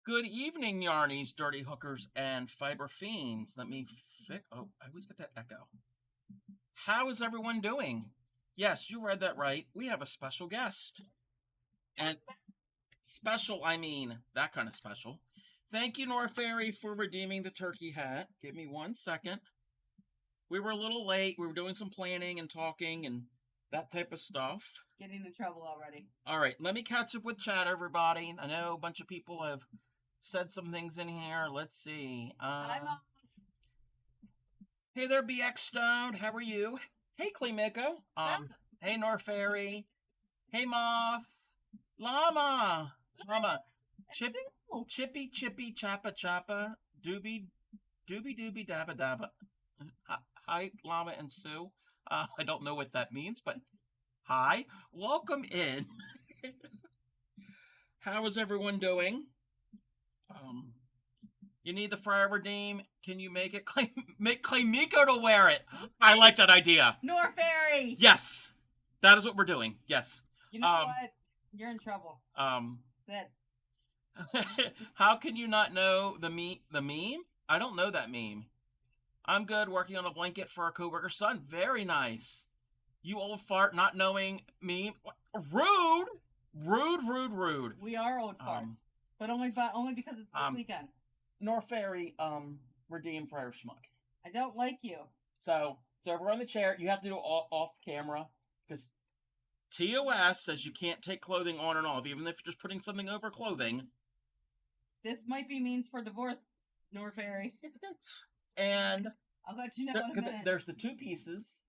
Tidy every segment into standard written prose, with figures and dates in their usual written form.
Good evening, Yarnies, Dirty Hookers, and Fiber Fiends. Let me fix. Oh, I always get that echo. How is everyone doing? Yes, you read that right. We have a special guest. And special, I mean that kind of special. Thank you, Nor Fairy, for redeeming the turkey hat. Give me 1 second. We were a little late. We were doing some planning and talking and that type of stuff. Getting in trouble already. All right, let me catch up with chat, everybody. I know a bunch of people have said some things in here. Let's see. Hey there, BX Stone. How are you? Hey, Claymeeko. Hey, Norfairy. Hey, Moth. Llama. Chippy, Chappa, Chappa. Doobie, Dabba, Dabba. Hi, Llama and Sue. I don't know what that means, but hi. Welcome in. How is everyone doing? You need the Friar Redeem. Can you make it? Make Claymeeko to wear it. I like that idea. Nor Fairy. Yes, that is what we're doing. Yes. You know what? You're in trouble. That's it. How can you not know the meme? I don't know that meme. I'm good working on a blanket for our coworker's son. Very nice. You old fart not knowing meme. Rude. Rude. We are old farts, but only because it's this weekend. Nor Fairy, redeem Friar Schmuck. I don't like you. So over on the chair, you have to do it off camera because TOS says you can't take clothing on and off, even if you're just putting something over clothing. This might be means for divorce, Nor Fairy. And I'll let you know in a minute. There's the two pieces.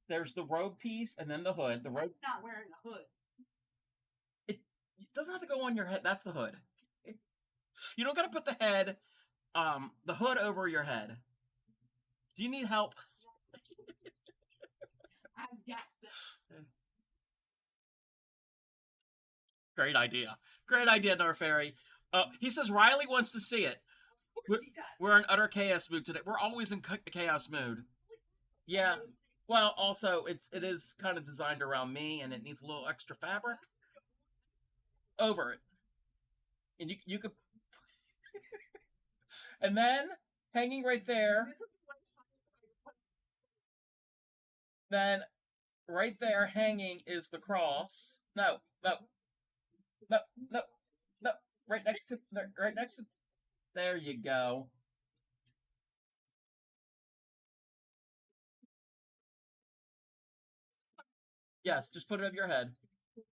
There's the robe piece and then the hood. The robe. I'm not wearing a hood. It doesn't have to go on your head. That's the hood. You don't gotta put the head, the hood over your head. Do you need help? I've got this. Great idea, Norfairy. He says Riley wants to see it. We're in utter chaos mood today. We're always in chaos mood. Yeah. Well, also it is kind of designed around me, and it needs a little extra fabric over it, and you could. And then, hanging right there, then right there hanging is the cross. No. Right next to, there you go. Yes, just put it over your head.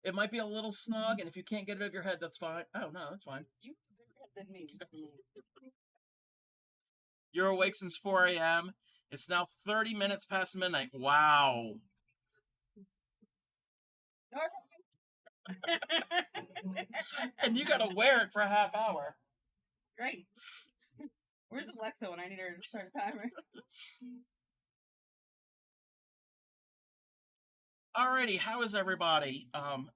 It might be a little snug, and if you can't get it over your head, that's fine. Oh, no, that's fine. You have a bigger head than me. You're awake since 4 a.m. It's now 30 minutes past midnight. Wow. And you gotta wear it for a half hour. Great. Where's Alexa when I need her to start a timer? Alrighty, how is everybody?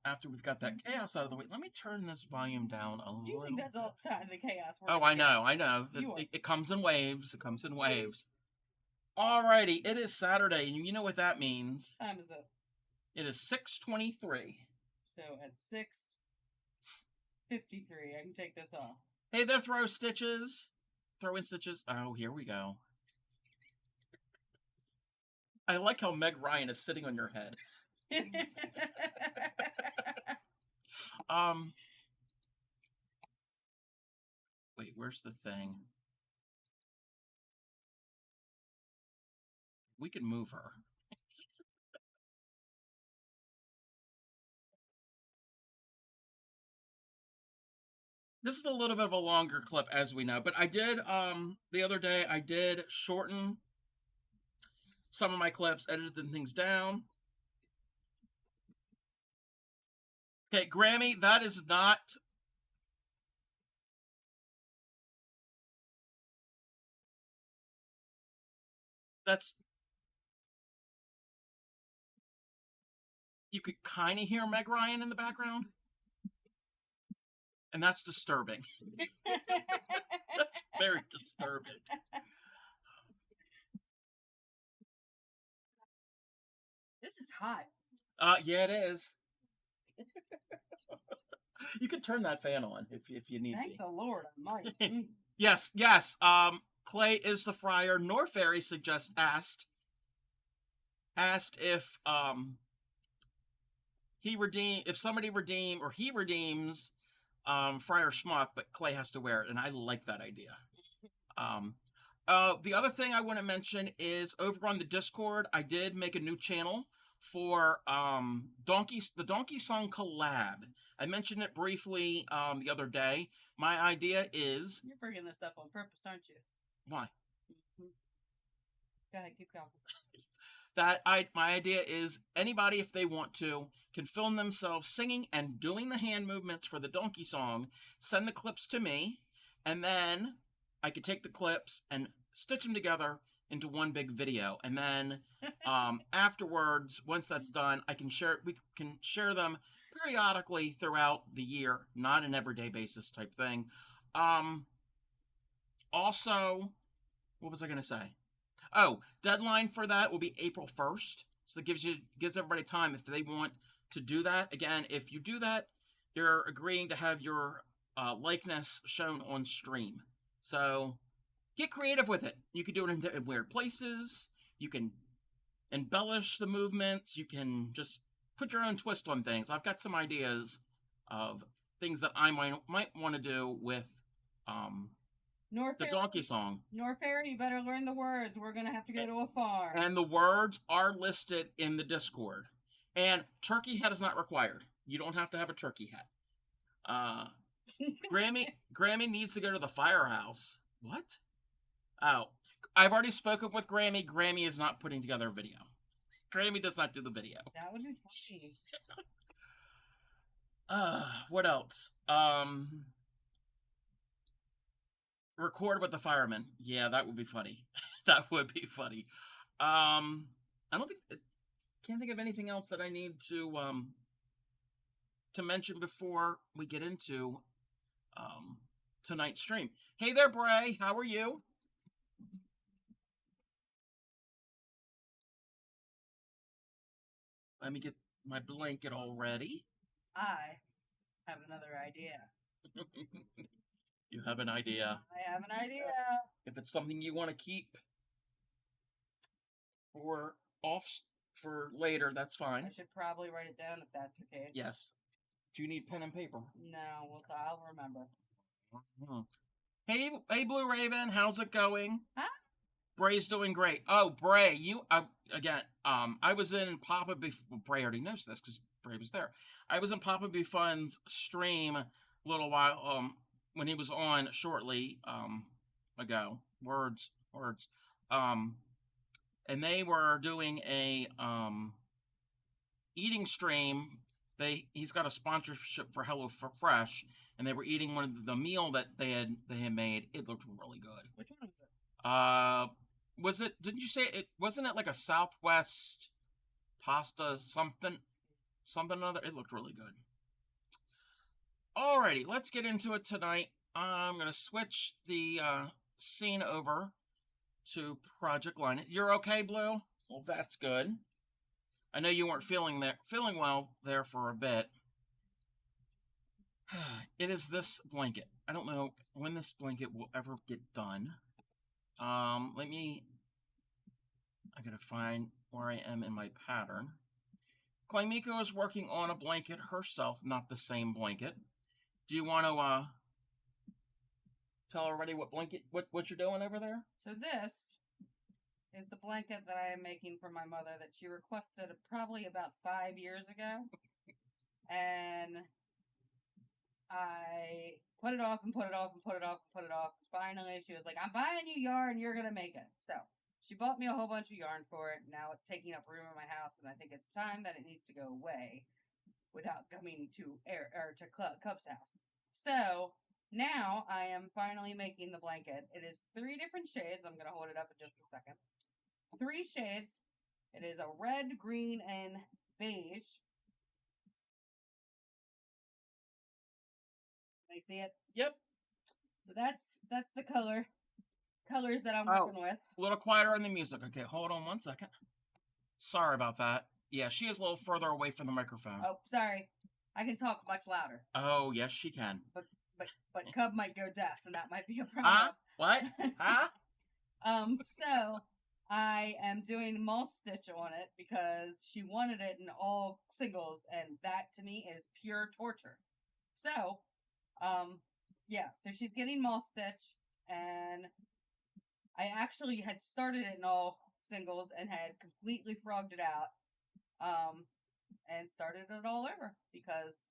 After we've got that chaos out of the way, let me turn this volume down a little. You think that's all the time, the chaos? Oh, I know. It comes in waves. Alrighty, it is Saturday, and you know what that means. What time is it? It is 6:23. So at 6:53, I can take this off. Hey there, throw in stitches. Oh, here we go. I like how Meg Ryan is sitting on your head. Wait, where's the thing? We can move her. This is a little bit of a longer clip, as we know, but I did, the other day, I did shorten some of my clips, edited things down. Okay, Grammy, that is not... That's... You could kind of hear Meg Ryan in the background. And that's disturbing. That's very disturbing. This is hot. Yeah, it is. You could turn that fan on if you need Thank to. the Lord Almighty. Yes. Clay is the friar. Norfairy asked if somebody he redeems Friar Schmuck, but Clay has to wear it, and I like that idea. Um, the other thing I want to mention is over on the Discord, I did make a new channel for the Donkey Song collab. I mentioned it briefly the other day. My idea is You're bringing this up on purpose, aren't you? why Go ahead, keep going. my idea is anybody, if they want to, can film themselves singing and doing the hand movements for the Donkey Song, send the clips to me, and then I could take the clips and stitch them together into one big video. And then afterwards, once that's done, we can share them periodically throughout the year, not an everyday basis type thing. Also, what was I going to say? Oh, deadline for that will be April 1st. So that gives everybody time if they want to do that. Again, if you do that, you're agreeing to have your likeness shown on stream. So get creative with it. You can do it in weird places. You can embellish the movements. You can just put your own twist on things. I've got some ideas of things that I might want to do with the Donkey Song. Norfairy, you better learn the words. We're going to have to go to a farm. And the words are listed in the Discord. And turkey head is not required. You don't have to have a turkey head. Grammy needs to go to the firehouse. What? Oh, I've already spoken with Grammy. Grammy is not putting together a video. Grammy does not do the video. That would be funny. What else? Record with the firemen. Yeah, that would be funny. That would be funny. I can't think of anything else that I need to mention before we get into tonight's stream. Hey there, Bray. How are you? Let me get my blanket all ready. I have another idea. You have an idea. I have an idea. If it's something you want to keep or off for later, that's fine. I should probably write it down if that's the case. Yes. Do you need pen and paper? No, I'll remember. Hey, Blue Raven, how's it going? Huh? Bray's doing great. Oh, Bray, again. I was in Papa before. Bray already knows this because Bray was there. I was in Papa Be Fun's stream a little while. When he was on shortly ago. Words. And they were doing a eating stream. He's got a sponsorship for Hello Fresh, and they were eating one of the meal that they had made. It looked really good. Which one was it? Was it? Didn't you say it? Wasn't it like a Southwest pasta something or other? It looked really good. Alrighty, let's get into it tonight. I'm gonna switch the scene over to Project Linus. You're okay, Blue? Well, that's good. I know you weren't feeling well there for a bit. It is this blanket. I don't know when this blanket will ever get done. I gotta find where I am in my pattern. Claymeeko is working on a blanket herself, not the same blanket. Do you want to tell everybody what you're doing over there? So this is the blanket that I am making for my mother that she requested probably about 5 years ago. And I put it off and put it off and put it off and put it off. Finally, she was like, I'm buying you yarn, you're going to make it. So she bought me a whole bunch of yarn for it. Now it's taking up room in my house, and I think it's time that it needs to go away without coming to Cub's house. So now I am finally making the blanket. It is 3 different shades. I'm going to hold it up in just a second. 3 shades. It is a red, green, and beige. Can I see it? Yep. So that's the colors that I'm working with. A little quieter on the music. Okay, hold on 1 second. Sorry about that. Yeah, she is a little further away from the microphone. Oh, sorry. I can talk much louder, Oh, yes, she can. but Cub might go deaf, and that might be a Huh? problem. What? Huh? So I am doing moss stitch on it because she wanted it in all singles, and that to me is pure torture. So, yeah, so she's getting moss stitch, and I actually had started it in all singles and had completely frogged it out, and started it all over because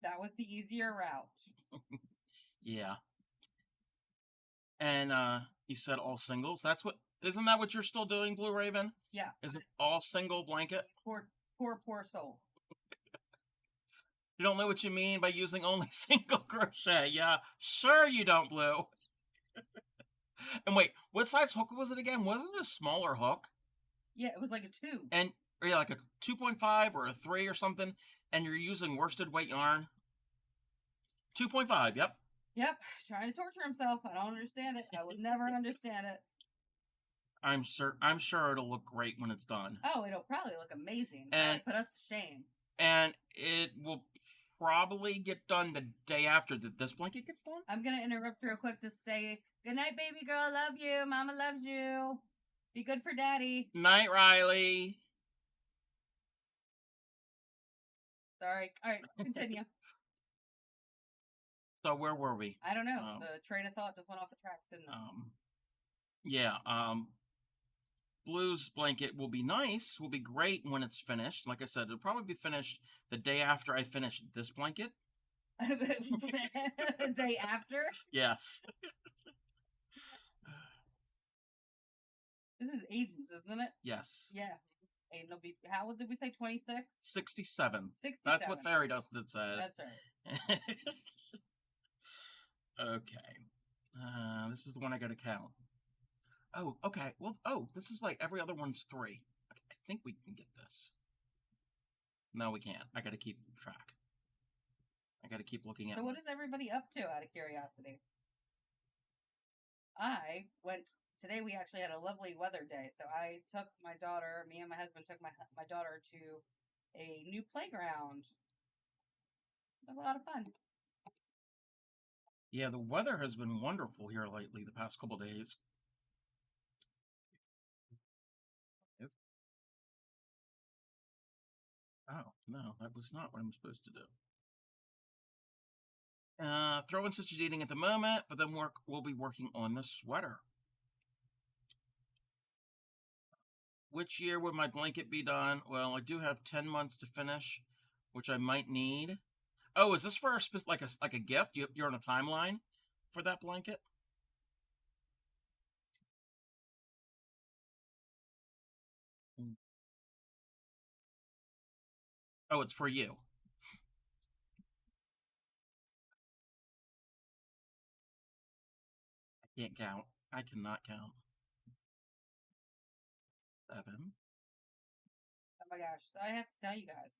that was the easier route. Yeah. And you said all singles. Isn't that what you're still doing, Blue Raven? Yeah. Is it all single blanket? Poor soul. You don't know what you mean by using only single crochet. Yeah, sure you don't, Blue. And wait, what size hook was it again? Wasn't it a smaller hook? Yeah, it was like a 2. And yeah, like a 2.5 or a 3 or something, and you're using worsted weight yarn? 2.5, yep. Yep, trying to torture himself. I don't understand it. I will never understand it. I'm sure it'll look great when it's done. Oh, it'll probably look amazing. And put us to shame. And it will probably get done the day after that this blanket gets done. I'm gonna interrupt real quick to say good night, baby girl. Love you. Mama loves you. Be good for daddy. Night, Riley. Sorry. All right, continue. So where were we? I don't know. The train of thought just went off the tracks, didn't it? Yeah. Blue's blanket will be nice. Will be great when it's finished. Like I said, it'll probably be finished the day after I finish this blanket. The day after? Yes. This is Aiden's, isn't it? Yes. Yeah. Aiden will be. How old did we say? 26? 67. 67. That's what Fairy Dust had said. That's right. Okay. This is the one I gotta count. Oh, okay. Well, this is like every other one's 3. Okay, I think we can get this. No, we can't. I gotta keep track. I gotta keep looking at. So what is everybody up to, out of curiosity? Today we actually had a lovely weather day, so me and my husband took my daughter to a new playground. It was a lot of fun. Yeah, the weather has been wonderful here lately, the past couple days. Oh, no, that was not what I'm supposed to do. Throwing such a eating at the moment, but then we'll be working on the sweater. Which year would my blanket be done? Well, I do have 10 months to finish, which I might need. Oh, is this for like a gift? You're on a timeline for that blanket? Oh, it's for you. I can't count. I cannot count. 7. Oh my gosh! So I have to tell you guys,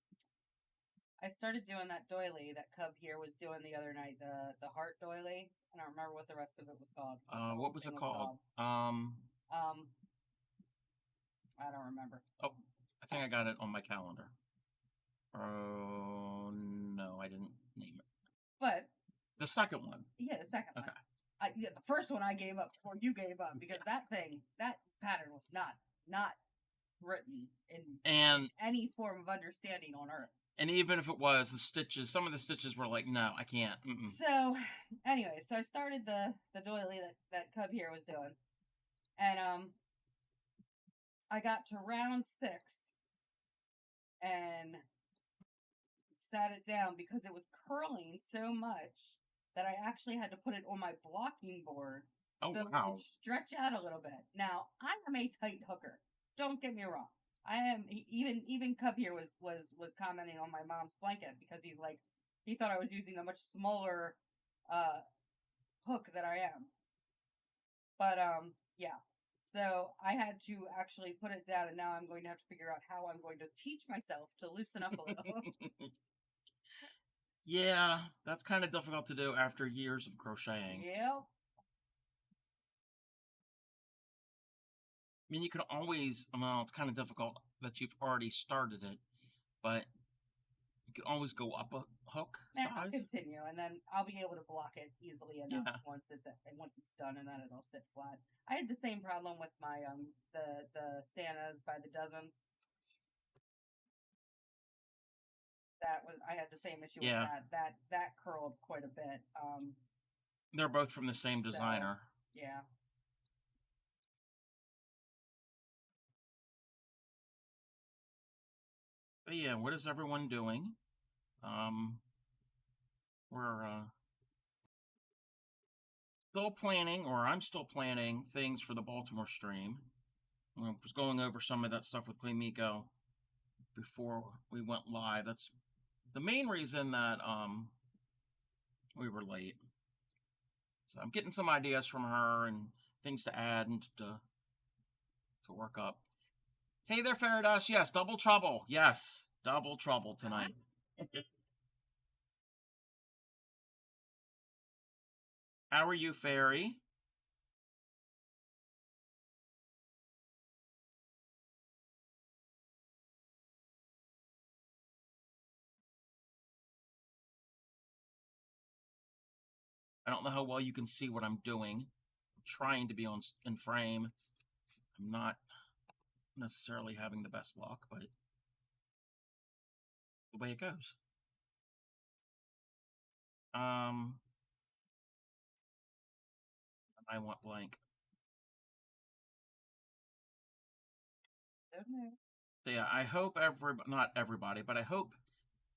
I started doing that doily that Cub here was doing the other night. The heart doily. I don't remember what the rest of it was called. What was it called? I don't remember. Oh, I think I got it on my calendar. Oh, no, I didn't name it. But the second one. Yeah, the second one. Okay. The first one I gave up before you gave up because that pattern was not written in any form of understanding on earth. And even if it was, some of the stitches were like, no, I can't. So, anyway, I started the doily that Cub here was doing. And, I got to round 6 and sat it down because it was curling so much that I actually had to put it on my blocking board so it would stretch out a little bit. Now, I am a tight hooker. Don't get me wrong. I am even Cub here was commenting on my mom's blanket because he's like he thought I was using a much smaller hook than I am. But yeah. So I had to actually put it down, and now I'm going to have to figure out how I'm going to teach myself to loosen up a little. Yeah, that's kind of difficult to do after years of crocheting. Yep. I mean, you could always, well, it's kind of difficult that you've already started it, but You can always go up a hook And I'll size. continue, and then I'll be able to block it easily enough Yeah. once it's done, and then it'll sit flat. I had the same problem with my the Santas by the dozen. I had the same issue with Yeah. that curled quite a bit. They're both from the same So, designer. yeah. But yeah, what is everyone doing? We're still planning, or I'm still planning things for the Baltimore stream. I was going over some of that stuff with Claymeeko before we went live. That's the main reason that we were late. So I'm getting some ideas from her and things to add and to work up. Hey there, Faradas. Yes, double trouble. Yes, double trouble tonight. How are you, Fairy? I don't know how well you can see what I'm doing. I'm trying to be in frame. I'm not necessarily having the best luck, but the way it goes. I want blank. Okay. So yeah, I hope not everybody, but I hope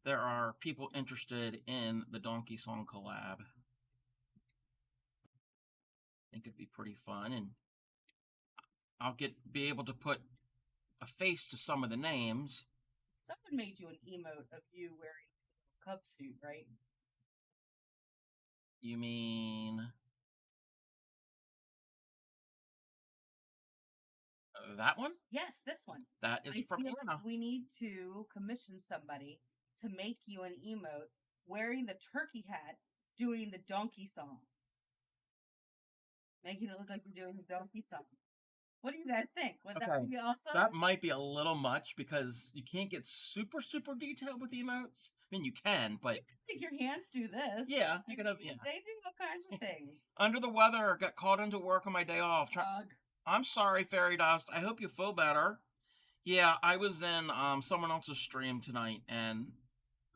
there are people interested in the Donkey Song collab. I think it'd be pretty fun, and I'll be able to put a face to some of the names. Someone made you an emote of you wearing a cub suit, right? You mean that one? Yes, this one. That is from Anna. We need to commission somebody to make you an emote wearing the turkey hat doing the donkey song. Making it look like you're doing the donkey song. What do you guys think? Would that be awesome? That might be a little much because you can't get super detailed with emotes. I mean, you can, but... I think your hands do this. Yeah, you can have... Yeah. They do all kinds of things. Under the weather, got called into work on my day off. I'm sorry, Fairy Dust. I hope you feel better. Yeah, I was in someone else's stream tonight, and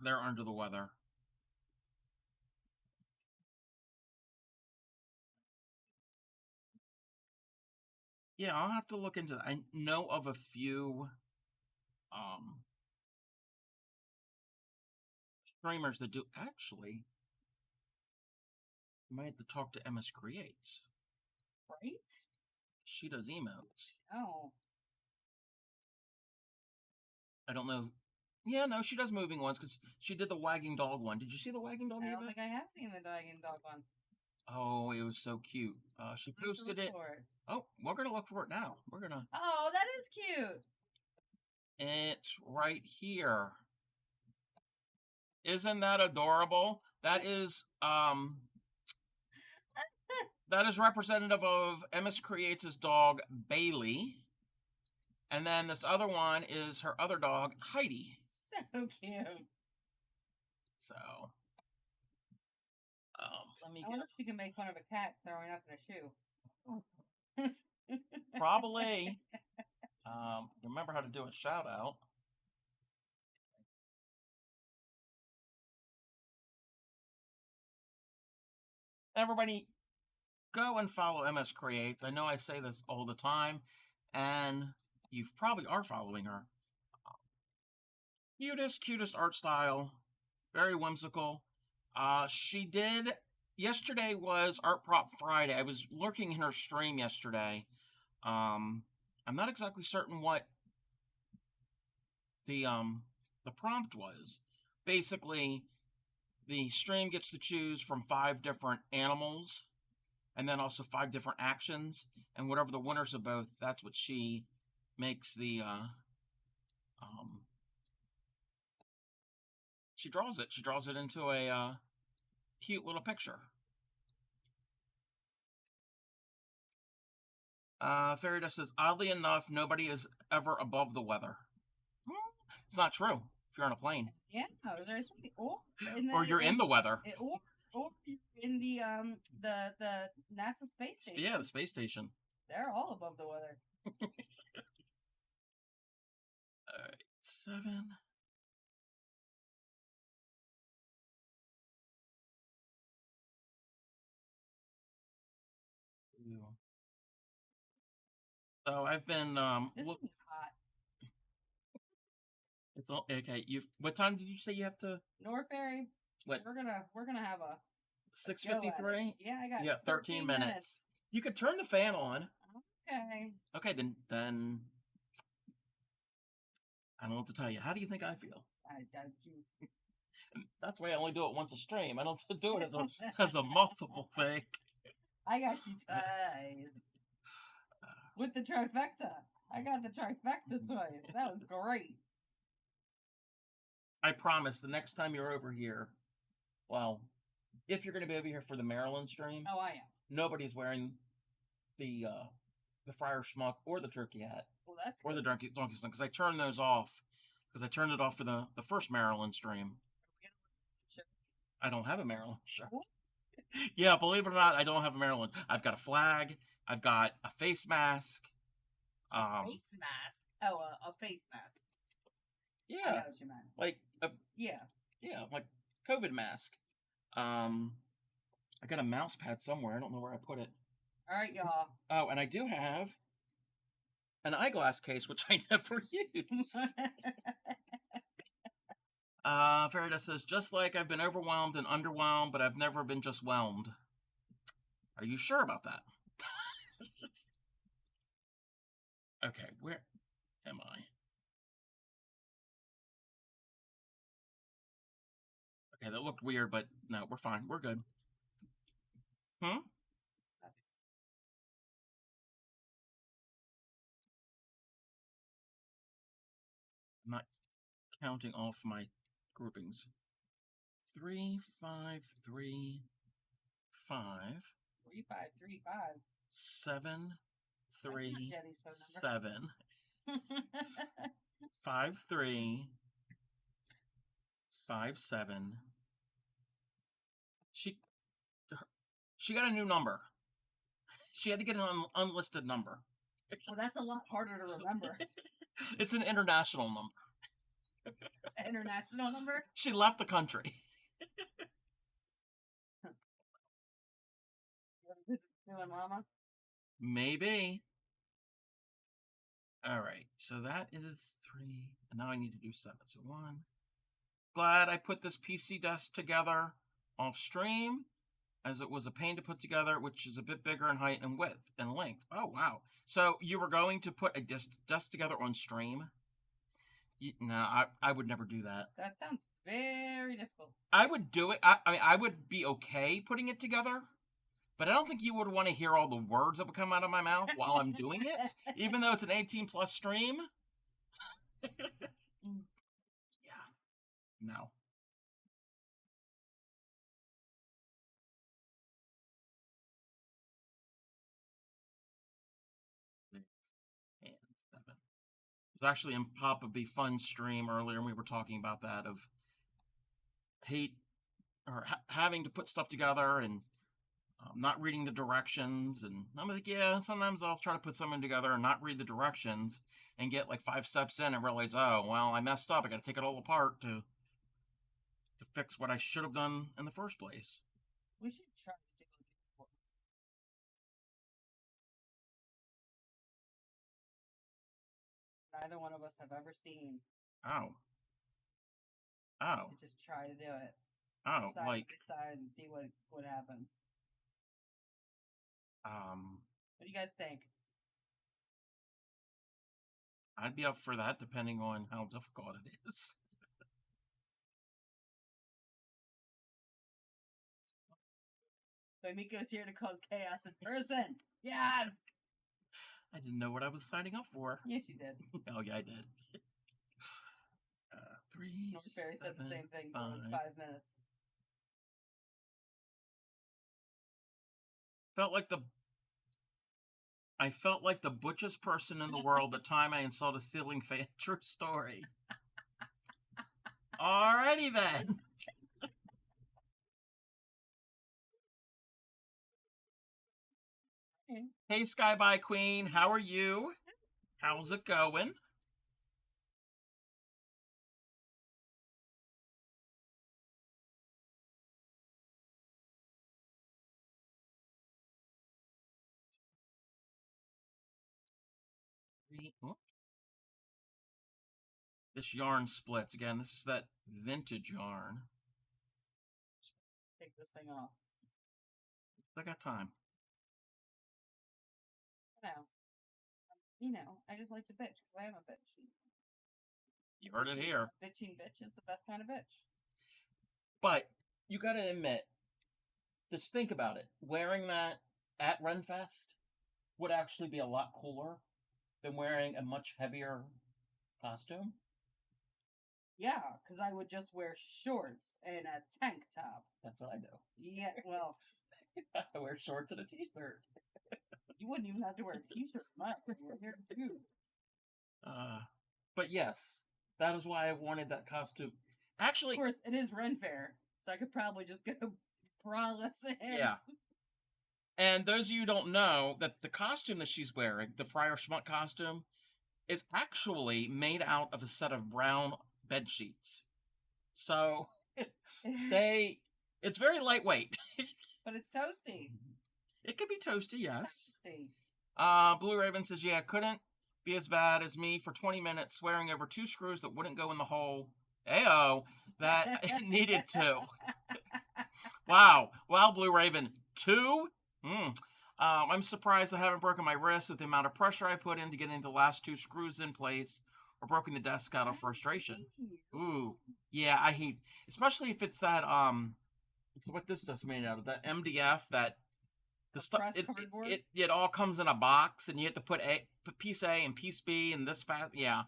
they're under the weather. Yeah, I'll have to look into that. I know of a few streamers that do. Actually, I might have to talk to MS Creates. Right? She does emotes. Oh. I don't know. Yeah, no, she does moving ones because she did the wagging dog one. Did you see the wagging dog? I don't think I have seen the wagging dog one. Oh, it was so cute. She posted it. Oh, we're gonna look for it now. We're gonna. Oh, that is cute. It's right here. Isn't that adorable? That is that is representative of MS Creates' dog Bailey. And then this other one is her other dog, Heidi. So cute. So, let me. I wonder if you can make fun of a cat throwing up in a shoe. Probably. Remember how to do a shout out. Everybody, go and follow MS Creates. I know I say this all the time, and you probably are following her. Cutest art style, very whimsical. Yesterday was Art Prop Friday. I was lurking in her stream yesterday. I'm not exactly certain what the prompt was. Basically, the stream gets to choose from 5 different animals, and then also 5 different actions, and whatever the winners of both, that's what she makes the she draws it. She draws it into a cute little picture. Fairy Dust says, oddly enough, nobody is ever above the weather. It's not true. if you're on a plane. Yeah, I was already saying, Or you're in the weather. Or you're in the NASA space station. Yeah, the space station. They're all above the weather. All right, 7. So I've been This thing is hot. It's all, okay. What time did you say you have to? North Ferry. What? We're gonna have a 6:53. Yeah, I got. Yeah, 13 minutes. You could turn the fan on. Okay. Okay, then I don't know what to tell you. How do you think I feel? That's why I only do it once a stream. I don't do it as a multiple thing. I got you twice. With the trifecta. I got the trifecta twice. That was great. I promise the next time you're over here, well, if you're going to be over here for the Maryland stream. Oh, I am. Nobody's wearing the Friar Schmuck or the turkey hat. Well, that's or good. the donkey song, because I turned those off. Because I turned it off for the first Maryland stream. I don't have a Maryland shirt. Yeah, believe it or not, I don't have a Maryland. I've got a flag. I've got a face mask. Face mask? Oh, a face mask. Yeah. I know what you meant. Like a, yeah, like COVID mask. I got a mouse pad somewhere. I don't know where I put it. All right, y'all. Oh, and I do have an eyeglass case, which I never use. Farida says, just like I've been overwhelmed and underwhelmed, but I've never been just whelmed. Are you sure about that? Okay, where am I? Okay, that looked weird, but no, we're fine. We're good. I'm not counting off my groupings. 3, 5, 3, 5. 3, 5, 3, 5. 7, 3, 7. 5, 3, 5, 7. She got a new number. She had to get an unlisted number. Well, that's a lot harder to remember. It's an international number. It's an international number? She left the country. You want to visit you and Mama? Maybe. All right, so that is 3, and now I need to do 7. So 1. Glad I put this PC desk together off stream, as it was a pain to put together, which is a bit bigger in height and width and length. Oh, wow. So you were going to put a desk together on stream? No, I would never do that. That sounds very difficult. I would do it. I would be okay putting it together, but I don't think you would want to hear all the words that would come out of my mouth while I'm doing it, even though it's an 18+ stream. Yeah. No. And 7. It was actually in Papa Be Fun stream earlier, and we were talking about that, of hate or having to put stuff together and not reading the directions. And I'm like, yeah, sometimes I'll try to put something together and not read the directions and get like 5 steps in and realize, oh, well, I messed up. I got to take it all apart to fix what I should have done in the first place. We should try to do it. Neither one of us have ever seen. Oh. We just try to do it. Oh, side like by side and see what happens. What do you guys think? I'd be up for that, depending on how difficult it is. Claymeeko's here to cause chaos in person. Yes! I didn't know what I was signing up for. Yes, you did. Oh, yeah, I did. 3, North Ferry said the same thing for 5 minutes. I felt like the butchest person in the world the time I installed a ceiling fan. True story. Alrighty then. Hey, Skyby Queen, how are you? How's it going? Oh, this yarn splits again. This is that vintage yarn. Take this thing off. I got time. I just like to bitch because I am a bitch. You heard it here. Bitching bitch is the best kind of bitch. But you got to admit, just think about it. Wearing that at Renfest would actually be a lot cooler than wearing a much heavier costume. Yeah, because I would just wear shorts and a tank top. That's what I do. Yeah, well, I wear shorts and a t-shirt. You wouldn't even have to wear a t-shirt much. We're here too. But yes, that is why I wanted that costume. Actually, of course, it is Ren Fair, so I could probably just go braless in. Yeah. And those of you who don't know that the costume that she's wearing, the Friar Schmuck costume, is actually made out of a set of brown bed sheets. So it's very lightweight. But it's toasty. It could be toasty, yes. Toasty. Blue Raven says, yeah, couldn't be as bad as me for 20 minutes swearing over 2 screws that wouldn't go in the hole. Ayo, that needed to. Wow, Blue Raven, 2? I'm surprised I haven't broken my wrist with the amount of pressure I put into getting the last 2 screws in place or broken the desk out of frustration. Ooh, yeah, I hate, especially if it's that, it's what this stuff's made out of, that MDF, that the stuff, it all comes in a box and you have to put piece A and piece B and this fast, yeah.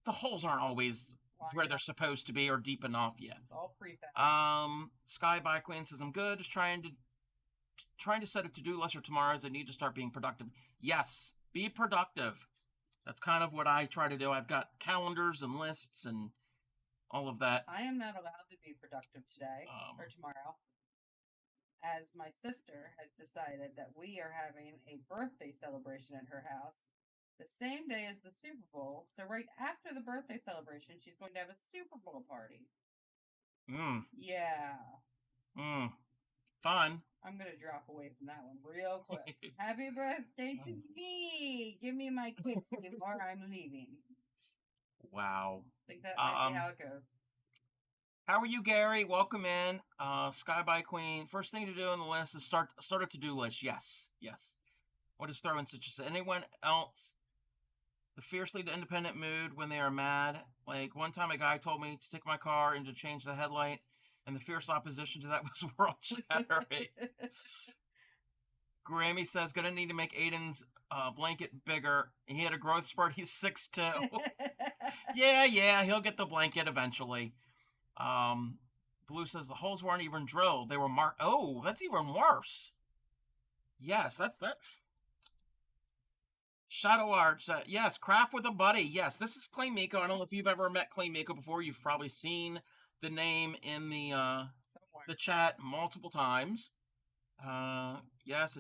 The holes aren't always where they're supposed to be or deep enough yet. It's all prefab. Sky by Queen says, I'm good, just trying to set a to-do list for tomorrow as I need to start being productive. Yes, be productive. That's kind of what I try to do. I've got calendars and lists and all of that. I am not allowed to be productive today or tomorrow, as my sister has decided that we are having a birthday celebration at her house the same day as the Super Bowl. So right after the birthday celebration, she's going to have a Super Bowl party. Yeah. Fun. I'm going to drop away from that one real quick. Happy birthday to me! Give me my quips before I'm leaving. Wow. I think that might be how it goes. How are you, Gary? Welcome in. Sky by Queen. First thing to do on the list is start a to-do list. Yes. What is throwing such as anyone else? The fiercely independent mood when they are mad. Like one time a guy told me to take my car and to change the headlight, and the fierce opposition to that was world shattering. Grammy says, gonna need to make Aiden's blanket bigger. He had a growth spurt. He's 6'2". Yeah, he'll get the blanket eventually. Blue says the holes weren't even drilled. They were marked. Oh, that's even worse. Yes, that's that. Shadow Arts. Yes, craft with a buddy. Yes, this is Claymeeko. I don't know if you've ever met Claymeeko before. You've probably seen the name in the chat multiple times. Yes,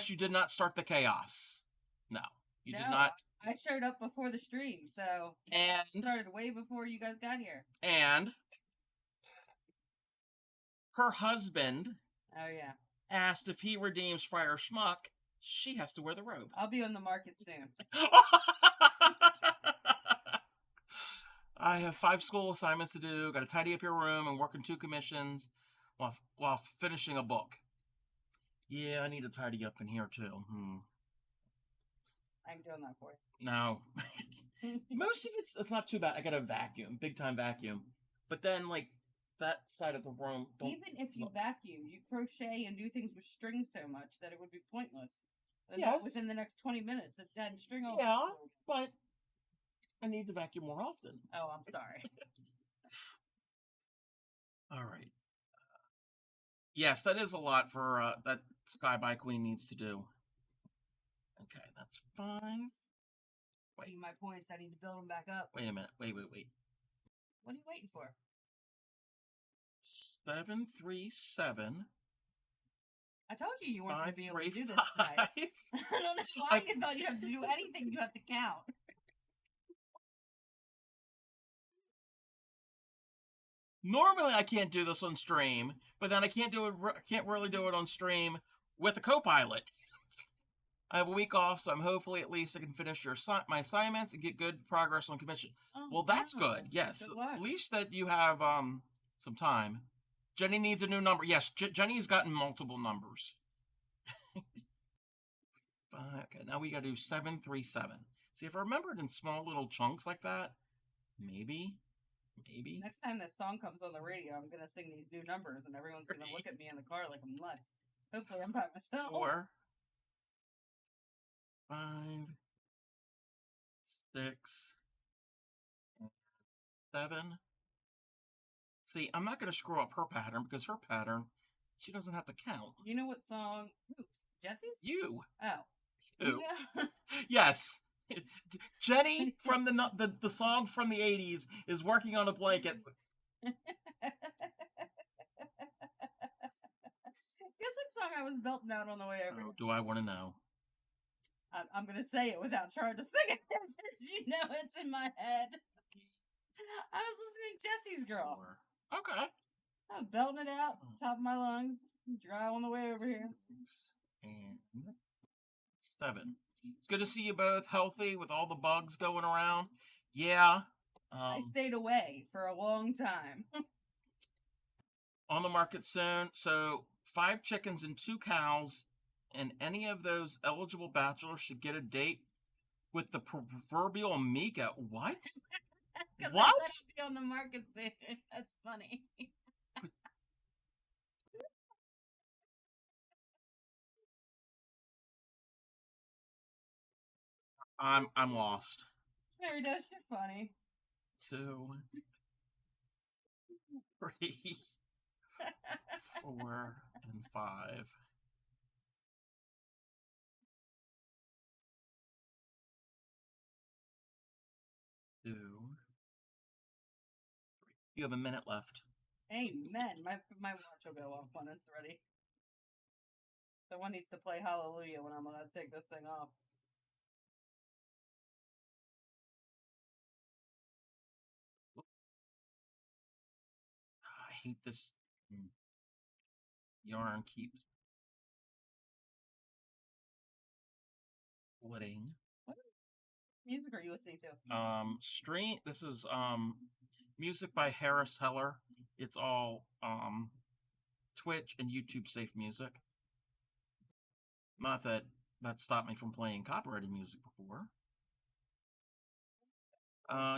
you did not start the chaos. No, you did not. I showed up before the stream, so and started way before you guys got here. And her husband, asked if he redeems Friar Schmuck, she has to wear the robe. I'll be on the market soon. I have 5 school assignments to do. Got to tidy up your room and work on 2 commissions while finishing a book. Yeah, I need to tidy up in here too. I'm doing that for you. No. Most of it's not too bad. I got a vacuum, big time vacuum. But then like that side of the room. Even if you vacuum, you crochet and do things with string so much that it would be pointless. Yes. Within the next 20 minutes, it's dead string over. Yeah, but I need to vacuum more often. Oh, I'm sorry. All right. Yes, that is a lot for that Sky by Queen needs to do. Okay, that's 5. Wait. My points. I need to build them back up. Wait a minute. Wait. What are you waiting for? 737. I told you you weren't going to be able to do this 535. tonight. I don't know why you thought you'd have to do anything. You have to count. Normally, I can't do this on stream, but then I can't do it. Can't really do it on stream with a co-pilot. I have a week off, so I'm hopefully at least I can finish my assignments and get good progress on commission. Oh, well, that's wow. good. Yes, Good luck. at least that you have some time. Jenny needs a new number. Yes, Jenny's gotten multiple numbers. Okay, now we got to do 737. See, if I remember it in small little chunks like that, maybe. Next time this song comes on the radio, I'm going to sing these new numbers, and everyone's going to look at me in the car like I'm nuts. Hopefully I'm by myself. 4, 5, 6, 7. See, I'm not going to screw up her pattern because her pattern, she doesn't have to count. You know what song? Oops, Jesse's? You. Oh. You. Yeah. Yes. Jenny from the song from the 80s is working on a blanket. Guess what song I was belting out on the way over? Oh, do I want to know? I'm going to say it without trying to sing it. You know it's in my head. I was listening to Jesse's Girl. 4. Okay. I was belting it out, top of my lungs, dry on the way over here. 6 and 7. It's good to see you both healthy with all the bugs going around. Yeah. I stayed away for a long time. On the market soon. So 5 chickens and 2 cows, and any of those eligible bachelors should get a date with the proverbial Mika. What? What? I said to be on the market soon. That's funny. I'm lost. There, does. You're funny. 2, 3, 4, and 5. Two. You have a minute left. Amen. My watch will go off when it's ready. Someone needs to play Hallelujah when I'm allowed to take this thing off. I hate this yarn keeps splitting. What music are you listening to? This is music by Harris Heller. It's all Twitch and YouTube safe music. Not that stopped me from playing copyrighted music before.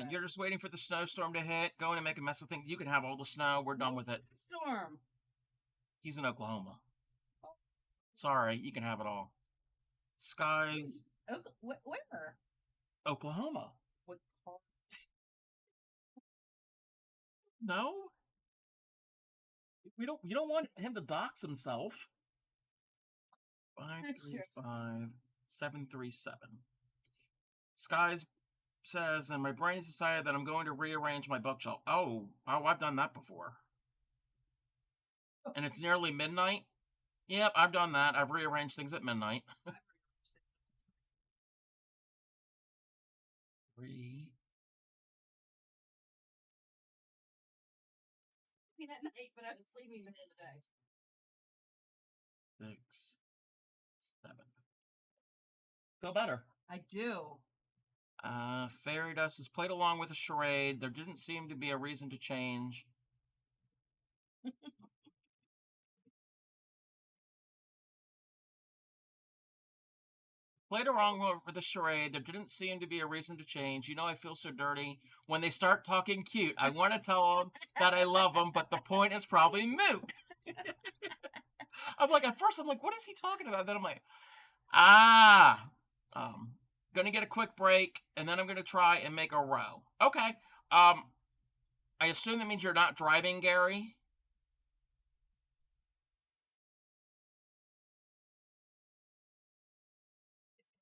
You're just waiting for the snowstorm to hit, going to make a mess of things. You can have all the snow. We're done with it. Storm. He's in Oklahoma. Sorry, you can have it all. Skies. Where? Oklahoma. What? No. You don't want him to dox himself. 535 737. Skies says, and my brain has decided that I'm going to rearrange my bookshelf. Oh, I've done that before. And it's nearly midnight. Yep, I've done that. I've rearranged things at midnight. 3. At night, but I was sleeping the other day. 6, 7. Feel better. I do. Fairy Dust has played along with the charade. There didn't seem to be a reason to change. Played along with the charade. There didn't seem to be a reason to change. You know, I feel so dirty. When they start talking cute, I want to tell them that I love them, but the point is probably moot. At first I'm like, what is he talking about? Then I'm like, gonna get a quick break, and then I'm gonna try and make a row. Okay. I assume that means you're not driving, Gary?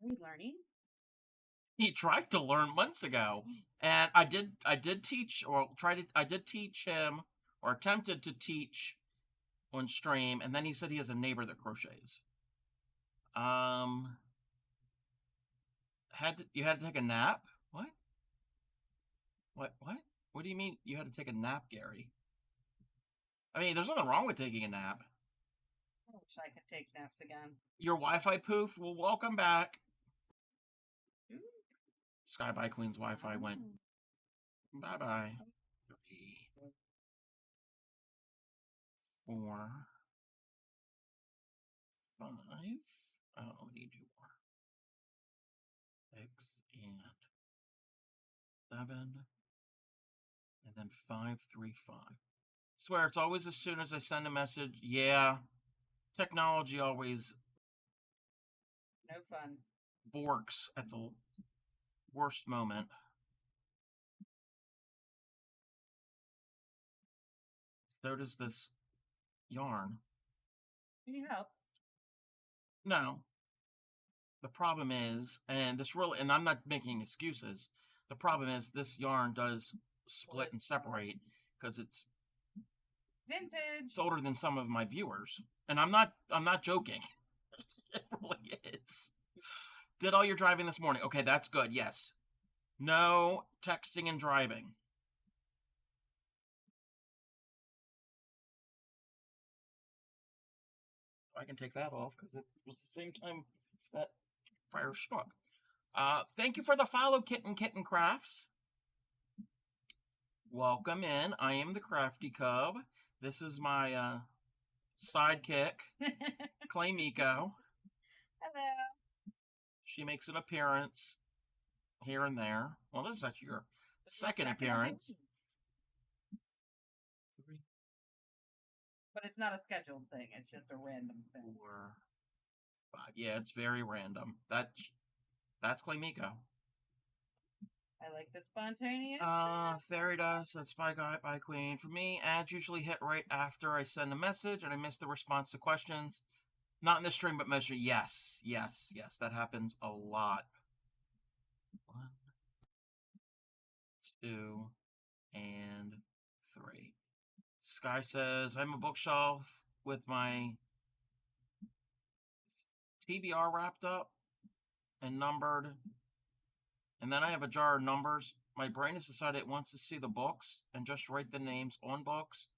Are you learning? He tried to learn months ago, and I did teach him, or attempted to teach on stream, and then he said he has a neighbor that crochets. You had to take a nap? What? What? What do you mean you had to take a nap, Gary? I mean, there's nothing wrong with taking a nap. I wish I could take naps again. Your Wi-Fi poof? Well, welcome back. Sky by Queen's Wi-Fi went. Bye-bye. 3, 4, 5. I don't need you more. 6 and 7. And then 5, 3, 5. Swear, it's always as soon as I send a message. Yeah. Technology always No fun. borks at the worst moment. So does this yarn. Can you help? No. The problem is, and I'm not making excuses. The problem is this yarn does split and separate because it's vintage. It's older than some of my viewers, and I'm not joking. It really is. Did all your driving this morning? Okay, that's good. Yes. No texting and driving. I can take that off because it was the same time that fire struck. Thank you for the follow, Kitten Crafts. Welcome in. I am the Crafty Cub. This is my sidekick, Claymeeko. Hello. She makes an appearance here and there. Well, this is actually your second appearance. But it's not a scheduled thing. It's just a random thing. 4, 5. Yeah, it's very random. That's Claymeeko. I like the spontaneous. Fairy dust. That's by Queen. For me, ads usually hit right after I send a message, and I miss the response to questions. Not in the stream, but measure. Yes. That happens a lot. 1, 2, and 3. Sky says, I'm a bookshelf with my TBR wrapped up and numbered. And then I have a jar of numbers. My brain has decided it wants to see the books and just write the names on books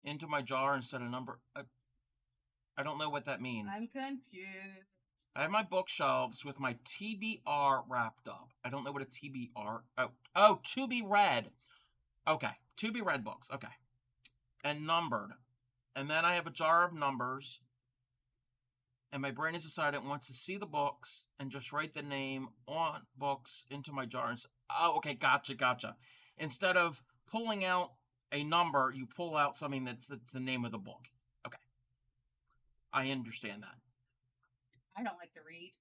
into my jar instead of number. I don't know what that means. I'm confused. I have my bookshelves with my TBR wrapped up. I don't know what a TBR... Oh, to be read. Okay, to be read books. Okay. And numbered. And then I have a jar of numbers. And my brain has decided it wants to see the books and just write the name on books into my jar. And oh, okay, gotcha. Instead of pulling out a number, you pull out something that's the name of the book. Okay. I understand that. I don't like to read.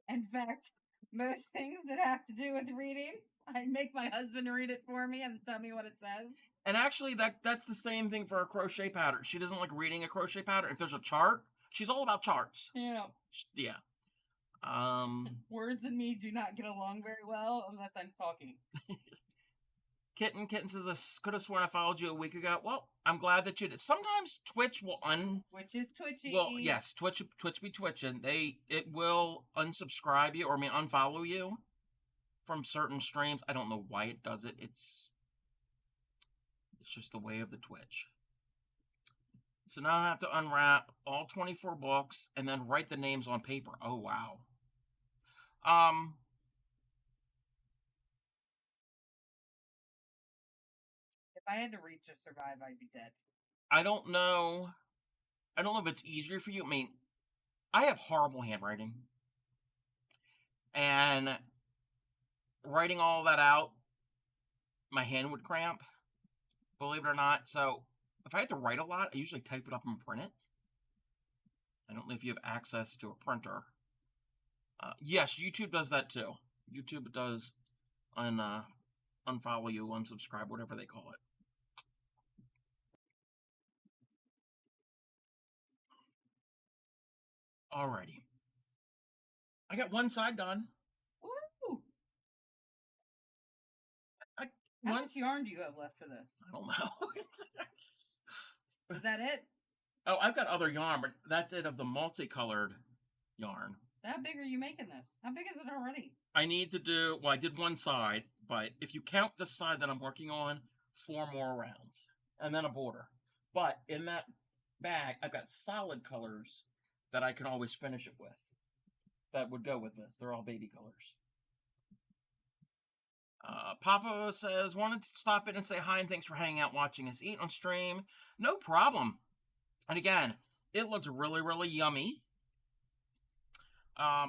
In fact, most things that have to do with reading, I make my husband read it for me and tell me what it says. And actually, that's the same thing for a crochet pattern. She doesn't like reading a crochet pattern. If there's a chart, she's all about charts. Yeah. Words and me do not get along very well unless I'm talking. Kitten says, I could have sworn I followed you a week ago. Well, I'm glad that you did. Sometimes Twitch will Which is twitchy. Well, yes, Twitch be twitching. It will unsubscribe you, or unfollow you from certain streams. I don't know why it does it. It's just the way of the Twitch. So now I have to unwrap all 24 books and then write the names on paper. Oh, wow. If I had to read to survive, I'd be dead. I don't know if it's easier for you. I mean, I have horrible handwriting. And writing all that out, my hand would cramp, believe it or not. So if I have to write a lot, I usually type it up and print it. I don't know if you have access to a printer. Yes, YouTube does that too. YouTube does unfollow you, unsubscribe, whatever they call it. Alrighty. I got one side done. Woo! How One, much yarn do you have left for this? I don't know. Is that it? Oh, I've got other yarn, but that's it of the multicolored yarn. So how big are you making this? How big is it already? I need to do, well, I did one side, but if you count the side that I'm working on, 4 more rounds, and then a border. But in that bag, I've got solid colors that I can always finish it with. That would go with this. They're all baby colors. Papa says, wanted to stop in and say hi and thanks for hanging out watching us eat on stream. No problem. And again, it looks really, really yummy.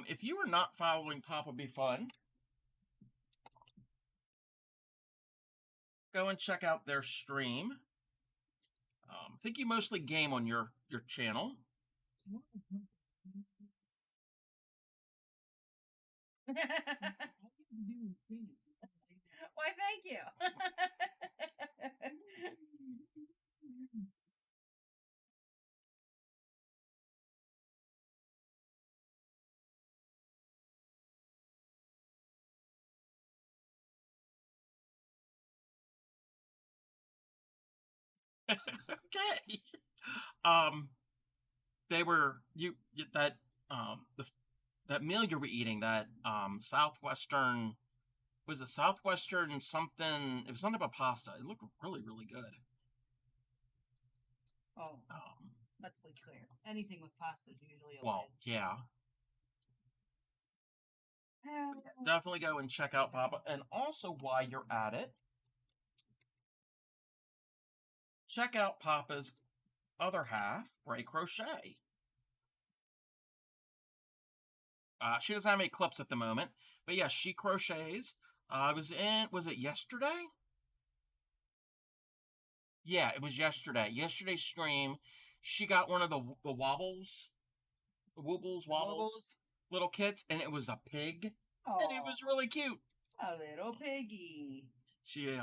If you are not following Papa Be Fun, go and check out their stream. I think you mostly game on your channel. Why, thank you. Okay. They were that that meal you were eating, that southwestern, was it southwestern something? It was something about pasta. It looked really, really good. Oh, let's be clear. Anything with pasta is usually a Well, yeah. win. Definitely go and check out Papa. And also, while you're at it, check out Papa's other half, Bray Crochet. She doesn't have any clips at the moment, but yes, she crochets. Was it yesterday? Yeah, it was yesterday. Yesterday's stream, she got one of the wobbles, wobbles, little kits, and it was a pig, and it was really cute. A little piggy. She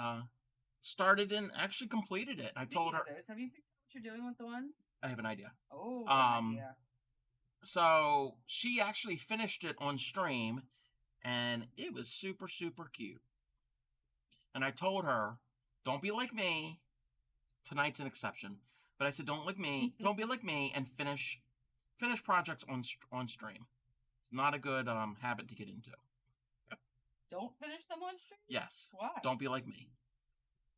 started and actually completed it. I told her. Have you figured out what you're doing with the ones? I have an idea. Oh, idea. So she actually finished it on stream, and it was super, super cute. And I told her, don't be like me. Tonight's an exception, but I said, don't be like me, and finish projects on stream. It's not a good habit to get into. Don't finish them on stream? Yes. Why? Don't be like me.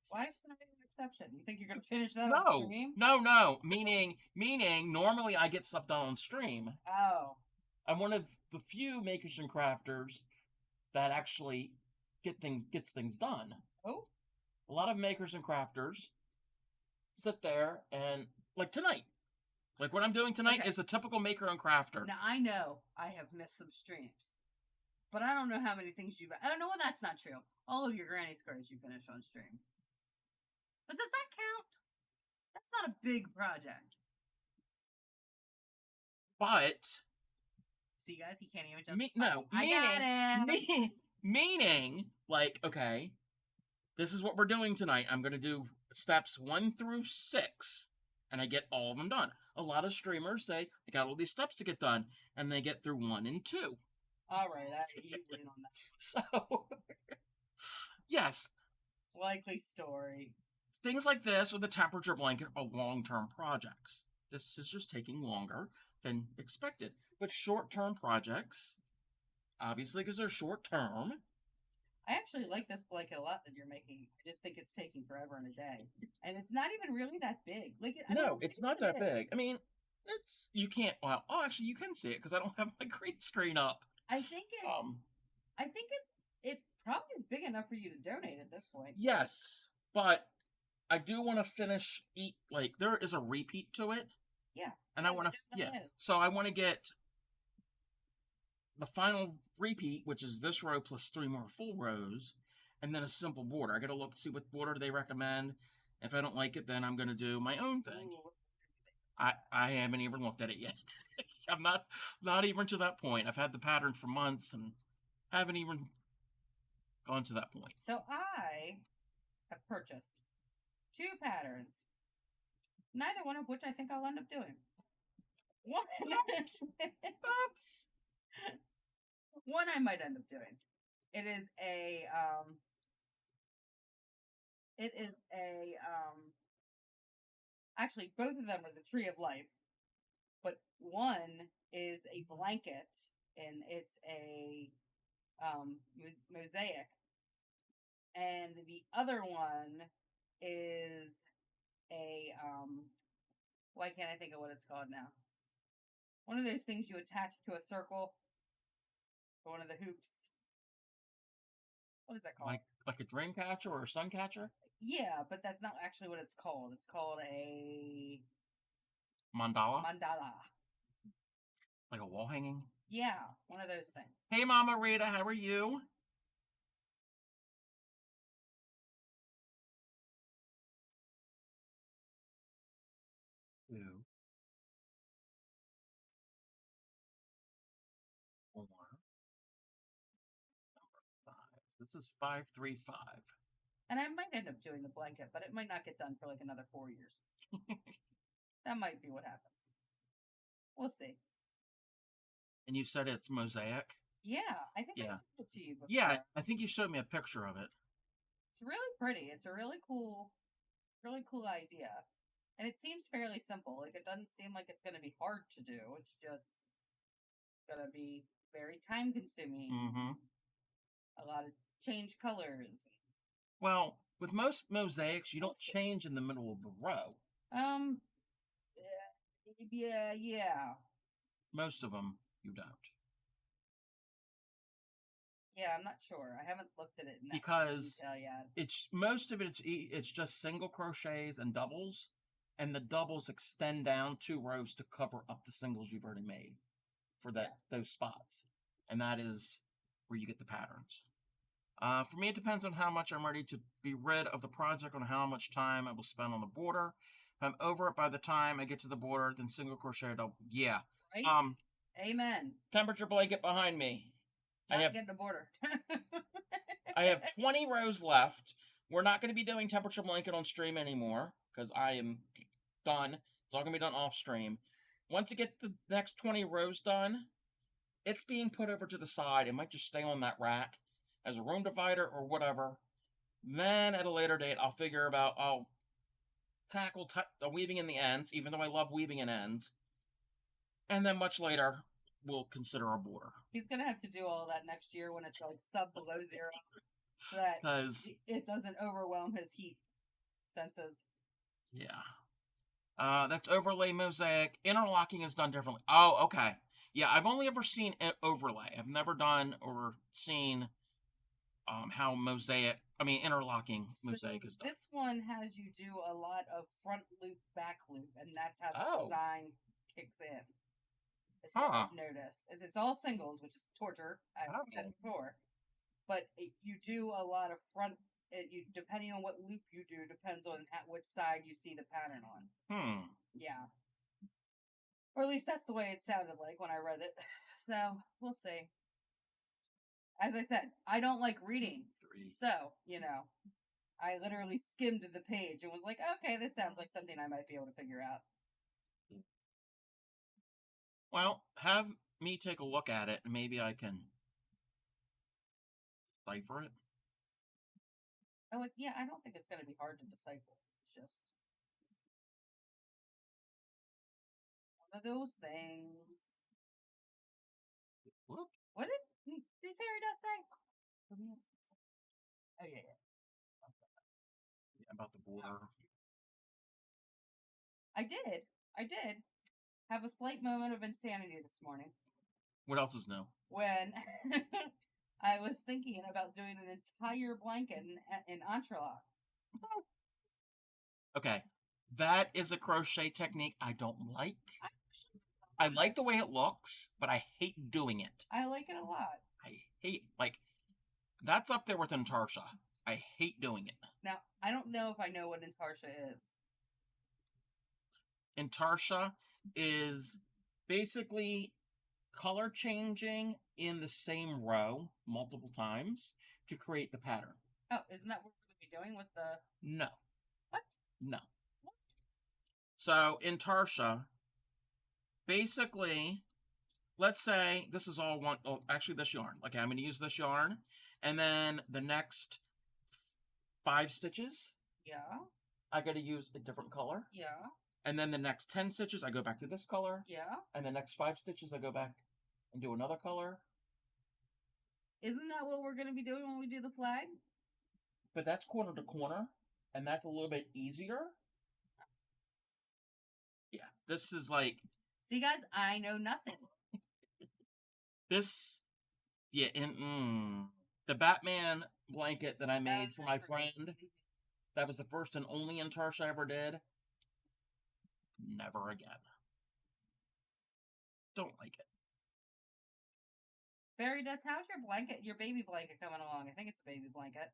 Why is tonight an exception? You think you're going to finish that on stream? No. Meaning, normally I get stuff done on stream. Oh. I'm one of the few makers and crafters that actually gets things done. Oh. A lot of makers and crafters sit there and, like tonight. Like what I'm doing tonight is a typical maker and crafter. Now, I know I have missed some streams. But I don't know how many things you've... Oh, no, well, that's not true. All of your granny squares you finish on stream. But does that count? That's not a big project. But... See, guys, he can't even Meaning, like, okay, this is what we're doing tonight. I'm going to do steps 1 through 6, and I get all of them done. A lot of streamers say, I got all these steps to get done, and they get through 1 and 2. All right, you win on that. So, yes. Likely story. Things like this or the temperature blanket are long-term projects. This is just taking longer than expected. But short-term projects, obviously because they're short-term. I actually like this blanket a lot that you're making. I just think it's taking forever and a day. And it's not even really that big. It's not that big. I mean, you can't, well, actually you can see it because I don't have my green screen up. I think it probably is big enough for you to donate at this point. Yes, but I do want to finish there is a repeat to it. Yeah. And I want to, so I want to get the final repeat, which is this row plus 3 more full rows, and then a simple border. I got to look to see what border they recommend. If I don't like it, then I'm going to do my own thing. I haven't even looked at it yet. I'm not even to that point. I've had the pattern for months and haven't even gone to that point. So I have purchased 2 patterns, neither one of which I think I'll end up doing. Oops. One I might end up doing. It is a It is a actually both of them are the tree of life, but one is a blanket and it's a mosaic, and the other one is a why can't I think of what it's called now? One of those things you attach to a circle for one of the hoops. What is that called? Like a dream catcher or a sun catcher? Yeah, but that's not actually what it's called. It's called a Mandala? mandala. Like a wall hanging? Yeah, one of those things. Hey, Mama Rita, how are you? Two, 4, number 5. This is 535. And I might end up doing the blanket, but it might not get done for like another 4 years. That might be what happens. We'll see. And you said it's mosaic? Yeah, I think I Yeah. sent it to you before. Yeah, I think you showed me a picture of it. It's really pretty. It's a really cool idea. And it seems fairly simple. Like, it doesn't seem like it's going to be hard to do. It's just going to be very time consuming. Mm-hmm. A lot of change colors. Well, with most mosaics, you don't change in the middle of the row. Yeah. Most of them, you don't. Yeah, I'm not sure. I haven't looked at it in that Because detail yet. it's most of it's just single crochets and doubles, and the doubles extend down 2 rows to cover up the singles you've already made for those spots, and that is where you get the patterns. For me, it depends on how much I'm ready to be rid of the project, on how much time I will spend on the border. If I'm over it by the time I get to the border, then single crochet double. Yeah. Right? Amen. Temperature blanket behind me. Not getting a border. I have 20 rows left. We're not going to be doing temperature blanket on stream anymore because I am done. It's all going to be done off stream. Once I get the next 20 rows done, it's being put over to the side. It might just stay on that rack as a room divider or whatever. Then at a later date, I'll tackle weaving in the ends, even though I love weaving in ends. And then much later, we'll consider a border. He's going to have to do all that next year when it's like sub below 0. So that it doesn't overwhelm his heat senses. Yeah. That's overlay mosaic. Interlocking is done differently. Oh, okay. Yeah, I've only ever seen overlay. I've never done or seen how interlocking mosaic is done. This one has you do a lot of front loop, back loop, and that's how the design kicks in. Is what I've noticed. It's all singles, which is torture, as I said before. But you do a lot of front. Depending on what loop you do, depends on which side you see the pattern on. Yeah. Or at least that's the way it sounded like when I read it. So, we'll see. As I said, I don't like reading. So, I literally skimmed the page and was like, okay, this sounds like something I might be able to figure out. Well, have me take a look at it, and maybe I can decipher it. Oh, yeah, I don't think it's going to be hard to decipher. It's just one of those things. Whoop. What did the fairy dust say? Oh, yeah. About the border. I did have a slight moment of insanity this morning. What else is new? When I was thinking about doing an entire blanket in entrelac. Okay, that is a crochet technique I don't like. I like the way it looks, but I hate doing it. I like it a lot. I hate, that's up there with Intarsha. I hate doing it. Now, I don't know if I know what Intarsha is. Intarsha is basically color changing in the same row multiple times to create the pattern. Oh, isn't that what we're going to be doing with the... No. What? No. What? So, Intarsha, basically, let's say this is all one... Oh, actually, this yarn. Okay, I'm going to use this yarn. And then the next 5 stitches, Yeah. I got to use a different color. Yeah. And then the next 10 stitches, I go back to this color. Yeah. And the next 5 stitches, I go back and do another color. Isn't that what we're going to be doing when we do the flag? But that's corner to corner, and that's a little bit easier. Yeah, this is like... See, guys, I know nothing. This... Yeah, and the Batman blanket that I made for my friend, that was the first and only Intarsia I ever did. Never again. Don't like it. Fairy Dust, how's your blanket, your baby blanket coming along? I think it's a baby blanket.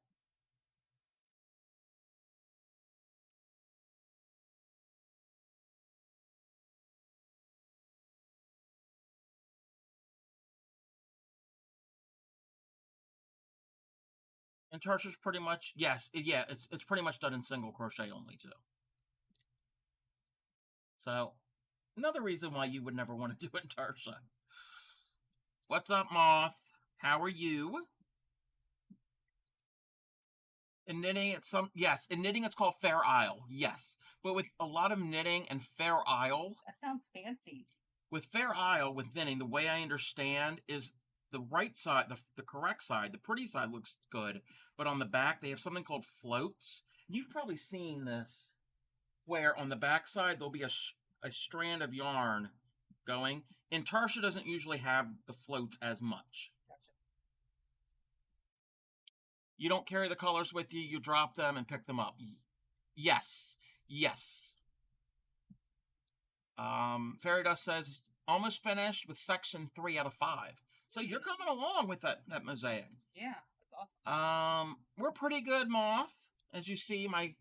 Intarsia's pretty much... Yes, it's pretty much done in single crochet only, too. So, another reason why you would never want to do Intarsia. What's up, Moth? How are you? In knitting, it's called Fair Isle. Yes, but with a lot of knitting and Fair Isle. That sounds fancy. With Fair Isle, with knitting, the way I understand is the right side, the correct side, the pretty side looks good, but on the back they have something called floats. You've probably seen this, where on the back side there'll be a strand of yarn going. Intarsia doesn't usually have the floats as much. Gotcha. You don't carry the colors with you, you drop them and pick them up. Yes. Yes. Fairy Dust says, almost finished with section 3 out of 5. So you're coming along with that mosaic. Yeah, that's awesome. We're pretty good, Moth. As you see, I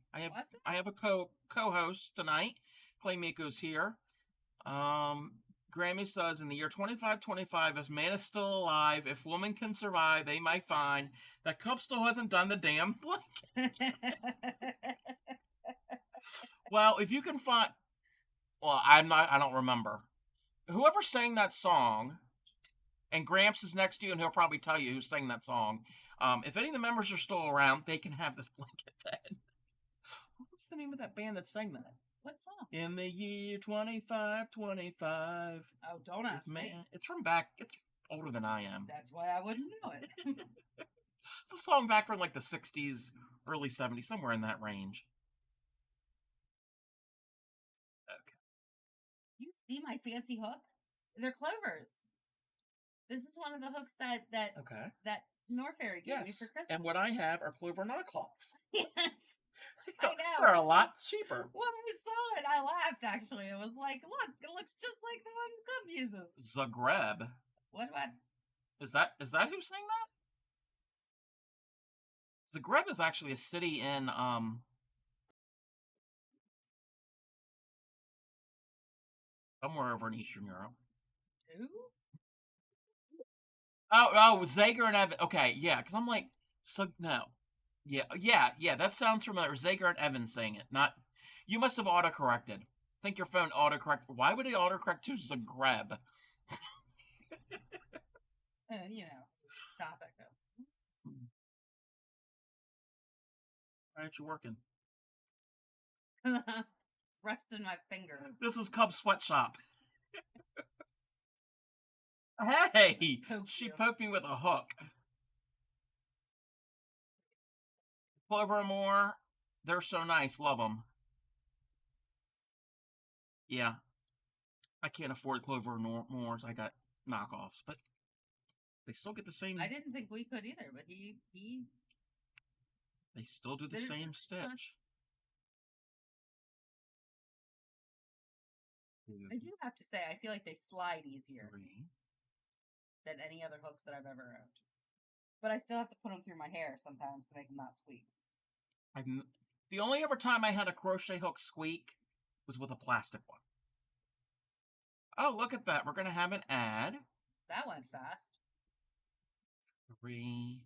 have a co-host tonight. Claymeeko's here. Grammy says, in the year 2525, if man is still alive, if woman can survive, they might find that Cup still hasn't done the damn blanket. Well, if you can find... Well, I don't remember. Whoever sang that song, and Gramps is next to you, and he'll probably tell you who sang that song. If any of the members are still around, they can have this blanket then. What's the name of that band that sang that? What song? In the year 2525. Oh, don't ask me. It's from back... It's older than I am. That's why I wouldn't know it. It's a song back from like the 60s, early 70s, somewhere in that range. Okay. You see my fancy hook? They're clovers. This is one of the hooks that Norfairy gave me for Christmas. And what I have are clover knockoffs. Yes. I know. They're a lot cheaper. When I saw it, I laughed, actually. It was like, look, it looks just like the ones Club uses. Zagreb. What? Is that who sang that? Zagreb is actually a city in, somewhere over in Eastern Europe. Who? Oh, Zager and Evan. Okay, yeah, because I'm like, so, no. Yeah, that sounds familiar. Zager and Evan saying it, not... You must have autocorrected. I think your phone autocorrect... Why would it autocorrect to Zagreb? Topic. Why aren't you working? Resting my fingers. This is Cub Sweatshop. Hey! She poked me with a hook. Clover and Moore, they're so nice. Love them. Yeah. I can't afford Clover and Moore's. I got knockoffs, but they still get the same... I didn't think we could either, but he... They still do the same stitch. I do have to say, I feel like they slide easier than any other hooks that I've ever owned. But I still have to put them through my hair sometimes to make them not squeak. The only ever time I had a crochet hook squeak was with a plastic one. Oh, look at that. We're going to have an ad. That went fast. 3,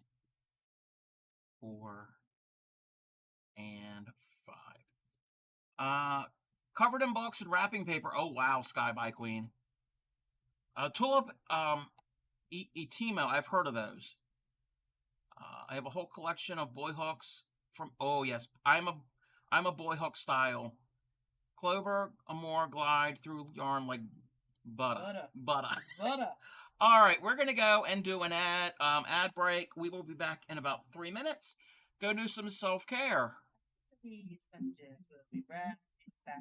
4, and 5. Covered in books and wrapping paper. Oh, wow, Sky by Queen. Tulip, Etimo, I've heard of those. I have a whole collection of boy hooks from... Oh, yes. I'm I'm a boy hook style. Clover, a more glide through yarn like butter. All right, we're gonna go and do an ad break. We will be back in about 3 minutes. Go do some self-care. These messages will be right back.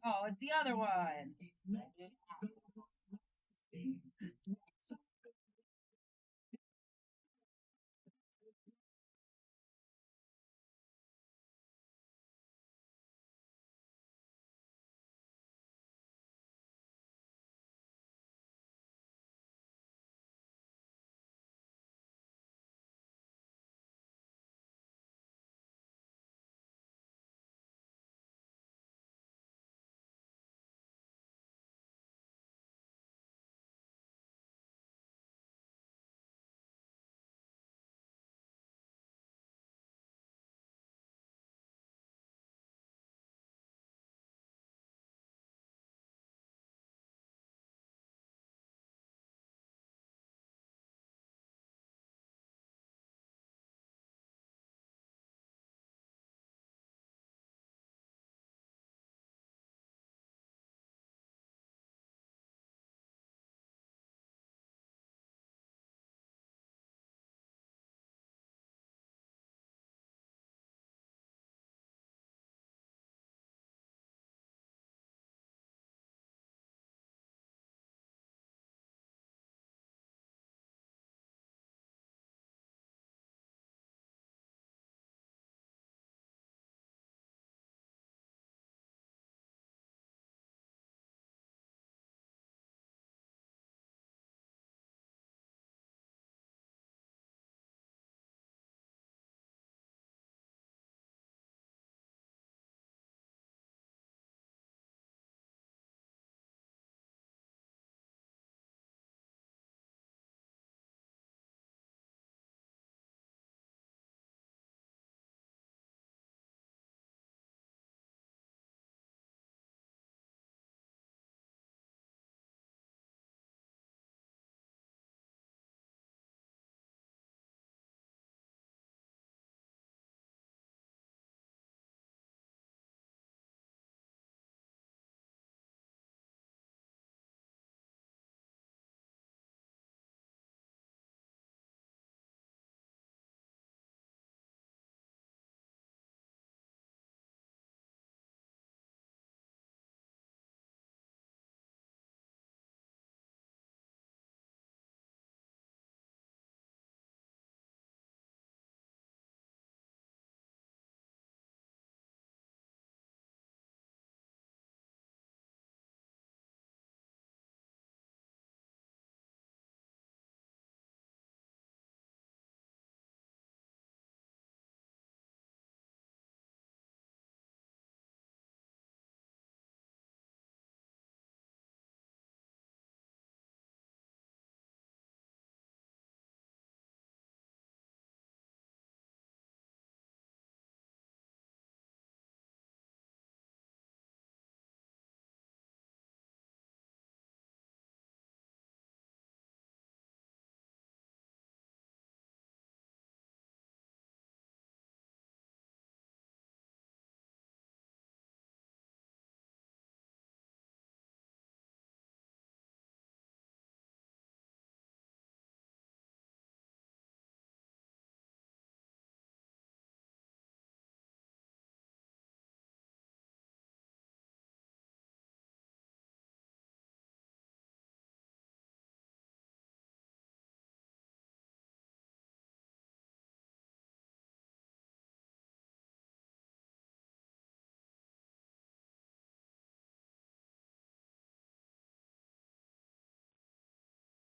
Oh, it's the other one.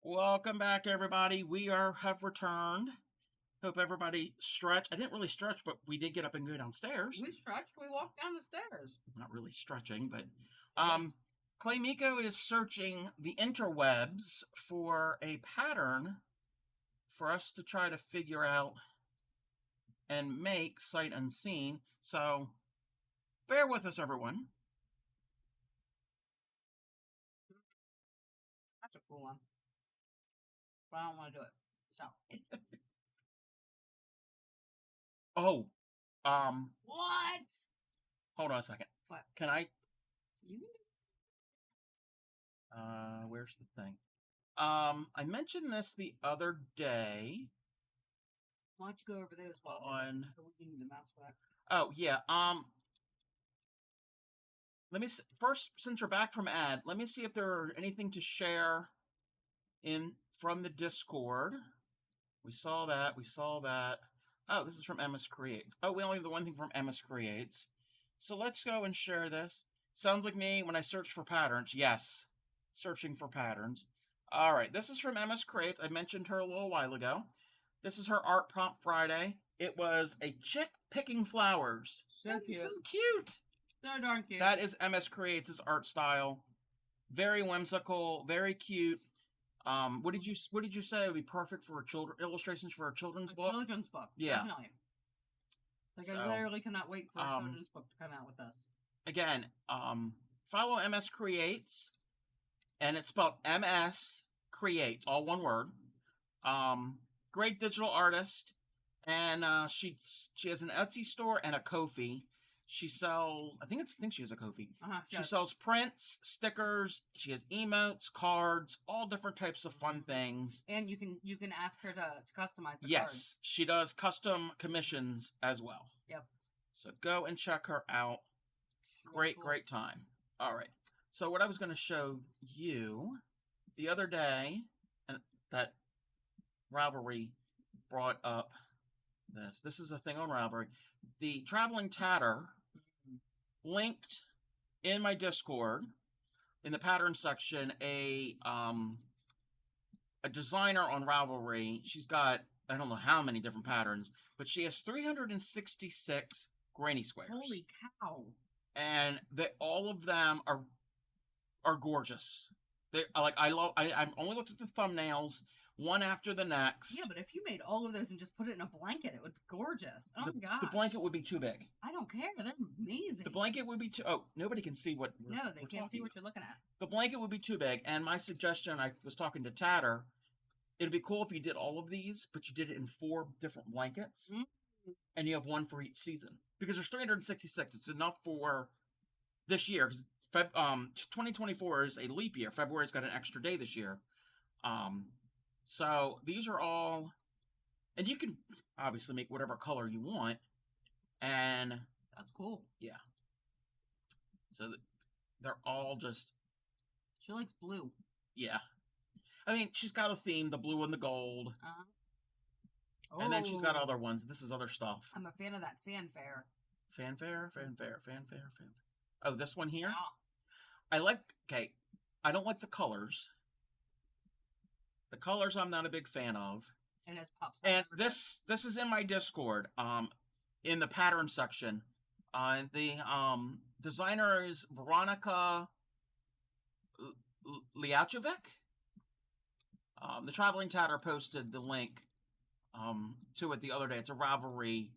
Welcome back, everybody. We have returned. Hope everybody stretched. I didn't really stretch, but we did get up and go downstairs. We stretched. We walked down the stairs. Not really stretching, but Claymeeko is searching the interwebs for a pattern for us to try to figure out and make sight unseen. So bear with us, everyone. That's a cool one. But I don't want to do it. So. Oh, What? Hold on a second. What? Can I? You can Where's the thing? I mentioned this the other day Why don't you go over those while on. we need the mouse for that? Oh yeah. Let me first, since we're back from ad, let me see if there are anything to share in from the Discord. We saw that. We saw that. Oh, this is from MS Creates. Oh, we only have the one thing from MS Creates. So let's go and share this. Sounds like me when I search for patterns. Yes, searching for patterns. All right, this is from MS Creates. I mentioned her a little while ago. This is her Art Prompt Friday. It was a chick picking flowers. So That's cute. so cute. So darn cute. That is MS Creates' art style. Very whimsical, very cute. What did you say would be perfect for illustrations for a children's book? Children's book. Yeah. Definitely. Like So, I literally cannot wait for a children's book to come out with us. Again, follow MS Creates, and it's spelled MS Creates, all one word. Great digital artist, and she has an Etsy store and a Ko-fi. She sells, I think she has a Ko-fi. She sells prints, stickers. She has emotes, cards, all different types of fun things. And you can ask her to customize the cards. Yes, she does custom commissions as well. Yep. So go and check her out. Great time. All right. So what I was going to show you the other day, and that Ravelry brought up this. This is a thing on Ravelry. The Traveling Tatter linked in my Discord in the pattern section a designer on Ravelry. She's got, I don't know how many different patterns, but she has 366 granny squares. Holy cow. And all of them are gorgeous. They like I'm only looked at the thumbnails, one after the next. Yeah, but if you made all of those and just put it in a blanket, it would be gorgeous. Oh my gosh. The blanket would be too big. I don't care. They're amazing. The blanket would be too. Oh, nobody can see what. No, they can't see what you're looking at. The blanket would be too big, and my suggestion, I was talking to Tatter, it'd be cool if you did all of these, but you did it in 4 different blankets, and you have one for each season. Because there's 366. It's enough for this year. Because 2024 is a leap year. February's got an extra day this year. So these are all, and you can obviously make whatever color you want. And that's cool. Yeah. So they're all just. She likes blue. Yeah. I mean, she's got a theme, the blue and the gold. Oh. And then she's got other ones. This is other stuff. I'm a fan of that fanfare. Fanfare. Oh, this one here? Yeah. I don't like the colors. The colors I'm not a big fan of. And it's puffs. And this is in my Discord, in the pattern section. The designer is Veronica Liachovic. The Traveling Tatter posted the link to it the other day. It's a Ravelry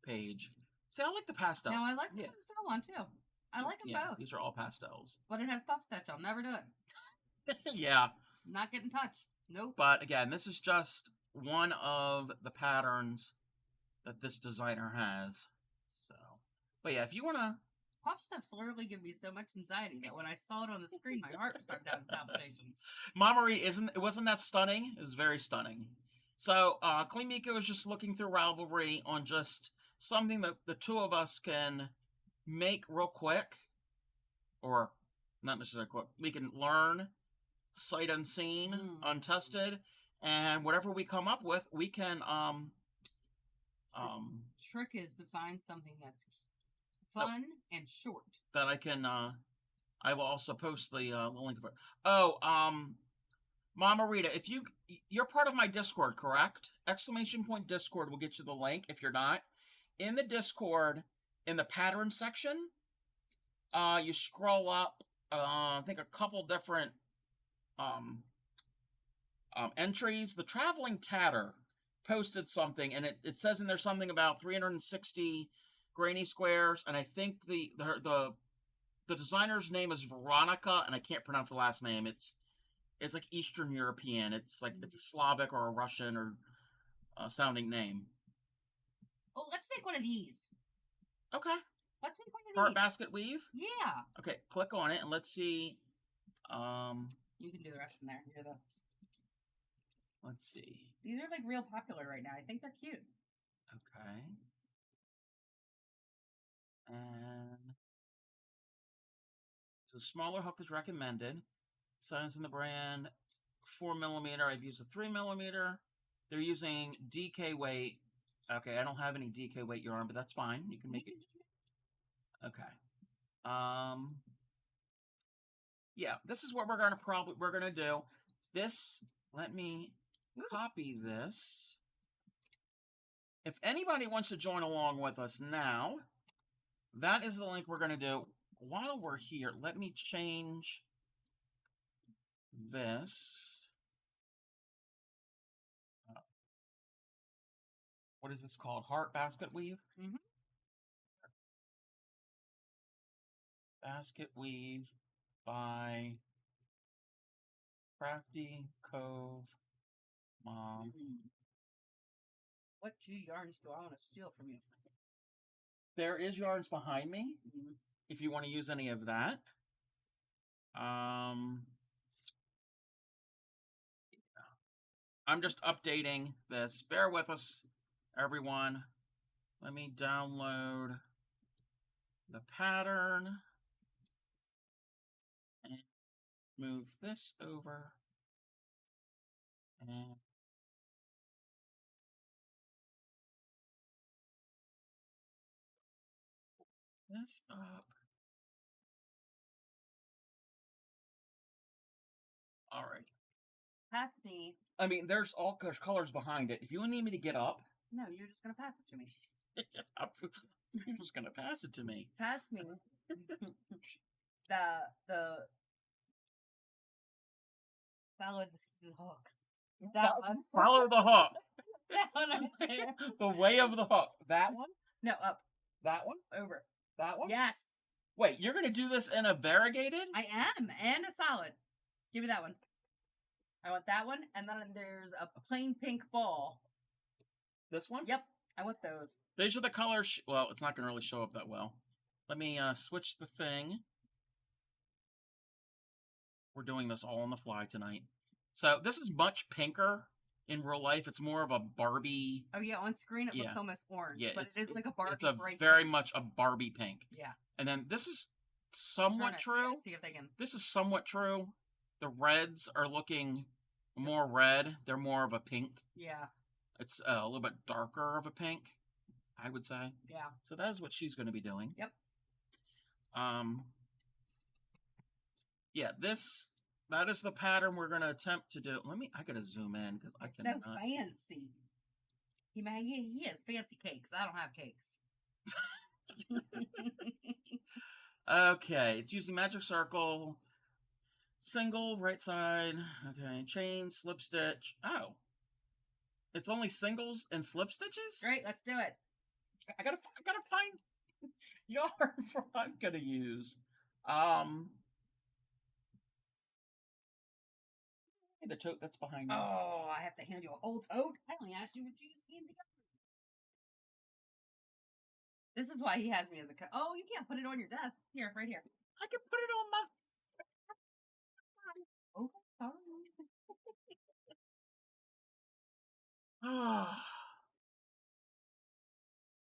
page. See, I like the pastels. No, I like the pastel one too. I like them both. These are all pastels. But it has puff stitch. I'll never do it. Yeah. Not getting touched. Nope. But again, this is just one of the patterns that this designer has. So, but yeah, if you want to. Puff stuffs literally give me so much anxiety that when I saw it on the screen, my heart started down palpitations. Mama Reed, wasn't that stunning? It was very stunning. So, Claymeeko is just looking through Ravelry on just something that the two of us can make real quick, or not necessarily quick. We can learn, sight unseen, untested, and whatever we come up with, we can. Trick is to find something that's fun and short. That I can. I will also post the link for. Oh, Mama Rita, if you're part of my Discord, correct? !Discord will get you the link. If you're not, in the Discord, in the pattern section, you scroll up. I think a couple different entries. The Traveling Tatter posted something, and it says in there something about 360 granny squares, and I think the designer's name is Veronica, and I can't pronounce the last name. It's like Eastern European. It's like it's a Slavic or a Russian or sounding name. Oh, let's make one of these. Okay. Let's make one of Heart these. basket weave? Yeah. Okay, click on it and let's see. You can do the rest from there. You're the... Let's see. These are like real popular right now. I think they're cute. Okay. And so smaller hook is recommended. Size in the brand 4mm. I've used a 3mm. They're using DK weight. Okay, I don't have any DK weight yarn, but that's fine. You can make it. Okay. Yeah, this is what we're gonna do. This, let me copy this. If anybody wants to join along with us now, that is the link we're gonna do. While we're here, let me change this. What is this called? Heart basket weave? Mm-hmm. Basket weave by Crafty Cove Mom. What 2 yarns do I want to steal from you? There is yarns behind me, if you want to use any of that. I'm just updating this. Bear with us, everyone. Let me download the pattern and move this over. And this up. All right. Pass me. I mean, there's colors behind it. If you need me to get up. No, you're just going to pass it to me. You're just going to pass it to me. Pass me. the follow the hook. That one. Follow the hook. That one right there. The way of the hook. That one? No, up. That one? Over. That one? Yes. Wait, you're going to do this in a variegated? I am, and a solid. Give me that one. I want that one, and then there's a plain pink ball. This one? Yep, I want those. These are the colors. Well, it's not going to really show up that well. Let me switch the thing. We're doing this all on the fly tonight. So this is much pinker in real life. It's more of a Barbie. Oh yeah, on screen it looks almost orange. Yeah, but it is like a Barbie. It's very much a Barbie pink. Yeah. And then this is somewhat true. Yeah, see if they can. This is somewhat true. The reds are looking more red. They're more of a pink. Yeah. It's a little bit darker of a pink, I would say. Yeah. So that is what she's going to be doing. Yep. Yeah, that is the pattern we're going to attempt to do. I got to zoom in because I can. So fancy. He has fancy cakes. I don't have cakes. Okay, it's using magic circle, single, right side, okay, chain, slip stitch. Oh, it's only singles and slip stitches? Great, let's do it. I gotta find yarn for what I'm gonna use. The tote that's behind me. Oh, I have to hand you a whole tote? I only asked you to use fancy. This is why he has me as a oh, you can't put it on your desk. Here, right here. I can put it on my... Okay, sorry.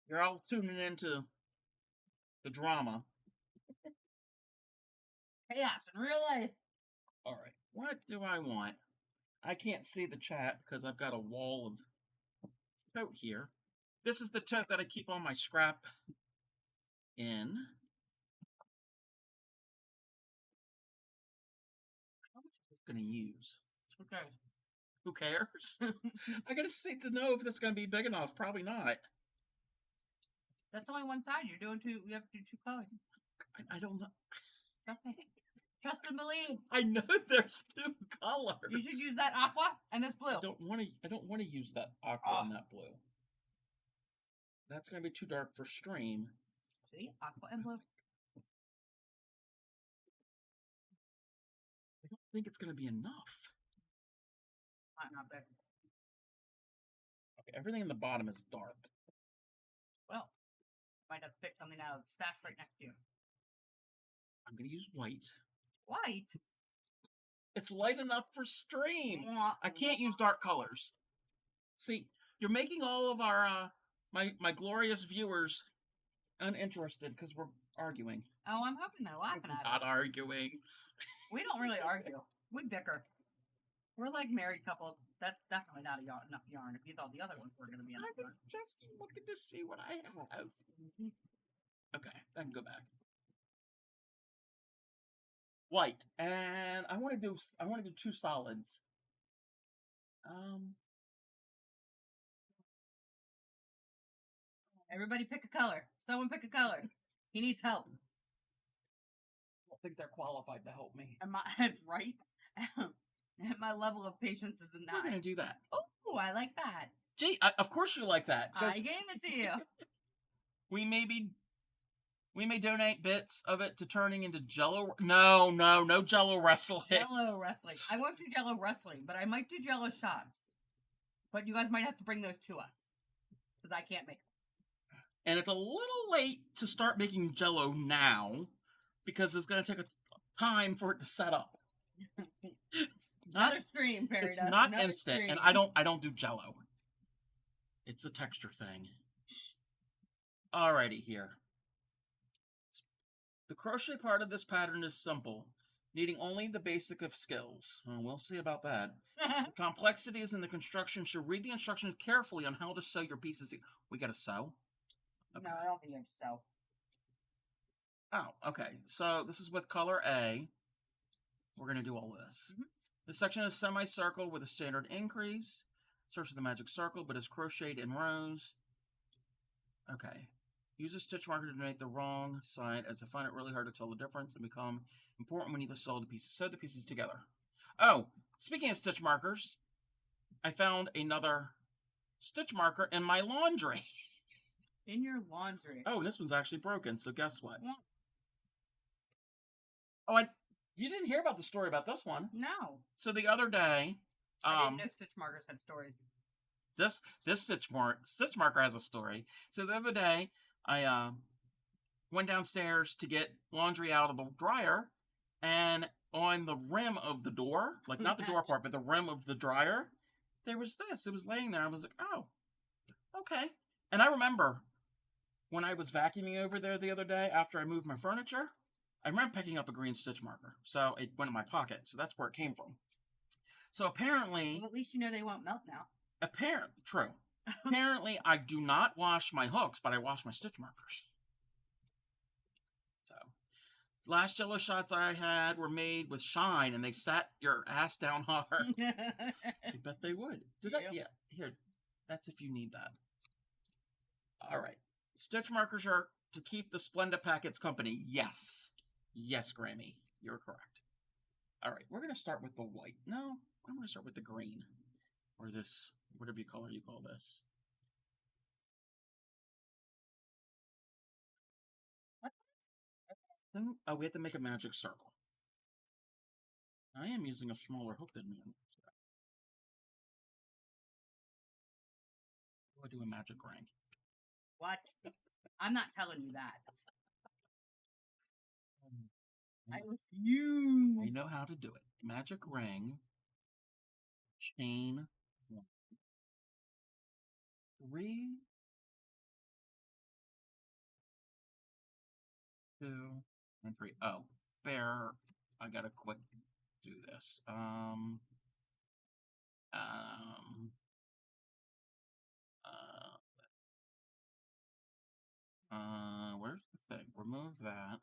You're all tuning into the drama. Chaos in real life. All right, what do I want? I can't see the chat because I've got a wall of tote here. This is the tote that I keep all my scrap in. How much is it going to use? Who cares? Who cares? I got to see to know if that's going to be big enough. Probably not. That's only one side. You're doing two. You have to do two colors. I don't know. Trust me. Trust and believe. I know there's two colors. You should use that aqua and this blue. I don't want to use that aqua and that blue. That's going to be too dark for stream. See? Aqua and blue. I don't think it's going to be enough. Not big. Okay, everything in the bottom is dark. Well, might have to pick something out of the stash right next to you. I'm going to use white. White? It's light enough for stream. I can't use dark colors. See, you're making all of our my glorious viewers uninterested because we're arguing. Oh, I'm hoping they're laughing at Not us. arguing. We don't really argue. We bicker. We're like married couples. That's definitely not enough yarn. If you thought the other ones were going to be enough yarn. Just looking to see what I have. Okay, I can go back. White, and I want to do two solids. Everybody pick a color. Someone pick a color. He needs help. I don't think they're qualified to help me. Am I right? My level of patience is a 9. We're gonna do that. Oh, I like that. Gee, of course you like that. I gave it to you. We may donate bits of it to turning into Jello. No Jello wrestling. Jello wrestling. I won't do Jello wrestling, but I might do Jello shots. But you guys might have to bring those to us because I can't make them. And it's a little late to start making Jello now because it's going to take a time for it to set up. Another stream, Paradise. It's not instant, stream. And I don't do Jello. It's a texture thing. Alrighty here. The crochet part of this pattern is simple, needing only the basic of skills. Well, we'll see about that. The complexity is in the construction. Should read the instructions carefully on how to sew your pieces. We got to sew? Okay. No, I don't think you have to sew. Oh, okay. So this is with color A. We're going to do all this. Mm-hmm. This section is semicircle with a standard increase. Starts with the magic circle, but is crocheted in rows. Okay. Use a stitch marker to donate the wrong side, as I find it really hard to tell the difference and become important when you sew the pieces together. Oh, speaking of stitch markers, I found another stitch marker in my laundry. In your laundry? Oh, and this one's actually broken, so guess what? Yeah. Oh, you didn't hear about the story about this one. No. So the other day... I didn't know stitch markers had stories. This stitch marker has a story. So the other day, I went downstairs to get laundry out of the dryer, and on the rim of the door, like not the door part, but the rim of the dryer, there was this. It was laying there. I was like, oh, okay. And I remember when I was vacuuming over there the other day after I moved my furniture, I remember picking up a green stitch marker. So it went in my pocket. So that's where it came from. So apparently... Well, at least you know they won't melt now. True. Apparently, I do not wash my hooks, but I wash my stitch markers. So, last Jello shots I had were made with shine, and they sat your ass down hard. I bet they would. Yeah. Here, that's if you need that. All right. Stitch markers are to keep the Splenda packets company. Yes. Yes, Grammy. You're correct. All right. We're going to start with the white. No, I'm going to start with the green. Or this, whatever color you call this. Oh, we have to make a magic circle. I am using a smaller hook than me. I do a magic ring. What? I'm not telling you that. I refuse. I know how to do it. Magic ring. Chain 1. 3. 2. And 3. Oh, bear. I gotta quick do this. Where's the thing? Remove that.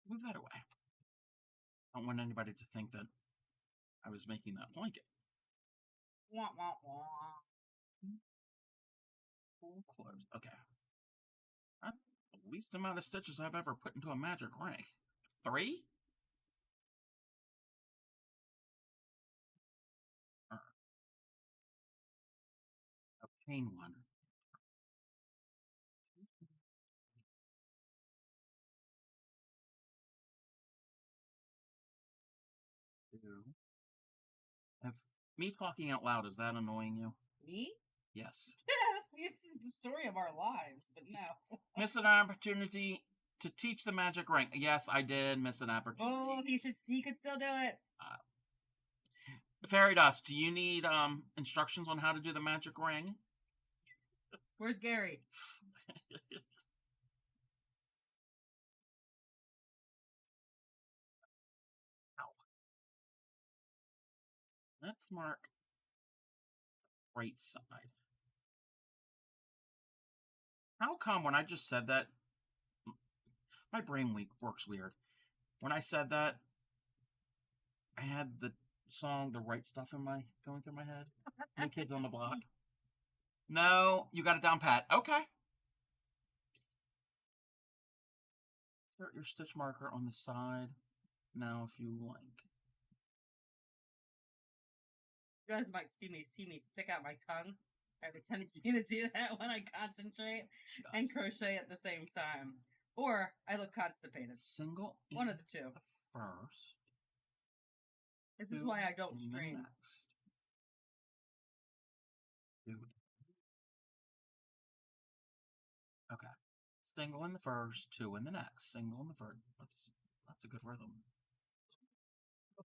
Move that away. I don't want anybody to think that I was making that blanket. Wah, wah, wah. Full close. Okay. That's the least amount of stitches I've ever put into a magic ring. 3? A chain 1. Me talking out loud, is that annoying you? Me? Yes. It's the story of our lives, but no. Miss an opportunity to teach the magic ring. Yes, I did miss an opportunity. Oh, he could still do it. Fairy Dust, do you need instructions on how to do the magic ring? Where's Gary? Let's mark right side. How come when I just said that, my brain works weird. When I said that, I had the song "The Right Stuff" going through my head. New Kids on the Block. No, you got it down pat. Okay. Insert your stitch marker on the side. Now, if you like. You guys might see me stick out my tongue. I have a tendency to do that when I concentrate and crochet at the same time. Or I look constipated. Single. One of the two. First. This is why I don't stream. Next. Okay. Single in the first, two in the next. Single in the first. That's a good rhythm.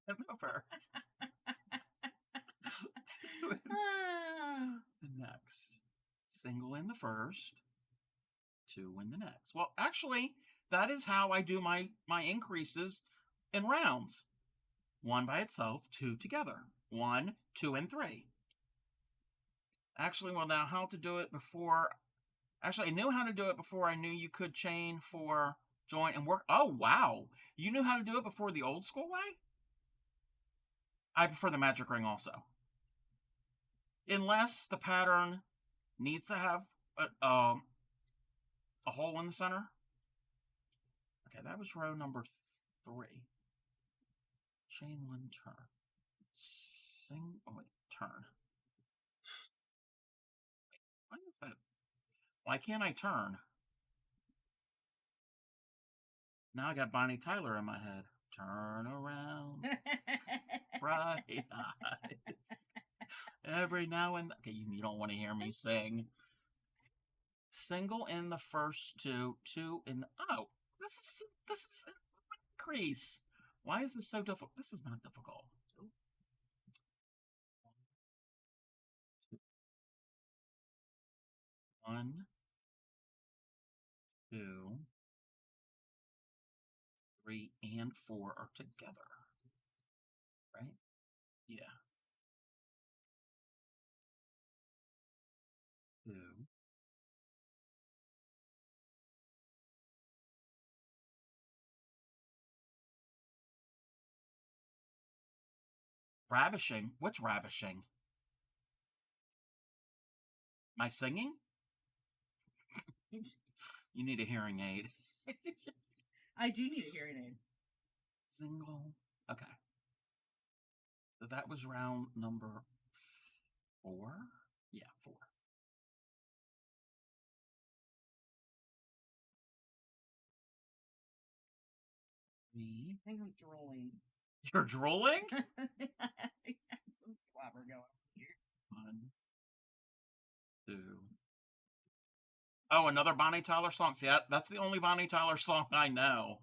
In the first. Two in the next. Single in the first, two in the next. Well, actually, that is how I do my increases in rounds. One by itself, two together. 1, 2, and 3. Actually, well, now how to do it before. Actually, I knew how to do it before I knew you could chain for join and work. Oh, wow. You knew how to do it before the old school way? I prefer the magic ring also. Unless the pattern needs to have a hole in the center. Okay, that was row number 3. Chain 1, turn. Turn. Why is that? Why can't I turn? Now I got Bonnie Tyler in my head. Turn around. Bright eyes. Every now and then. Okay, you don't want to hear me sing. Single in the first two, two in the. Oh, this is an increase. Why is this so difficult? This is not difficult. 1, 2, 3, and 4 are together. Right? Yeah. 2. Ravishing? What's ravishing? My singing? You need a hearing aid. I do need a hearing aid. Single. Okay. So that was round number 4? Yeah, 4. I think I'm drooling. You're drooling? I have some slobber going here. 1, 2. Oh, another Bonnie Tyler song. See, that's the only Bonnie Tyler song I know.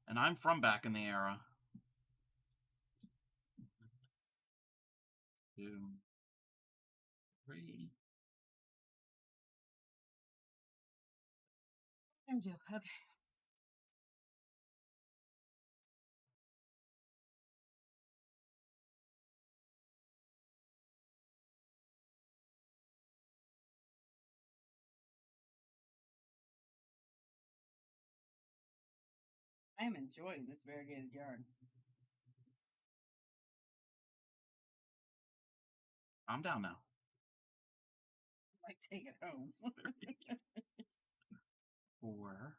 And I'm from back in the era. 2, 3. There we go. Okay. I am enjoying this variegated yarn. I'm down now. I might take it home. 4.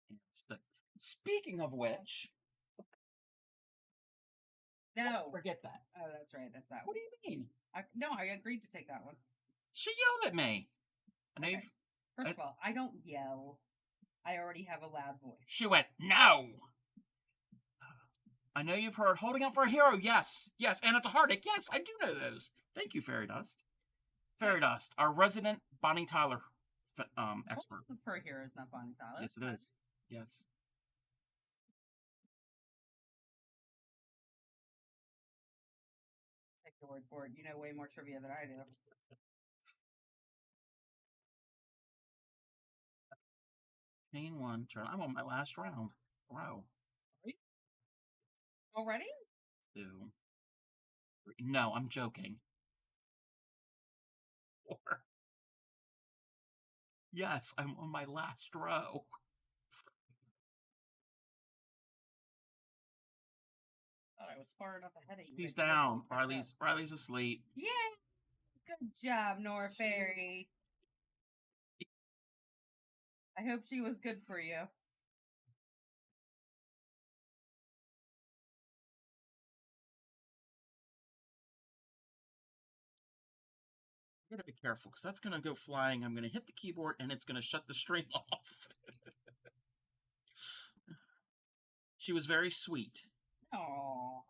And 6. Speaking of which. No. Forget that. Oh, that's right. That's that What one. do you mean? No, I agreed to take that one. She yelled at me. And Okay. First of all, I don't yell. I already have a loud voice. She went, no! I know you've heard Holding Out for a Hero. Yes. Yes. And it's a heartache. Yes, I do know those. Thank you, Fairy Dust. Fairy Dust, our resident Bonnie Tyler expert. For a hero is not Bonnie Tyler. Yes, it is. Yes. Take your word for it. You know way more trivia than I do. Chain one, turn. I'm on my last round. Row. Already? 2, 3. No, I'm joking. 4. Yes, I'm on my last row. Thought I was far enough ahead of you. She's down. Riley's asleep. Yeah. Good job, Nora Fairy. I hope she was good for you. You gotta be careful because that's gonna go flying. I'm gonna hit the keyboard and it's gonna shut the stream off. She was very sweet. Aww.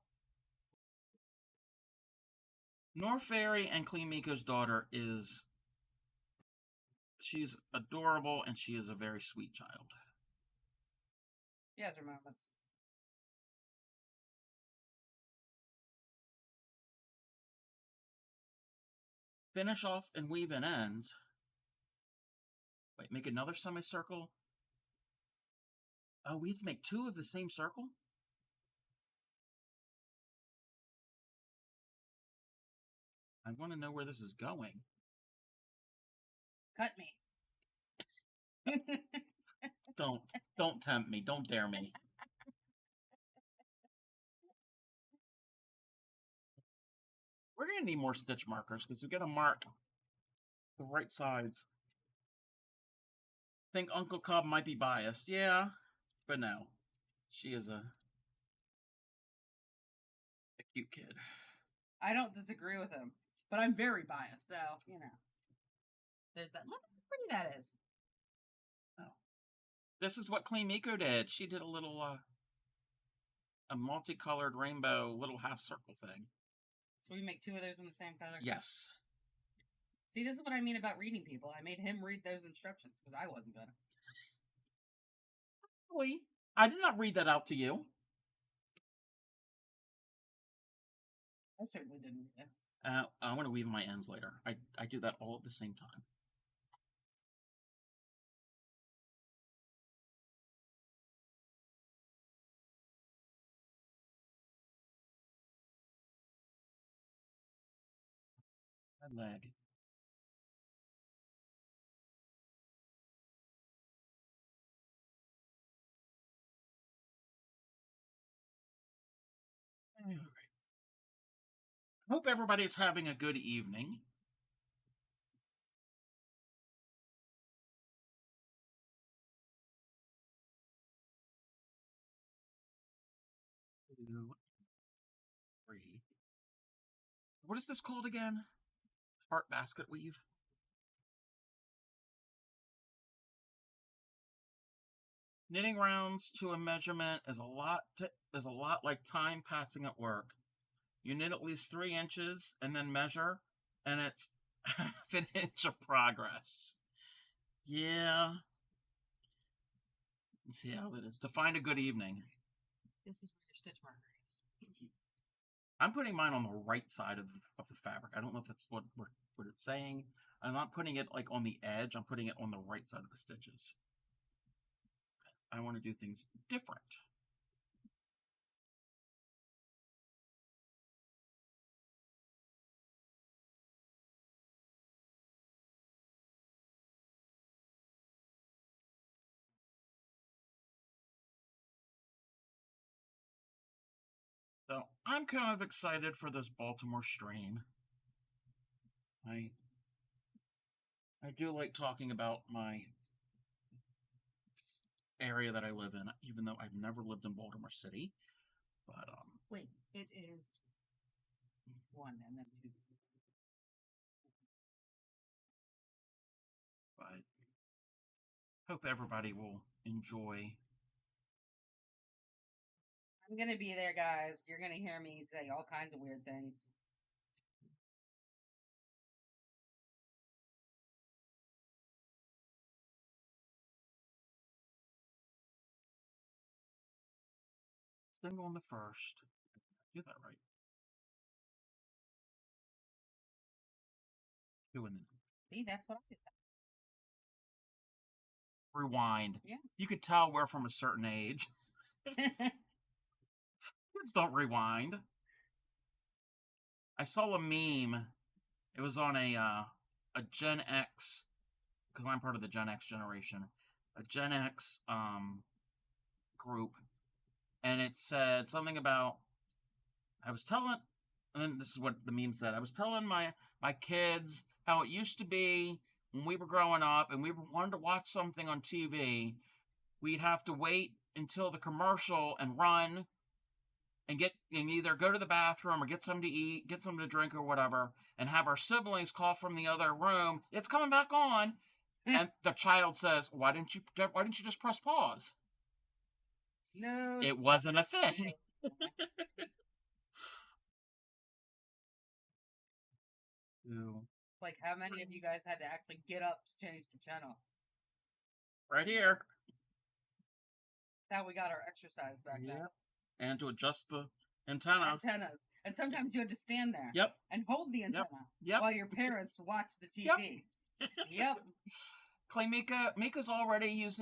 Nor Fairy and Claymeeko's daughter is. She's adorable and she is a very sweet child. She has her moments. Finish off and weave in ends. Wait, make another semicircle. Oh, we have to make 2 of the same circle? I want to know where this is going. Cut me. Don't tempt me. Don't dare me. We're going to need more stitch markers because we got to mark the right sides. I think Uncle Cobb might be biased. Yeah, but no. She is a cute kid. I don't disagree with him, but I'm very biased, so, you know. There's that. Look how pretty that is. Oh. This is what Claymeeko did. She did a little, a multicolored rainbow little half circle thing. So we make 2 of those in the same color? Yes. See, this is what I mean about reading people. I made him read those instructions because I wasn't good. Really? I did not read that out to you. I certainly didn't. I'm going to weave my ends later. I do that all at the same time. My leg. All right. Hope everybody's having a good evening. Two, 3. What is this called again? Heart basket weave. Knitting rounds to a measurement is a lot like time passing at work. You knit at least 3 inches and then measure, and it's half an inch of progress. Yeah. See how that is. To find a good evening. This is where your stitch marker is. I'm putting mine on the right side of the fabric. I don't know if that's what it's saying. I'm not putting it like on the edge. I'm putting it on the right side of the stitches. I want to do things different. So I'm kind of excited for this Baltimore strain. I do like talking about my area that I live in, even though I've never lived in Baltimore City. But wait, it is 1 and then 2. But hope everybody will enjoy. I'm gonna be there, guys. You're gonna hear me say all kinds of weird things. Single on the first. Do that right. Doing it. See, that's what I just Rewind. Yeah. You could tell we're from a certain age. said. Kids don't rewind. I saw a meme. It was on a Gen X, because I'm part of the Gen X generation. A Gen X group, and it said something about I was telling, and then this is what the meme said. I was telling my kids how it used to be when we were growing up, and we wanted to watch something on TV. We'd have to wait until the commercial and run and either go to the bathroom or get something to eat, get something to drink or whatever, and have our siblings call from the other room, "It's coming back on." And the child says, why didn't you just press pause? No, It wasn't a thing. Like, how many of you guys had to actually get up to change the channel? Right here. That's how we got our exercise back then. And to adjust the antennas. And sometimes you had to stand there. Yep. And hold the antenna. Yep. While your parents watched the TV. Yep. Mika's already used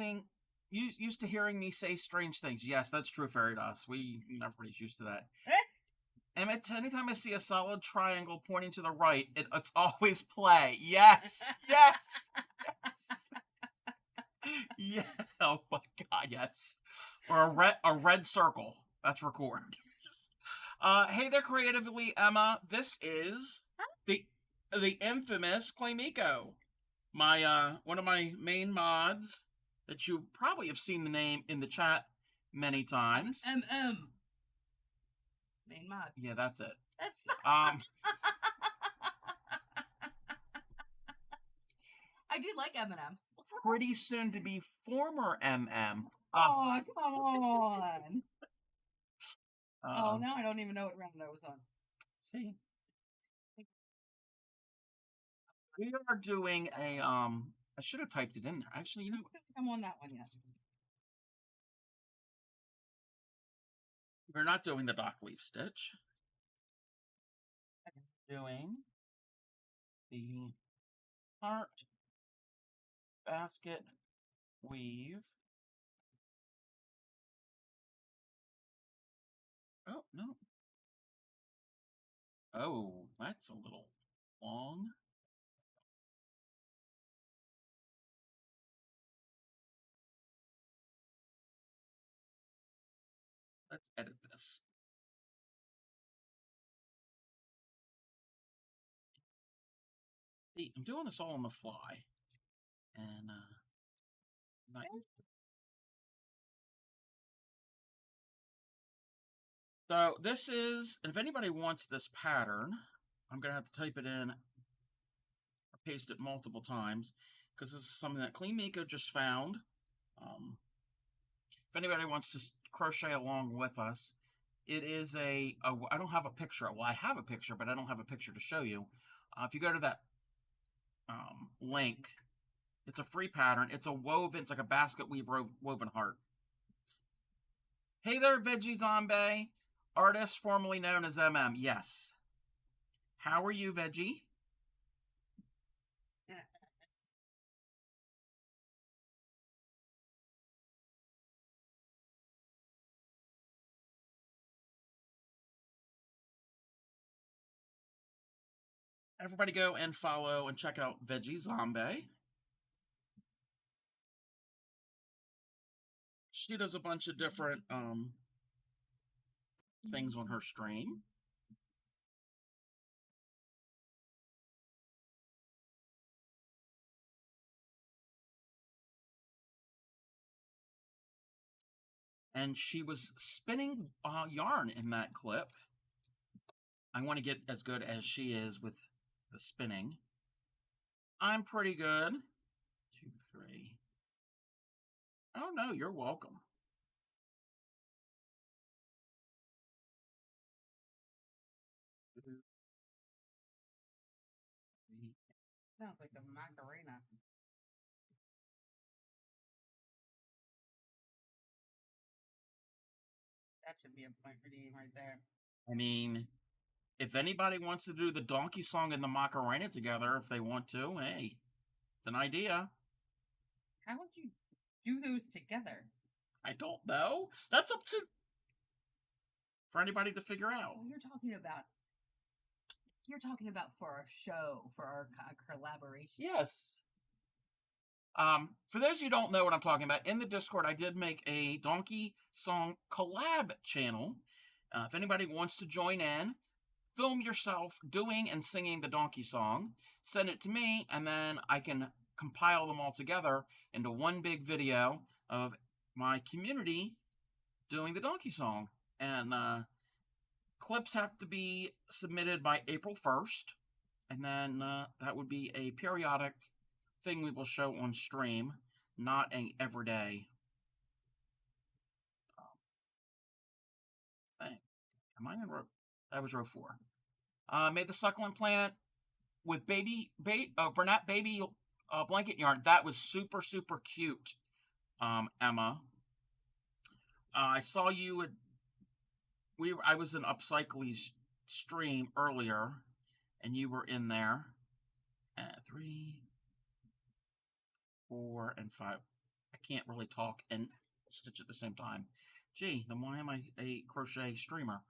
to hearing me say strange things. Yes, that's true, Fairy Dust. Everybody's used to that. And anytime I see a solid triangle pointing to the right, it's always play. Yes, yes, yes. Yeah. Oh my God, yes. Or a red circle. That's record. Hey there, creatively Emma. This is the infamous Claymeeko. My one of my main mods that you probably have seen the name in the chat many times. Main mod. Yeah, that's it. That's fine. I do like M&Ms. Pretty soon to be former MM. Oh, come on. Oh, now I don't even know what round I was on. See? We are doing a, I should have typed it in there. Actually, you know. I'm on that one yet. We're not doing the dock leaf stitch. Doing the heart basket weave. Oh, no. Oh, that's a little long. Let's edit this. See, I'm doing this all on the fly. And, not... So this is, if anybody wants this pattern, I'm going to have to type it in or paste it multiple times because this is something that Claymeeko just found. If anybody wants to crochet along with us, it is I don't have a picture. Well, I have a picture, but I don't have a picture to show you. If you go to that link, it's a free pattern. It's a woven, it's like a basket weave woven heart. Hey there, Veggie Zombie, artist formerly known as MM. Yes. How are you, Veggie? Everybody go and follow and check out Veggie Zombie. She does a bunch of different things on her stream. And she was spinning yarn in that clip. I want to get as good as she is with the spinning. I'm pretty good. 2, 3. Oh, no, you're welcome. Sounds like a Macarena. That should be a point redeem right there. I mean, if anybody wants to do the donkey song and the Macarena together, if they want to, hey, it's an idea. How would you do those together? I don't know. That's up to for anybody to figure out. Well, you're talking about for our show, for our collaboration. Yes. For those who don't know what I'm talking about, in the Discord, I did make a donkey song collab channel. If anybody wants to join in, film yourself doing and singing the donkey song, send it to me, and then I can compile them all together into one big video of my community doing the donkey song. And clips have to be submitted by April 1st, and then that would be a periodic thing we will show on stream, not an everyday thing. Am I in row? That was row 4. Made the succulent plant with Bernat baby blanket yarn. That was super, super cute, Emma. I saw you at I was in Upcycly's stream earlier, and you were in there. 3, 4, and 5. I can't really talk and stitch at the same time. Gee, then why am I a crochet streamer?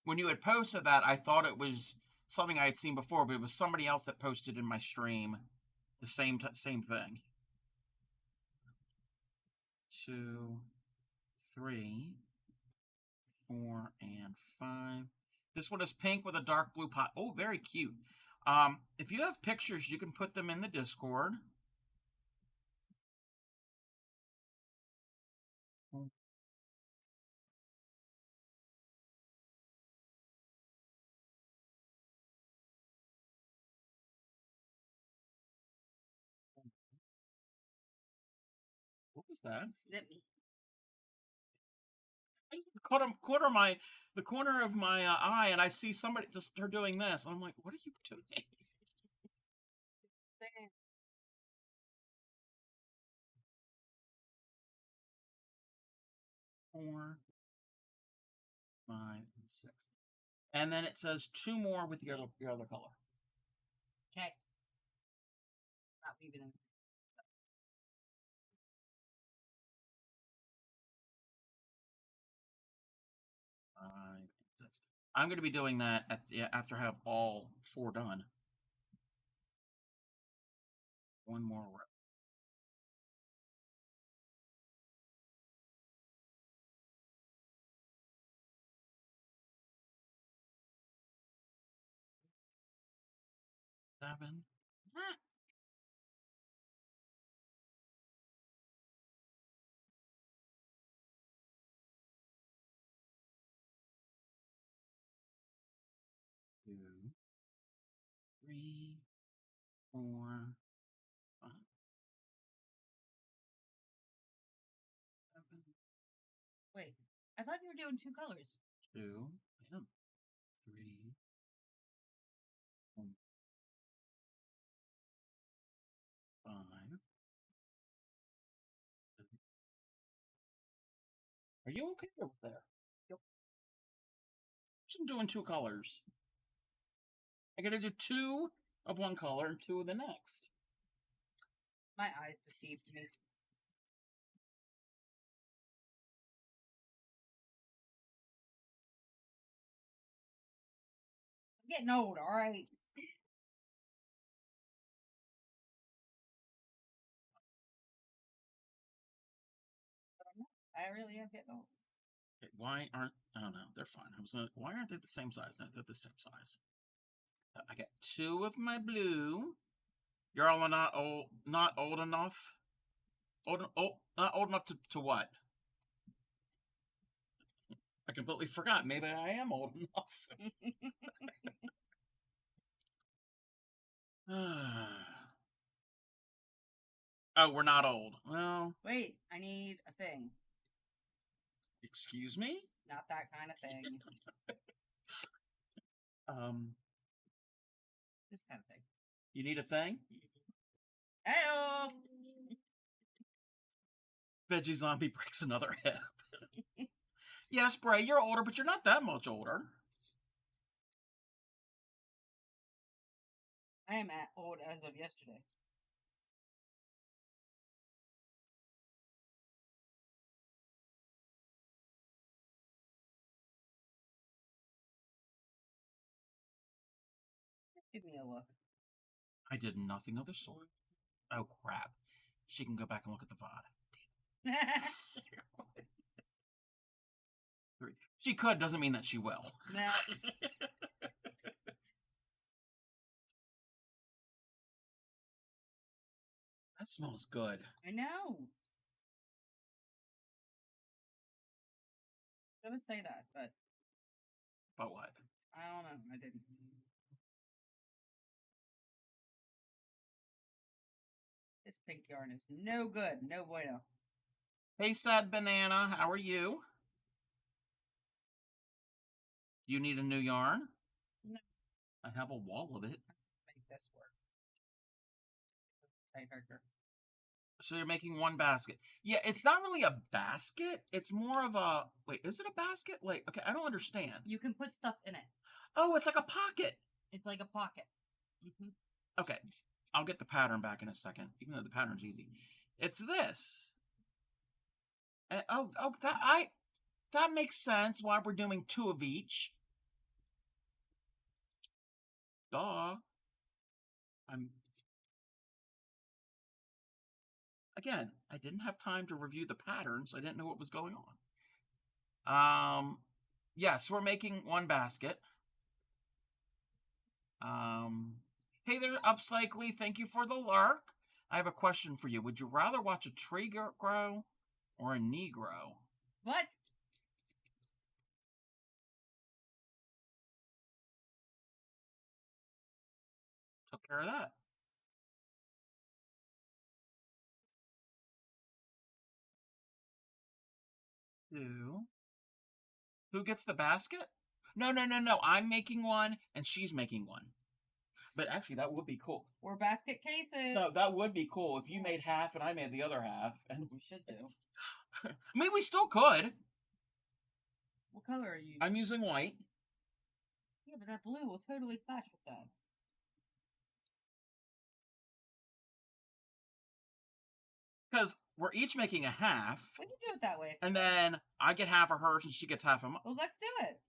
When you had posted that, I thought it was something I had seen before, but it was somebody else that posted in my stream the same thing. 2, 3, 4, and 5. This one is pink with a dark blue pot. Oh, very cute. If you have pictures, you can put them in the Discord. What was that? Snip me. I the corner of my eye, and I see somebody just her doing this. And I'm like, what are you doing? 4, 5, and 6. And then it says 2 more with your other color. Okay. Not weaving in. 5, and 6. I'm going to be doing that after I have all 4 done. One more row. Seven. Huh. 2, 3, 4, 5, 7, Wait, I thought you were doing 2 colors. 2, yeah, 3, 4, 5. Are you okay over there? Yep. I'm doing 2 colors. I gotta do 2 of one color and 2 of the next. My eyes deceived me. I'm getting old, alright? I really am getting old. Okay, why aren't... Oh, no, they're fine. Why aren't they the same size? No, they're the same size. I got 2 of my blue. You're all not old enough? Not old enough to what? I completely forgot. Maybe I am old enough. Oh, we're not old. Well... Wait, I need a thing. Excuse me? Not that kind of thing. This kind of thing. You need a thing? Hey-oh! Veggie Zombie breaks another hip. Yes, Bray, you're older, but you're not that much older. I am old as of yesterday. Give me a look. I did nothing of the sort. Oh, crap. She can go back and look at the VOD. She could, doesn't mean that she will. Nah. That smells good. I know. I was gonna say that, but But what? I don't know. I didn't. This pink yarn is no good. No bueno. Hey, Sad Banana, how are you? You need a new yarn? No. I have a wall of it. Make this work. Tight hooker. So you're making one basket. Yeah, it's not really a basket. It's more of a... Wait, is it a basket? Like, okay, I don't understand. You can put stuff in it. Oh, it's like a pocket. It's like a pocket. Okay, I'll get the pattern back in a second, even though the pattern's easy. It's this. And, that makes sense why we're doing 2 of each. Duh. Again, I didn't have time to review the pattern, so I didn't know what was going on. Yes, we're making one basket. Hey there, Upcycly. Thank you for the lark. I have a question for you. Would you rather watch a tree grow or a Negro? What? Took care of that. Who gets the basket? No. I'm making one, and she's making one. But actually, that would be cool. Or basket cases. No, that would be cool if you made half and I made the other half. And we should do. I mean, we still could. What color are you? I'm using white. Yeah, but that blue will totally clash with that. Because we're each making a half. We can do it that way. And then I get half of hers and she gets half of mine. Well, let's do it.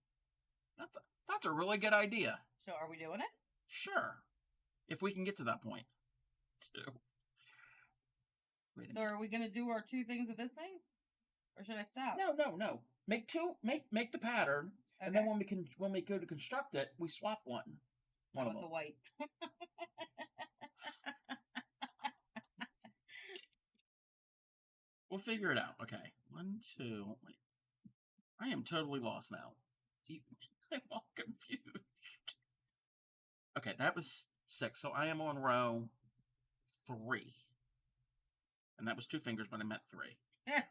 That's a really good idea. So are we doing it? Sure. If we can get to that point. So are we going to do our 2 things of this thing? Or should I stop? No. Make 2, make the pattern. Okay. And then when we go to construct it, we swap one. One of them. The white. We'll figure it out. Okay. 1, 2. Wait. I am totally lost now. I'm all confused. Okay, that was 6. So I am on row 3. And that was 2 fingers, but I meant 3. Yeah.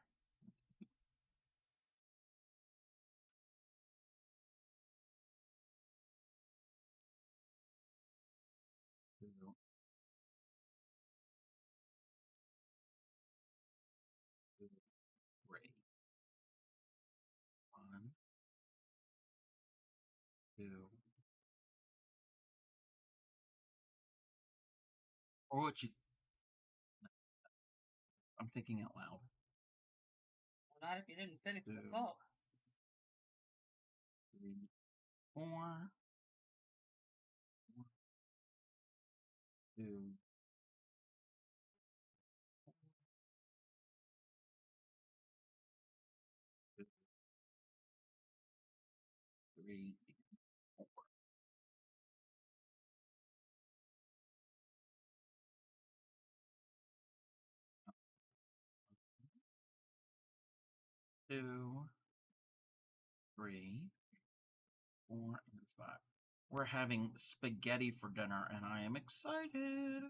Or what you... I'm thinking out loud. Well, not if you didn't finish the thought. 3, 4. 2. 3, 4. Two, 3, 4, and 5. We're having spaghetti for dinner, and I am excited.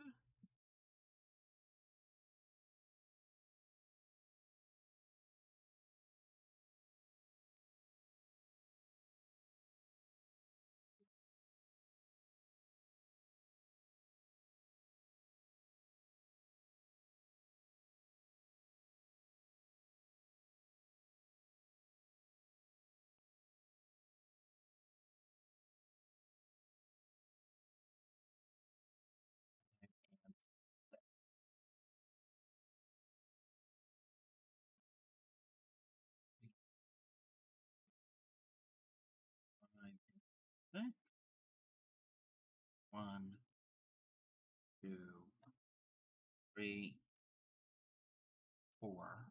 3, 4.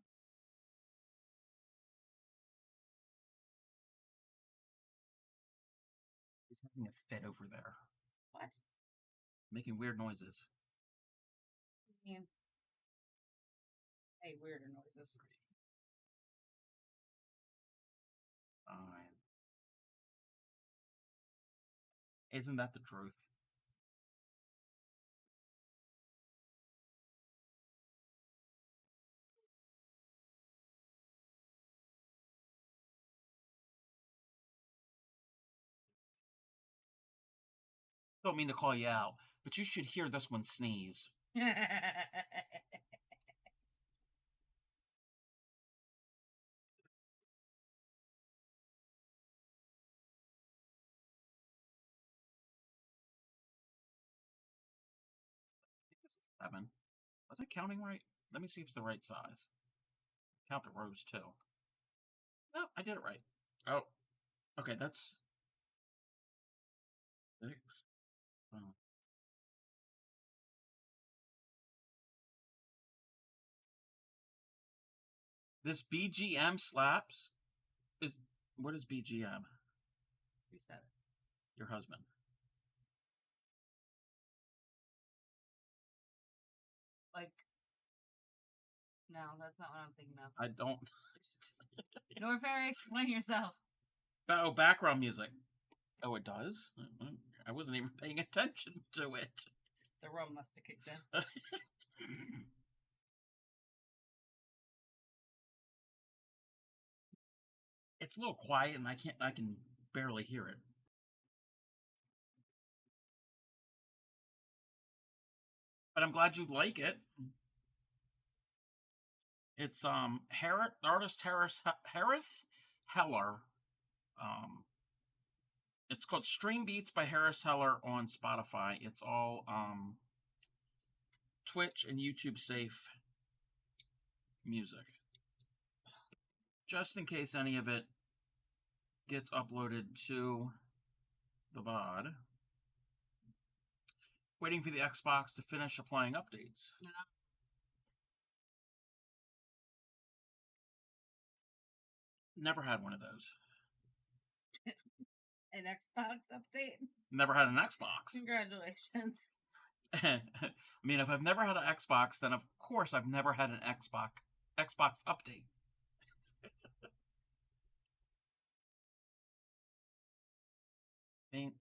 He's having a fit over there. What? Making weird noises. I mean, hey, weirder noises. 5. Isn't that the truth? Don't mean to call you out, but you should hear this one sneeze. It's 7. Was I counting right? Let me see if it's the right size. Count the rows too. No, I did it right. Oh, okay, that's 6. Oh. This BGM slaps. What is BGM? Who said it? Your husband. Like, no, that's not what I'm thinking of. I don't. Norfair, explain yourself. Oh, background music. Oh, it does? I wasn't even paying attention to it. The rum must have kicked in. It's a little quiet and I can barely hear it. But I'm glad you like it. It's artist Harris Heller. It's called Stream Beats by Harris Heller on Spotify. It's all Twitch and YouTube safe music. Just in case any of it gets uploaded to the VOD. Waiting for the Xbox to finish applying updates. No. Never had one of those. An Xbox update? Never had an Xbox. Congratulations. I mean, if I've never had an Xbox, then of course I've never had an Xbox update. I mean,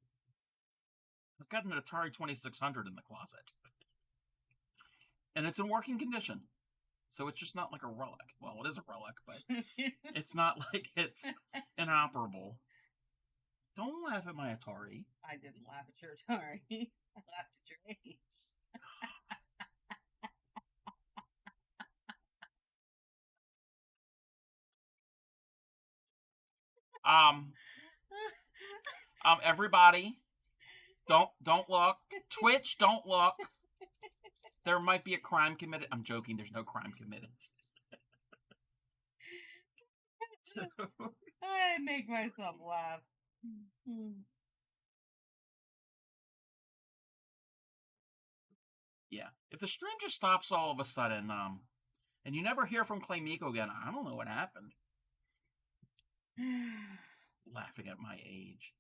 I've got an Atari 2600 in the closet. And it's in working condition. So it's just not like a relic. Well, it is a relic, but it's not like it's inoperable. Don't laugh at my Atari. I didn't laugh at your Atari. I laughed at your age. Everybody, don't look. Twitch, don't look. There might be a crime committed. I'm joking. There's no crime committed. So, I make myself laugh. Yeah. If the stream just stops all of a sudden, and you never hear from Claymeeko again, I don't know what happened. Laughing at my age.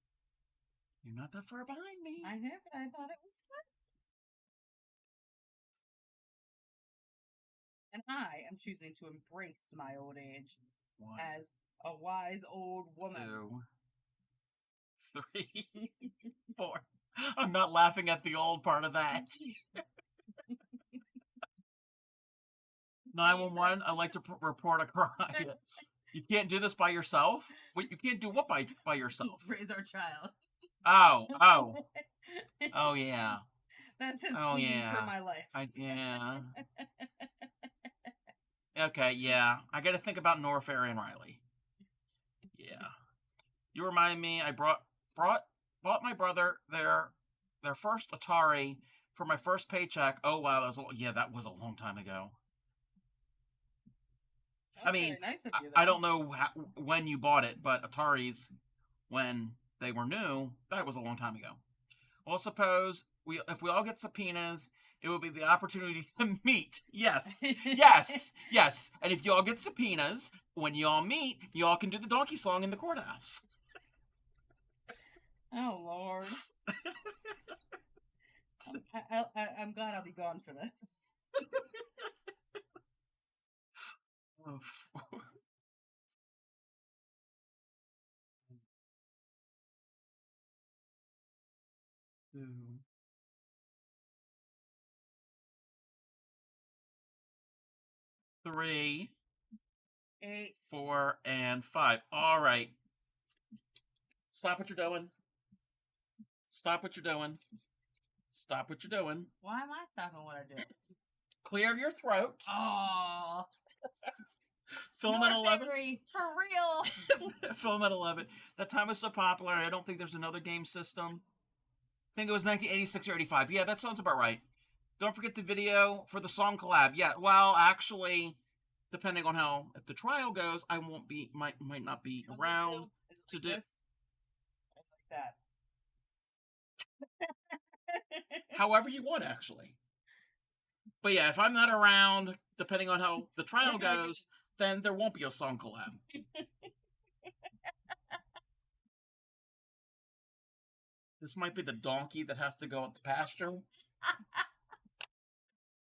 You're not that far behind me. I know, but I thought it was fun. And I am choosing to embrace my old age 1, as a wise old woman. 2, 3, 4. I'm not laughing at the old part of that. 911, I'd like to report a crime. You can't do this by yourself? Wait, you can't do what by yourself? Raise our child. Oh, yeah. That's his plea for my life. Yeah. Okay, yeah. I got to think about Norfair and Riley. Yeah. You remind me, I bought my brother their first Atari for my first paycheck. Oh wow, that was a long time ago. I mean, nice of you, I don't know when you bought it, but Ataris, when they were new, that was a long time ago. Well, suppose if we all get subpoenas It will be the opportunity to meet. Yes, yes, yes. And if y'all get subpoenas, when y'all meet, y'all can do the donkey song in the courthouse. Oh Lord. I'm glad I'll be gone for this. Two, 3, 8. 4, and 5. All right. Stop what you're doing. Stop what you're doing. Stop what you're doing. Why am I stopping what I do? Clear your throat. Oh. Film at 11. For real. Film at 11. That time was so popular. I don't think there's another game system. I think it was 1986 or 85. Yeah, that sounds about right. Don't forget the video for the song collab. Yeah, well, actually, depending on how if the trial goes, I won't be might not be around to do. This? Like that. However you want, actually. But yeah, if I'm not around, depending on how the trial goes, then there won't be a song collab. This might be the donkey that has to go at the pasture.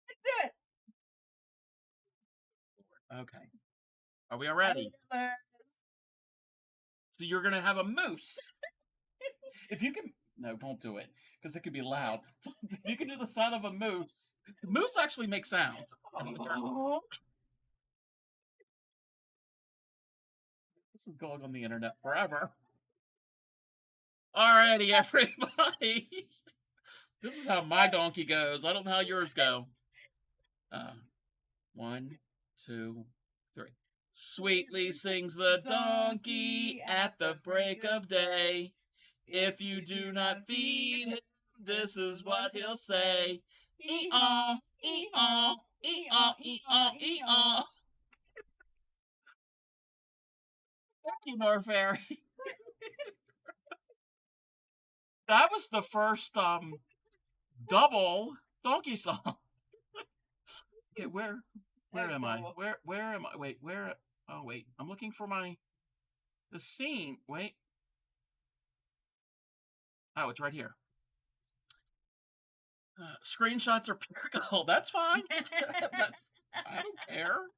That's it. Okay. Are we ready? So you're going to have a moose. If you can... No, don't do it, because it could be loud. If you can do the sound of a moose, the moose actually makes sounds. Oh. This is going on the internet forever. Alrighty, everybody. This is how my donkey goes. I don't know how yours go. 1, 2, 3. Sweetly sings the donkey at the break of day. If you do not feed him, this is what he'll say. E-aw, e-aw, e-aw, e-aw, e-aw. Thank you, Norfairy. That was the first double donkey song. Okay, where am I? Where am I? Wait, where? Oh wait, I'm looking for the scene. Wait. Oh, it's right here. Screenshots are pure gold. That's fine. I don't care.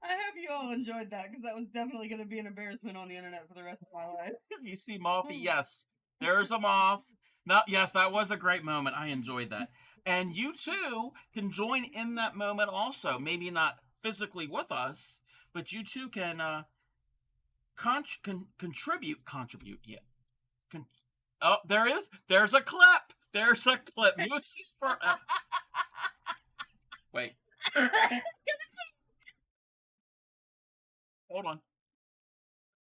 I hope you all enjoyed that, because that was definitely going to be an embarrassment on the internet for the rest of my life. You see Mothy? Yes. There's a moth. No, yes, that was a great moment. I enjoyed that. And you too can join in that moment also. Maybe not physically with us, but you too can contribute. Yeah. Oh, there's a clip. There's a clip. Moosey's for. Wait. Hold on.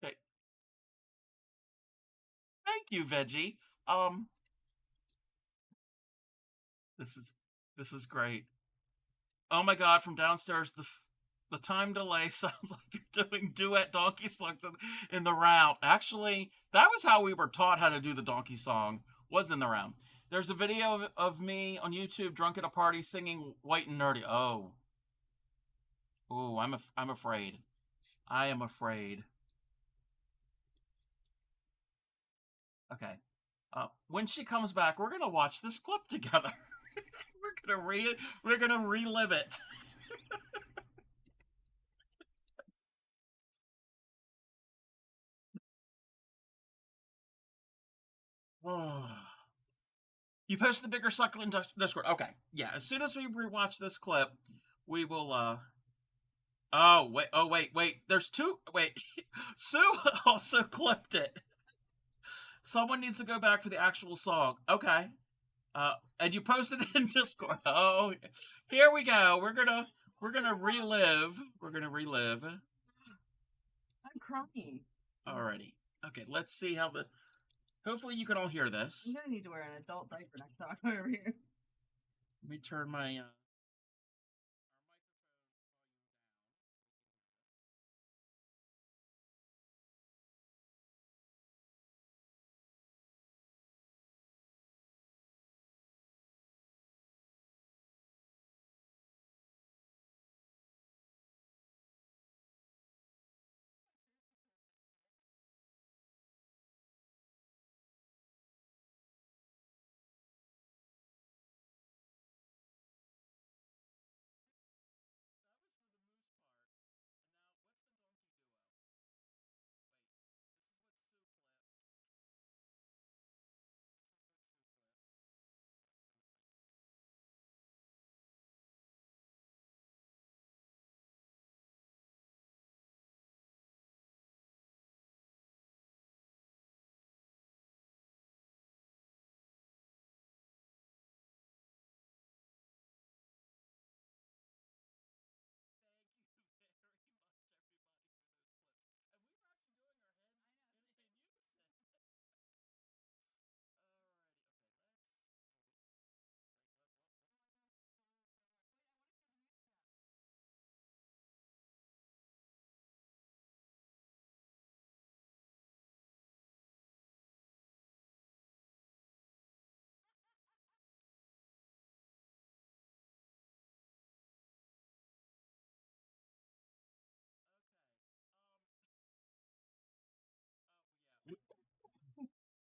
Okay. Thank you, Veggie. This is great. Oh my God! From downstairs, the time delay sounds like you're doing duet donkey songs in the round. Actually, that was how we were taught how to do the donkey song. Was in the round. There's a video of me on YouTube drunk at a party singing White and Nerdy. Oh. Ooh, I'm afraid. I am afraid. Okay. When she comes back, we're gonna watch this clip together. We're gonna relive it. You posted the bigger suckle in Discord. Okay. Yeah, as soon as we rewatch this clip, we will Oh wait. There's two. Wait. Sue also clipped it. Someone needs to go back for the actual song. Okay. And you posted it in Discord. Oh, here we go. We're gonna relive. We're gonna relive. I'm crying. Alrighty. Okay, let's see how the. Hopefully you can all hear this. I'm gonna need to wear an adult diaper next time I'm over here. Let me turn my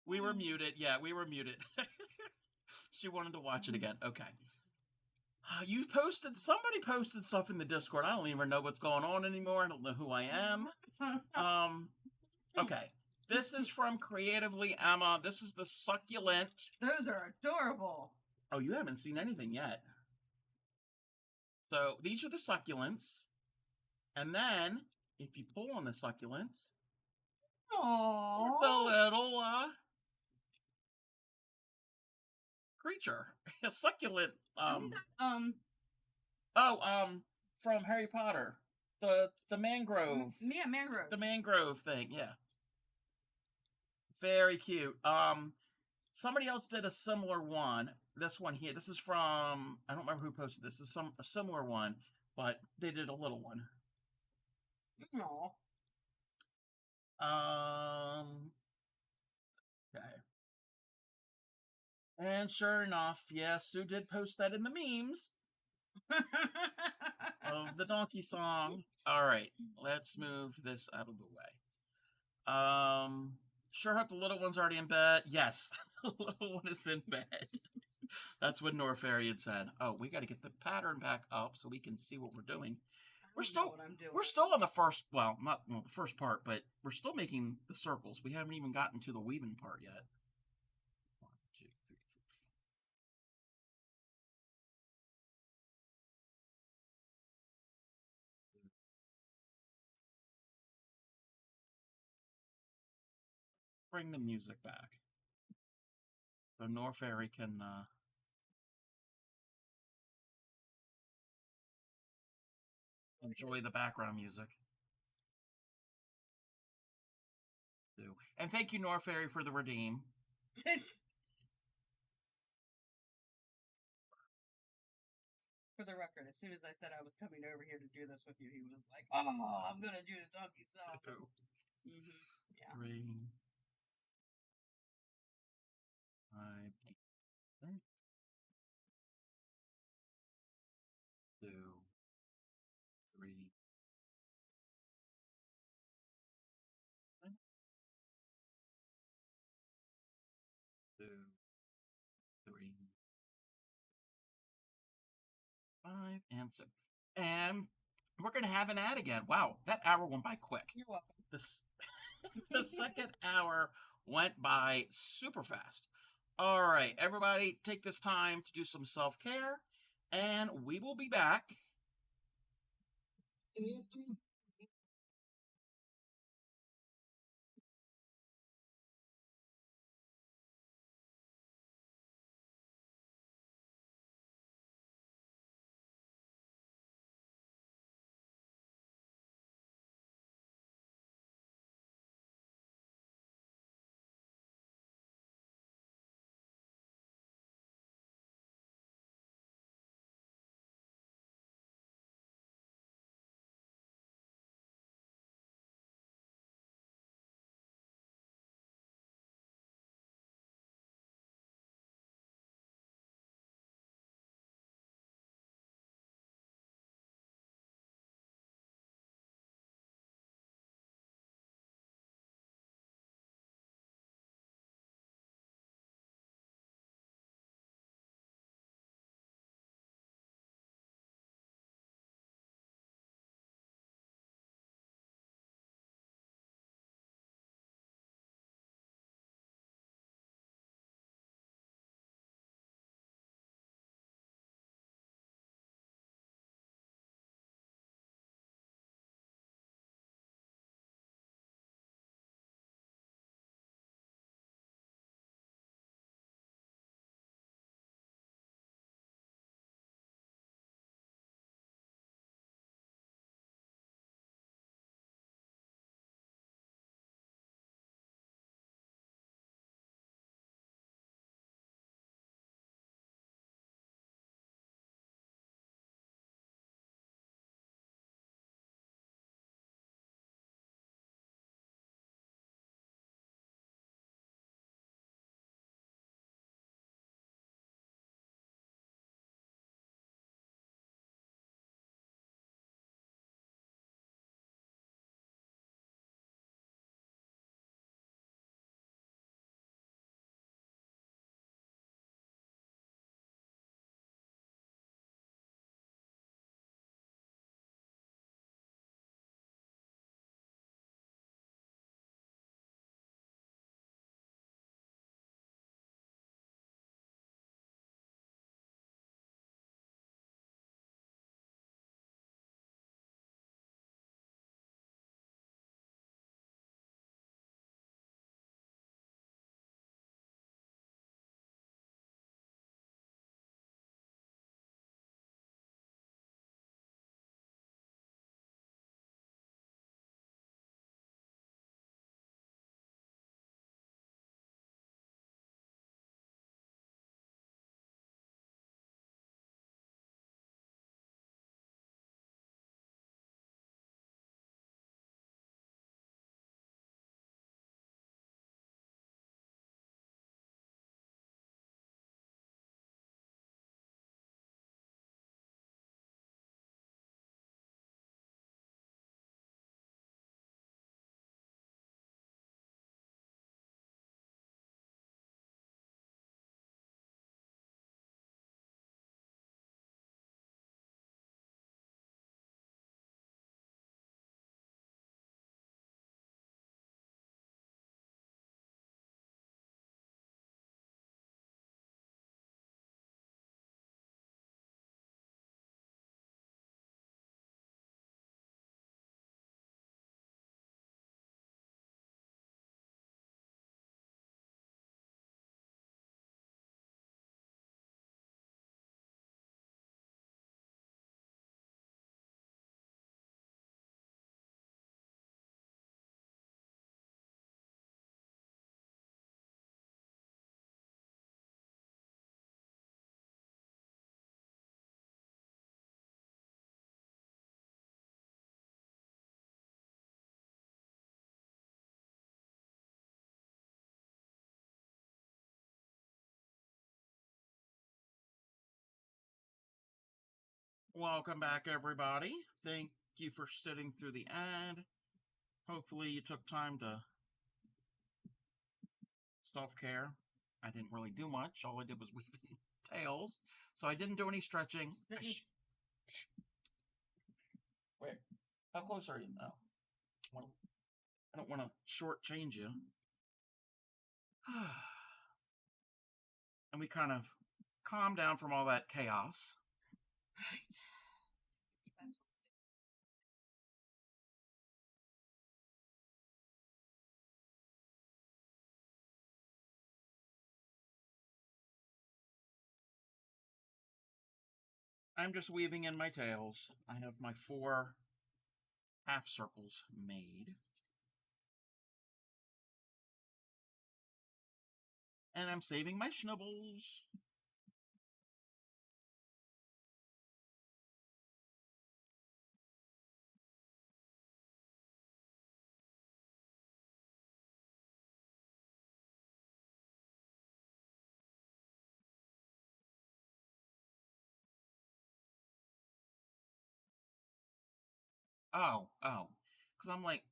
We were muted. Yeah, we were muted. She wanted to watch it again. Okay. Somebody posted stuff in the Discord. I don't even know what's going on anymore. I don't know who I am. Okay. This is from Creatively Emma. This is the succulent. Those are adorable. Oh, you haven't seen anything yet. So these are the succulents. And then, if you pull on the succulents, Aww. it's a little creature. A succulent. From Harry Potter. The mangrove. Yeah, mangrove. The mangrove thing, yeah. Very cute. Somebody else did a similar one. This one here. This is from, I don't remember who posted this. This is a similar one, but they did a little one. Aww. Okay. And sure enough, yes, Sue did post that in the memes of the donkey song. All right, let's move this out of the way. Sure hope the little one's already in bed. Yes, the little one is in bed. That's what Norfairy had said. Oh, we got to get the pattern back up so we can see what we're doing. We're still on the first, not the first part, but we're still making the circles. We haven't even gotten to the weaving part yet. 1, 2, 3, 4. Bring the music back. So Norfairy can enjoy the background music. And thank you, Norfairy, for the redeem. For the record, as soon as I said I was coming over here to do this with you, he was like, "Oh, I'm gonna do the donkey song." 2, Yeah. 3, 5, 8, 2, 3, 2, 3, 5, and 6. And we're going to have an ad again. Wow, that hour went by quick. You're welcome. The second hour went by super fast. All right, everybody, take this time to do some self-care, and we will be back. Welcome back, everybody. Thank you for sitting through the ad. Hopefully you took time to self-care. I didn't really do much. All I did was weaving tails, so I didn't do any stretching. Wait, how close are you now? I don't want to shortchange you. And we kind of calmed down from all that chaos. Right. I'm just weaving in my tails. I have my 4 half circles made. And I'm saving my schnibbles. Oh. Because I'm like,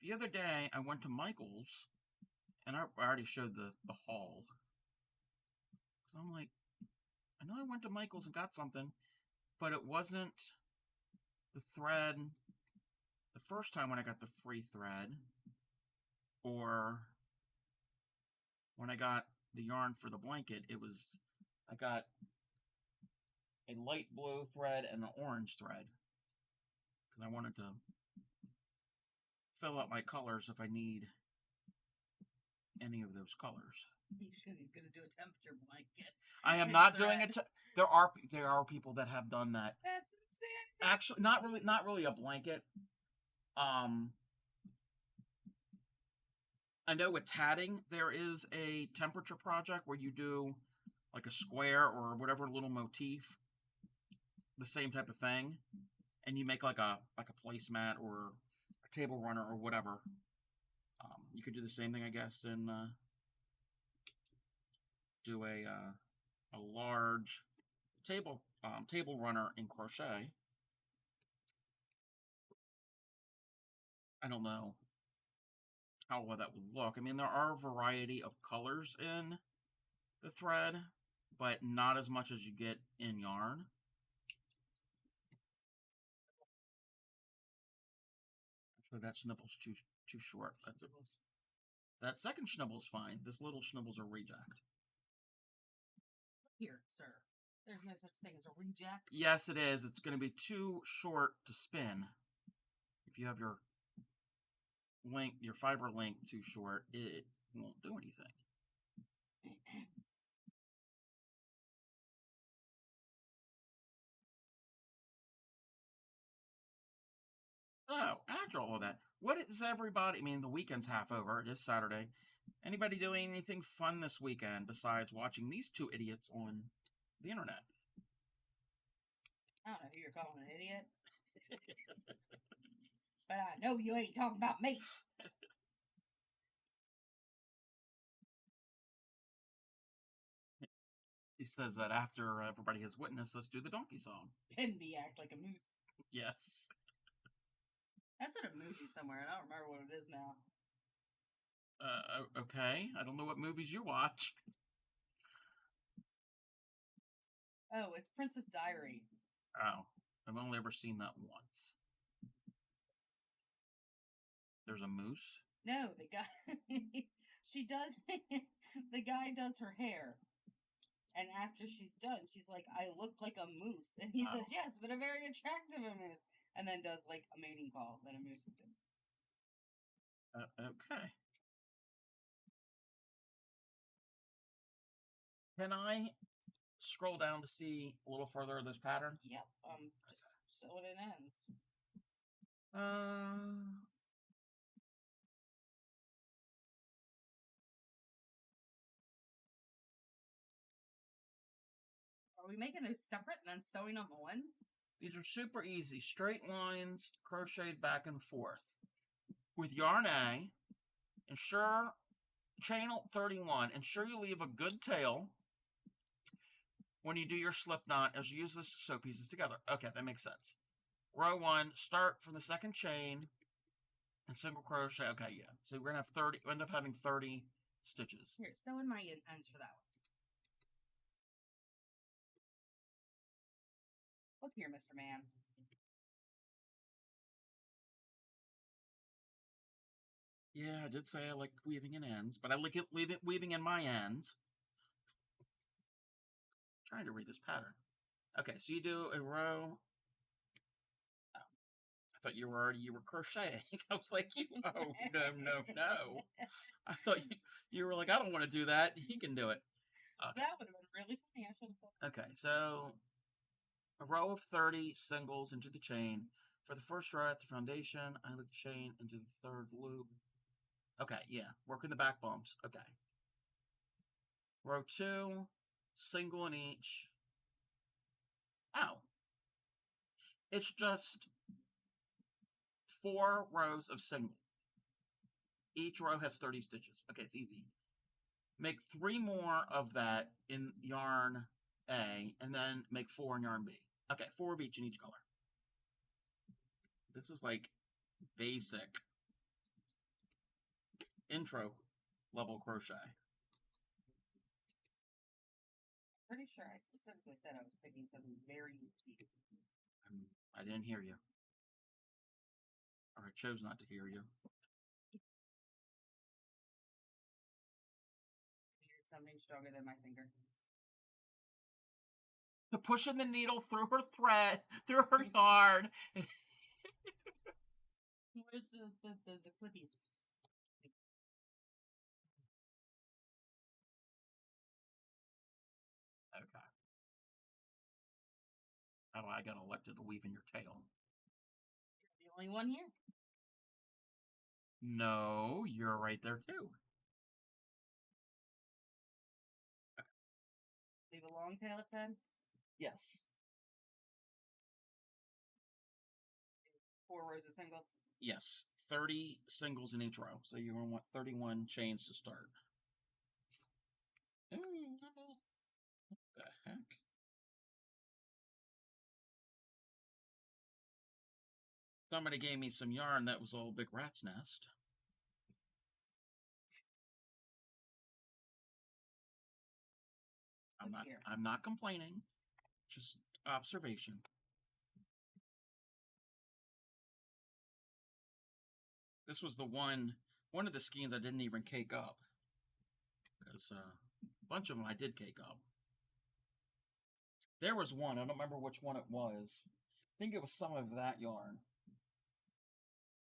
the other day I went to Michael's, and I already showed the haul. Because I'm like, I know I went to Michael's and got something, but it wasn't the thread the first time when I got the free thread, or when I got the yarn for the blanket. I got a light blue thread and an orange thread, because I wanted to fill out my colors if I need any of those colors. He's going to do a temperature blanket. I am not doing it. There are people that have done that. That's insane. Actually, not really a blanket. I know with tatting there is a temperature project where you do like a square or whatever little motif, the same type of thing, and you make like a placemat or a table runner or whatever. You could do the same thing, I guess, and do a large table runner in crochet. I don't know how well that would look. I mean, there are a variety of colors in the thread, but not as much as you get in yarn. Actually, that schnibble's too short. That second schnibble's fine. This little schnibble's a reject. Here, sir. There's no such thing as a reject. Yes, it is. It's going to be too short to spin. If you have your fiber length too short, it won't do anything. So, after all of that, what is everybody... I mean, the weekend's half over. It is Saturday. Anybody doing anything fun this weekend besides watching these two idiots on the internet? I don't know who you're calling an idiot. But I know you ain't talking about me. He says that after everybody has witnessed us do the donkey song. And me act like a moose. Yes. That's in a movie somewhere. I don't remember what it is now. Okay. I don't know what movies you watch. Oh, it's Princess Diary. Oh. I've only ever seen that once. There's a moose? No, the guy... she does... the guy does her hair. And after she's done, she's like, I look like a moose. And he says, yes, but a very attractive moose. And then does, like, a mating call that a moose would do. Okay. Can I scroll down to see a little further of this pattern? Yep, just so it ends. Are we making those separate and then sewing on one? These are super easy. Straight lines, crocheted back and forth. With yarn A, chain 31, ensure you leave a good tail when you do your slip knot is you use the sew pieces together. Okay, that makes sense. Row 1, start from the second chain and single crochet. Okay, yeah. So we're gonna have 30. End up having 30 stitches. Here, sew in my ends for that one. Look here, Mr. Man. Yeah, I did say I like weaving in ends, but I like it weaving in my ends. I'm trying to read this pattern. Okay, so you do a row. Oh, I thought you were crocheting. I was like, oh no. I thought you were like, I don't want to do that. He can do it. Okay. That would have been really funny. I should have thought. Okay, so a row of 30 singles into the chain. For the first row at the foundation, I loop chain into the third loop. Okay, yeah, working the back bumps. Okay. Row 2, single in each. Ow. It's just 4 rows of single. Each row has 30 stitches. Okay, it's easy. Make 3 more of that in yarn A, and then make 4 in yarn B. Okay, 4 of each in each color. This is like basic intro level crochet. Pretty sure I specifically said I was picking something very easy. I didn't hear you. Or I chose not to hear you. Needed something stronger than my finger. To pushing the needle through her thread, through her yarn. Where's the flippies? Okay. How do I got elected to weave in your tail? You're the only one here. No, you're right there too. Leave a long tail, it said. Yes. 4 rows of singles. Yes. 30 singles in each row. So you're going to want 31 chains to start. What the heck? Somebody gave me some yarn that was all big rat's nest. I'm not complaining. Just observation. This was the one of the skeins I didn't even cake up. Because a bunch of them I did cake up. There was one, I don't remember which one it was. I think it was some of that yarn.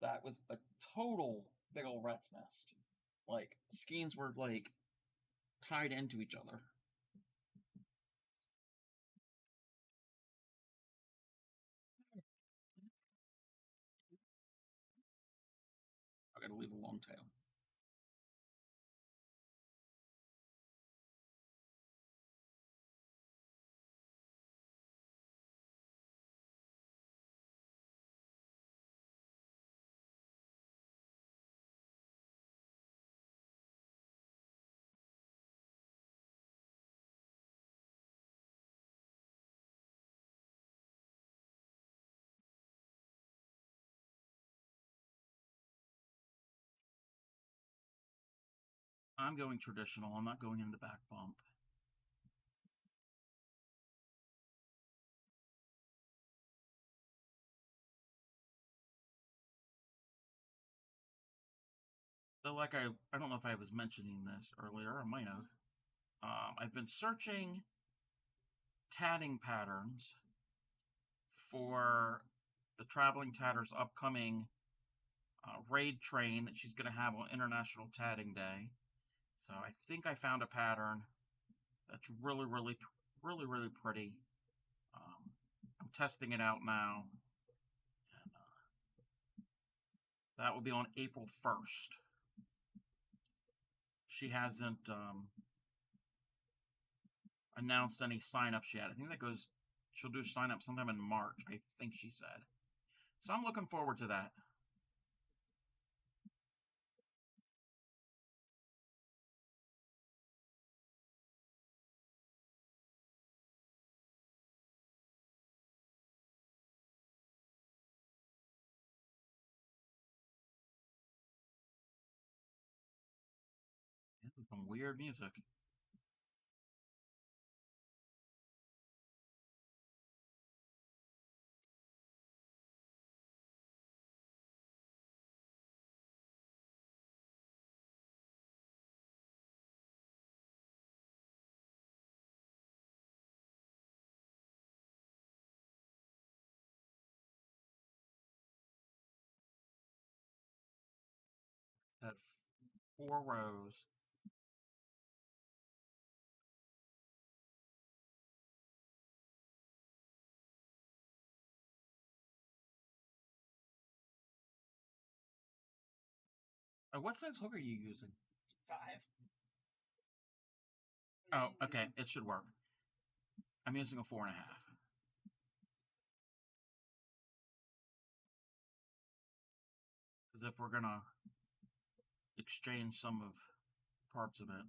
That was a total big old rat's nest. Like, skeins were like tied into each other. I gotta leave a long tail. I'm going traditional. I'm not going in the back bump. So like I don't know if I was mentioning this earlier. I might have. I've been searching tatting patterns for the Traveling Tatter's upcoming raid train that she's going to have on International Tatting Day. So I think I found a pattern that's really pretty. I'm testing it out now. And, that will be on April 1st. She hasn't announced any sign-ups yet. I think that goes, she'll do sign-up sometime in March, I think she said. So I'm looking forward to that. some weird music. Had 4 rows. What size hook are you using? 5. Oh, okay. It should work. I'm using a 4.5. Because if we're gonna exchange some of parts of it.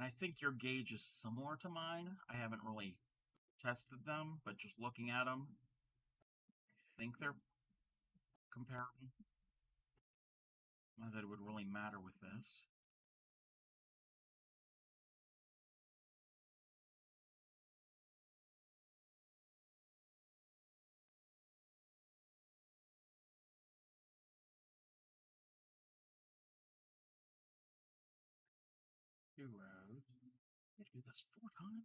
And I think your gauge is similar to mine. I haven't really tested them, but just looking at them, I think they're comparable. Not that it would really matter with this. Two rows. I do this 4 times.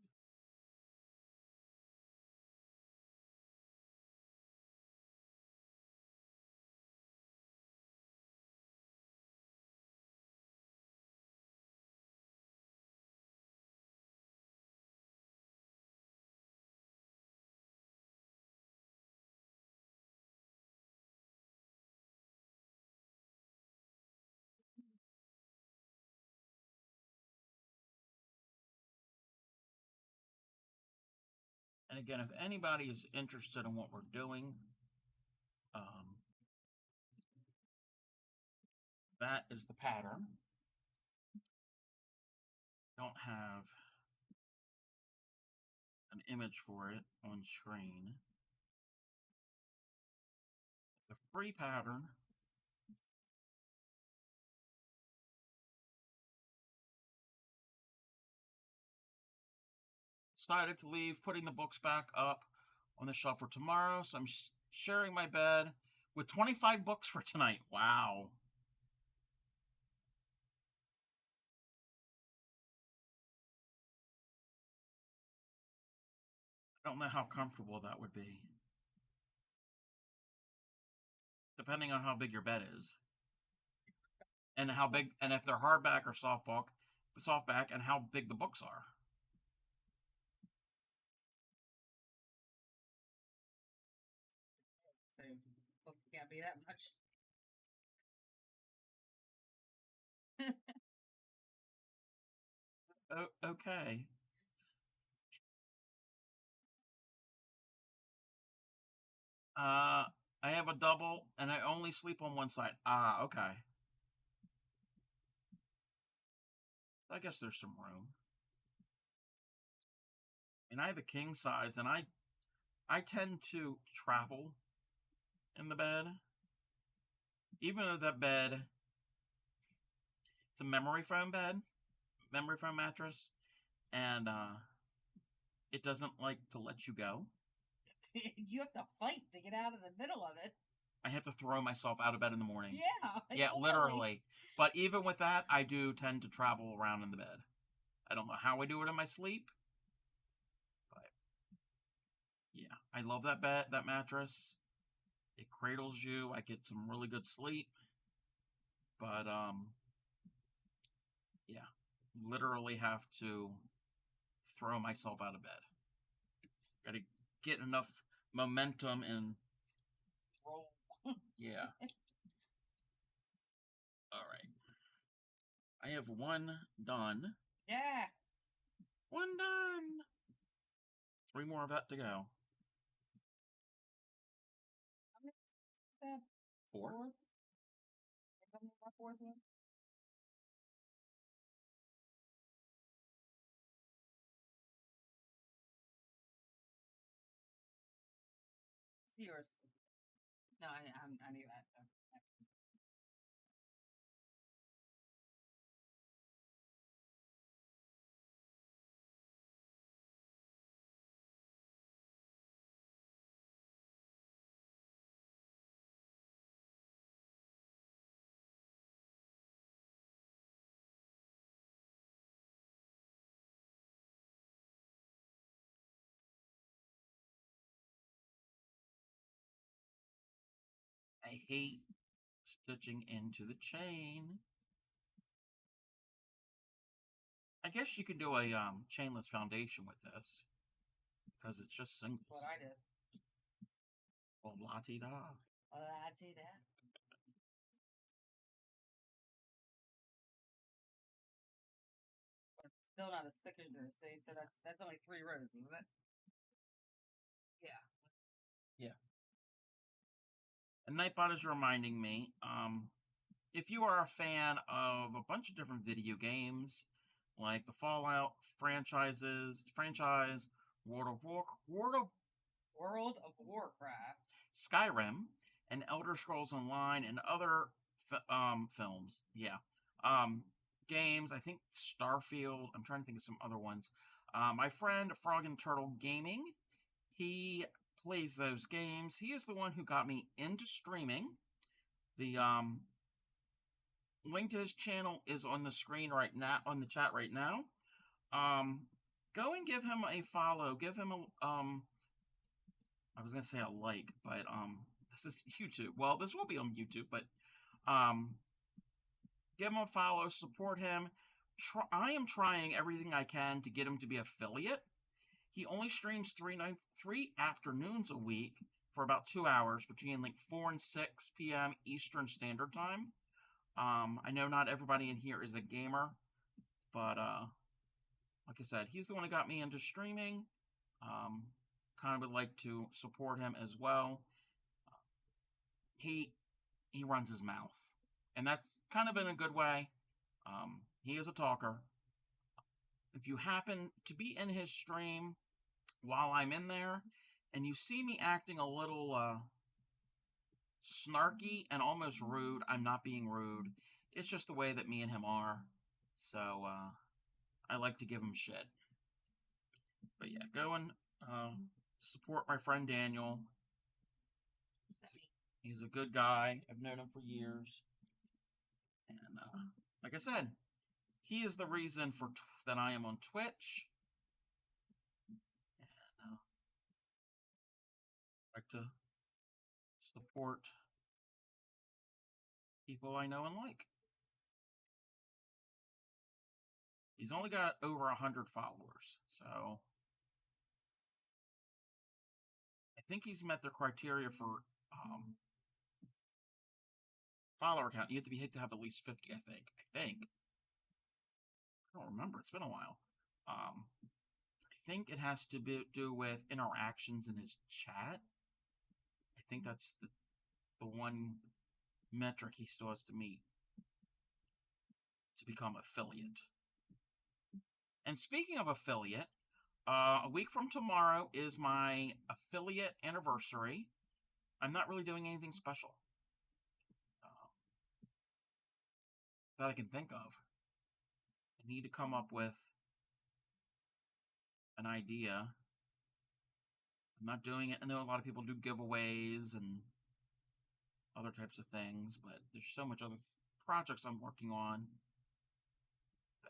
And again, if anybody is interested in what we're doing, that is the pattern. Don't have an image for it on screen. The free pattern. Decided to leave, putting the books back up on the shelf for tomorrow, so I'm sharing my bed with 25 books for tonight. Wow. I don't know how comfortable that would be. Depending on how big your bed is. And how big, and if they're hardback or softback, and how big the books are. So, book can't be that much. Oh, okay. I have a double, and I only sleep on one side. Ah, okay. I guess there's some room. And I have a king size, and I tend to travel in the bed. Even though that bed, it's a memory foam mattress, and it doesn't like to let you go. You have to fight to get out of the middle of it. I have to throw myself out of bed in the morning. Yeah, literally. But even with that, I do tend to travel around in the bed. I don't know how I do it in my sleep, but yeah, I love that mattress. It cradles you. I get some really good sleep. But yeah, literally have to throw myself out of bed. Got to get enough momentum and roll. Yeah. All right. I have one done. Yeah. One done. 3 more of that to go. How many does that have? 4. How many more fourth one? It's yours. No, I need that. I hate stitching into the chain. I guess you could do a chainless foundation with this because it's just singles. That's what I did. Well, la-ti-da. La-ti-da. But it's still not as thick as yours. See, so that's only 3 rows, isn't it? Yeah. Yeah. And Nightbot is reminding me, if you are a fan of a bunch of different video games, like the Fallout franchise, World of Warcraft, Skyrim, and Elder Scrolls Online, and other films, games. I think Starfield. I'm trying to think of some other ones. My friend Frog and Turtle Gaming, he plays those games. He is the one who got me into streaming. The link to his channel is on the screen right now, on the chat right now. Go and give him a follow. Give him a I was gonna say a like, but this is YouTube. Well, this will be on YouTube, but give him a follow, support him. I am trying everything I can to get him to be affiliate. He only streams 3 afternoons a week for about 2 hours between like 4 and 6 p.m. Eastern Standard Time. I know not everybody in here is a gamer, but like I said, he's the one who got me into streaming. Kind of would like to support him as well. He runs his mouth, and that's kind of in a good way. He is a talker. If you happen to be in his stream while I'm in there, and you see me acting a little snarky and almost rude, I'm not being rude. It's just the way that me and him are. So I like to give him shit. But yeah, go and support my friend Daniel. He's a good guy. I've known him for years. And like I said, he is the reason for that I am on Twitch. And I like to support people I know and like. He's only got over 100 followers, so I think he's met the criteria for follower count. You have to have at least 50, I think. I don't remember. It's been a while. I think it has to do with interactions in his chat. I think that's the one metric he still has to meet to become affiliate. And speaking of affiliate, a week from tomorrow is my affiliate anniversary. I'm not really doing anything special that I can think of. I need to come up with an idea. I'm not doing it. I know a lot of people do giveaways and other types of things, but there's so much other projects I'm working on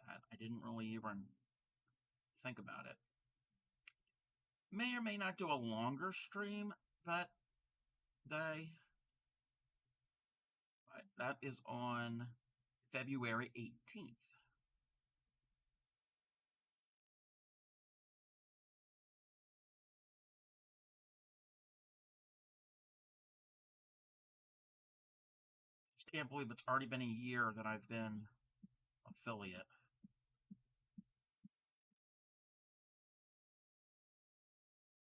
that I didn't really even think about it. May or may not do a longer stream that day, but that is on February 18th. Just can't believe it's already been a year that I've been affiliate.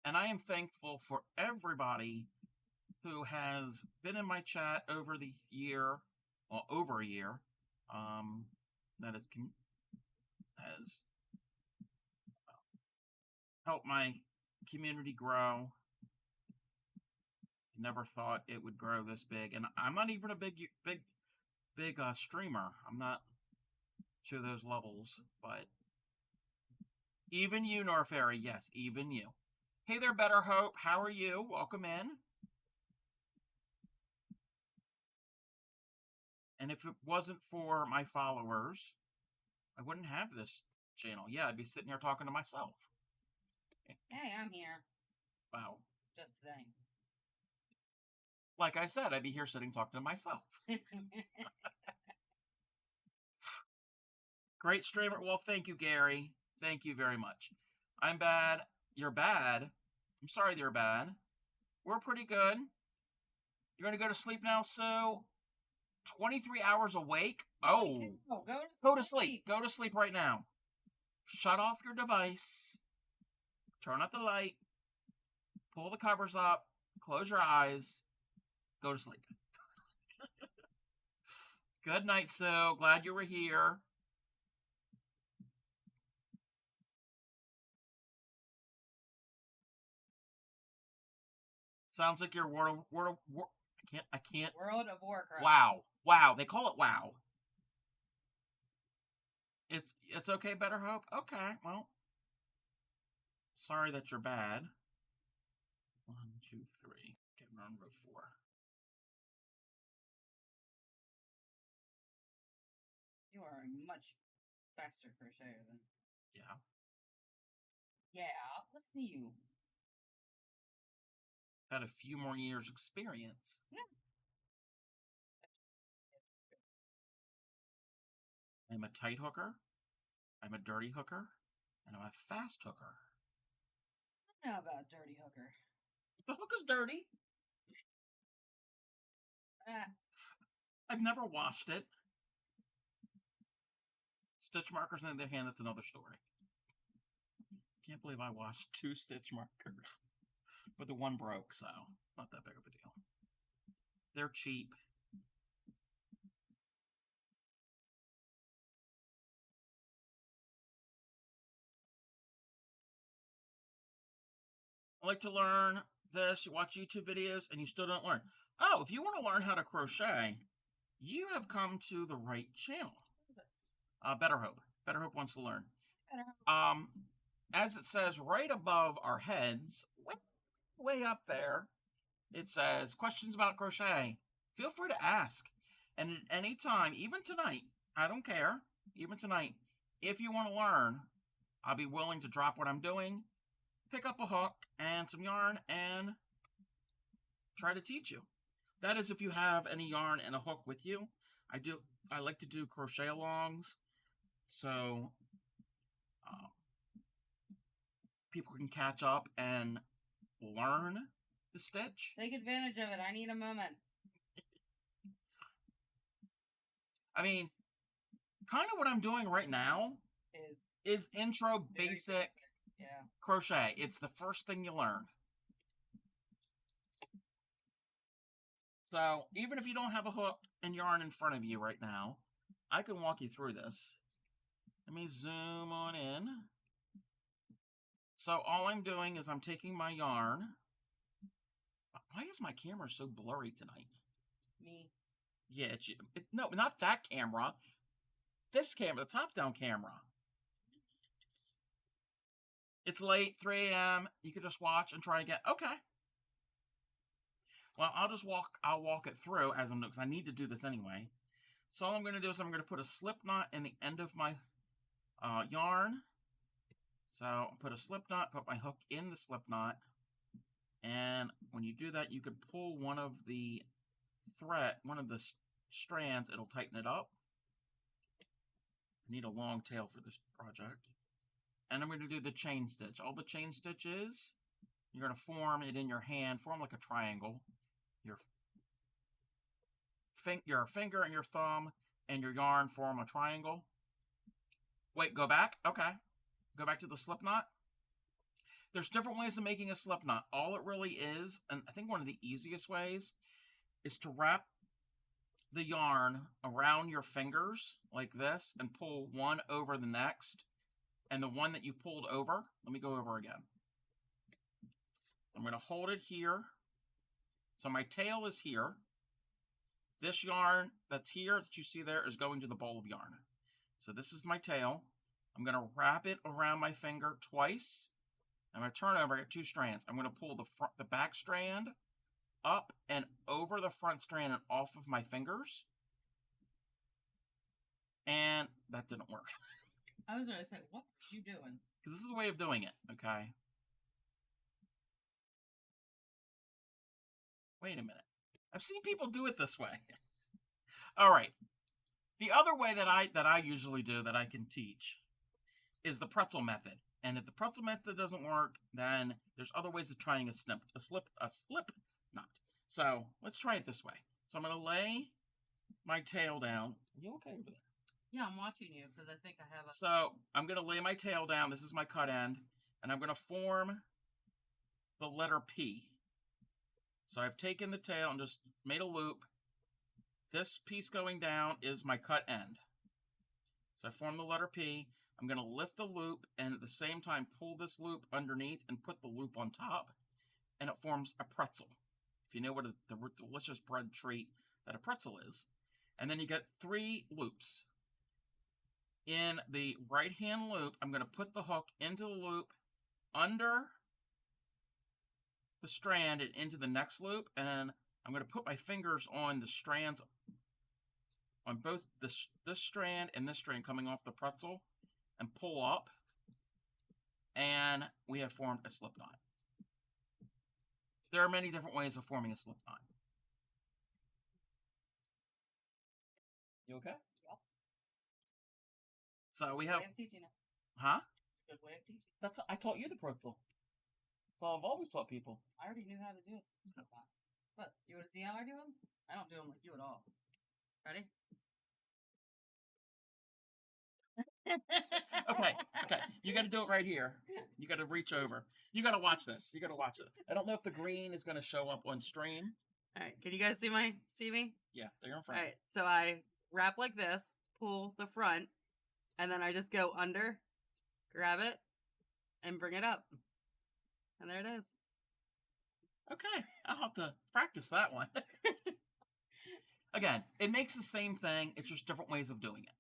And I am thankful for everybody who has been in my chat over the year, well, over a year, that has helped my community grow. Never thought it would grow this big, and I'm not even a big streamer. I'm not to those levels, but even you, Norfairy, yes, even you. Hey there, Better Hope. How are you? Welcome in. And if it wasn't for my followers, I wouldn't have this channel. Yeah, I'd be sitting here talking to myself. Hey, I'm here. Wow. Just today. Like I said, I'd be here sitting talking to myself. Great streamer. Well, thank you, Gary. Thank you very much. I'm bad. You're bad. I'm sorry you're bad. We're pretty good. You're going to go to sleep now, Sue? 23 hours awake? Oh. Go to sleep. Go to sleep right now. Shut off your device. Turn out the light. Pull the covers up. Close your eyes. Go to sleep. Good night, Sue. Glad you were here. Sounds like your World I can't. World of Warcraft. Wow. They call it WoW. It's okay, Better Hope? Okay, well. Sorry that you're bad. 1, 2, 3. Okay, we're on row 4. You are a much faster crocheter than. Yeah. Yeah, listen to you. Had a few more years experience. Yeah. I'm a tight hooker. I'm a dirty hooker. And I'm a fast hooker. I don't know about dirty hooker. The hook is dirty. I've never washed it. Stitch markers, on the other hand, that's another story. Can't believe I washed 2 stitch markers. But the one broke, so not that big of a deal. They're cheap. I like to learn this. You watch YouTube videos and you still don't learn. Oh, if you want to learn how to crochet, you have come to the right channel. What is this? Better Hope. Better Hope wants to learn. Better Hope. As it says right above our heads, way up there, it says questions about crochet. Feel free to ask. And at any time, even tonight, I don't care, even tonight, if you want to learn, I'll be willing to drop what I'm doing, pick up a hook and some yarn, and try to teach you. That is if you have any yarn and a hook with you. I like to do crochet alongs, so people can catch up and learn the stitch. Take advantage of it. I need a moment. I mean, kind of what I'm doing right now is intro basic crochet. It's the first thing you learn. So even if you don't have a hook and yarn in front of you right now, I can walk you through this. Let me zoom on in. So all I'm doing is I'm taking my yarn. Why is my camera so blurry tonight? Me. Yeah, no, not that camera. This camera, the top-down camera. It's late, 3 a.m. You can just watch and try again. Okay. Well, I'll walk it through as I'm doing, because I need to do this anyway. So all I'm going to do is I'm going to put a slip knot in the end of my yarn. So I'll put a slip knot, put my hook in the slip knot. And when you do that, you can pull one of the strands, it'll tighten it up. I need a long tail for this project. And I'm going to do the chain stitch. All the chain stitches, you're going to form it in your hand, form like a triangle. Your finger and your thumb and your yarn form a triangle. Wait, go back? Okay. Go back to the slip knot. There's different ways of making a slip knot. All it really is, and I think one of the easiest ways, is to wrap the yarn around your fingers like this and pull one over the next. And the one that you pulled over, let me go over again. I'm going to hold it here. So my tail is here. This yarn that's here that you see there is going to the ball of yarn. So this is my tail. I'm going to wrap it around my finger twice. I'm going to turn over, I got 2 strands. I'm going to pull the back strand up and over the front strand and off of my fingers. And that didn't work. I was going to say, what are you doing? Because this is a way of doing it, okay? Wait a minute. I've seen people do it this way. All right. The other way that I usually do that I can teach is the pretzel method. And if the pretzel method doesn't work, then there's other ways of trying a slip knot. So let's try it this way. So I'm going to lay my tail down. Are you okay over there? Yeah, I'm watching you because I think I have a... So I'm going to lay my tail down. This is my cut end. And I'm going to form the letter P. So I've taken the tail and just made a loop. This piece going down is my cut end. So I form the letter P. I'm going to lift the loop and at the same time pull this loop underneath and put the loop on top. And it forms a pretzel. If you know what the delicious bread treat that a pretzel is. And then you get 3 loops. In the right hand loop, I'm going to put the hook into the loop under the strand and into the next loop, and I'm going to put my fingers on the strands on both this strand and this strand coming off the pretzel and pull up, and we have formed a slip knot. There are many different ways of forming a slip knot. You okay? Yep. So we have... way of teaching it. Huh? It's a good way of teaching. I taught you the pretzel. That's all I've always taught people. I already knew how to do a slip knot. But, do you want to see how I do them? I don't do them like you at all. Ready? Okay. You got to do it right here. You got to reach over. You got to watch this. You got to watch it. I don't know if the green is going to show up on stream. All right. Can you guys see me? Yeah, they're in front. All right. So I wrap like this, pull the front, and then I just go under, grab it, and bring it up. And there it is. Okay. I'll have to practice that one. Again, it makes the same thing. It's just different ways of doing it.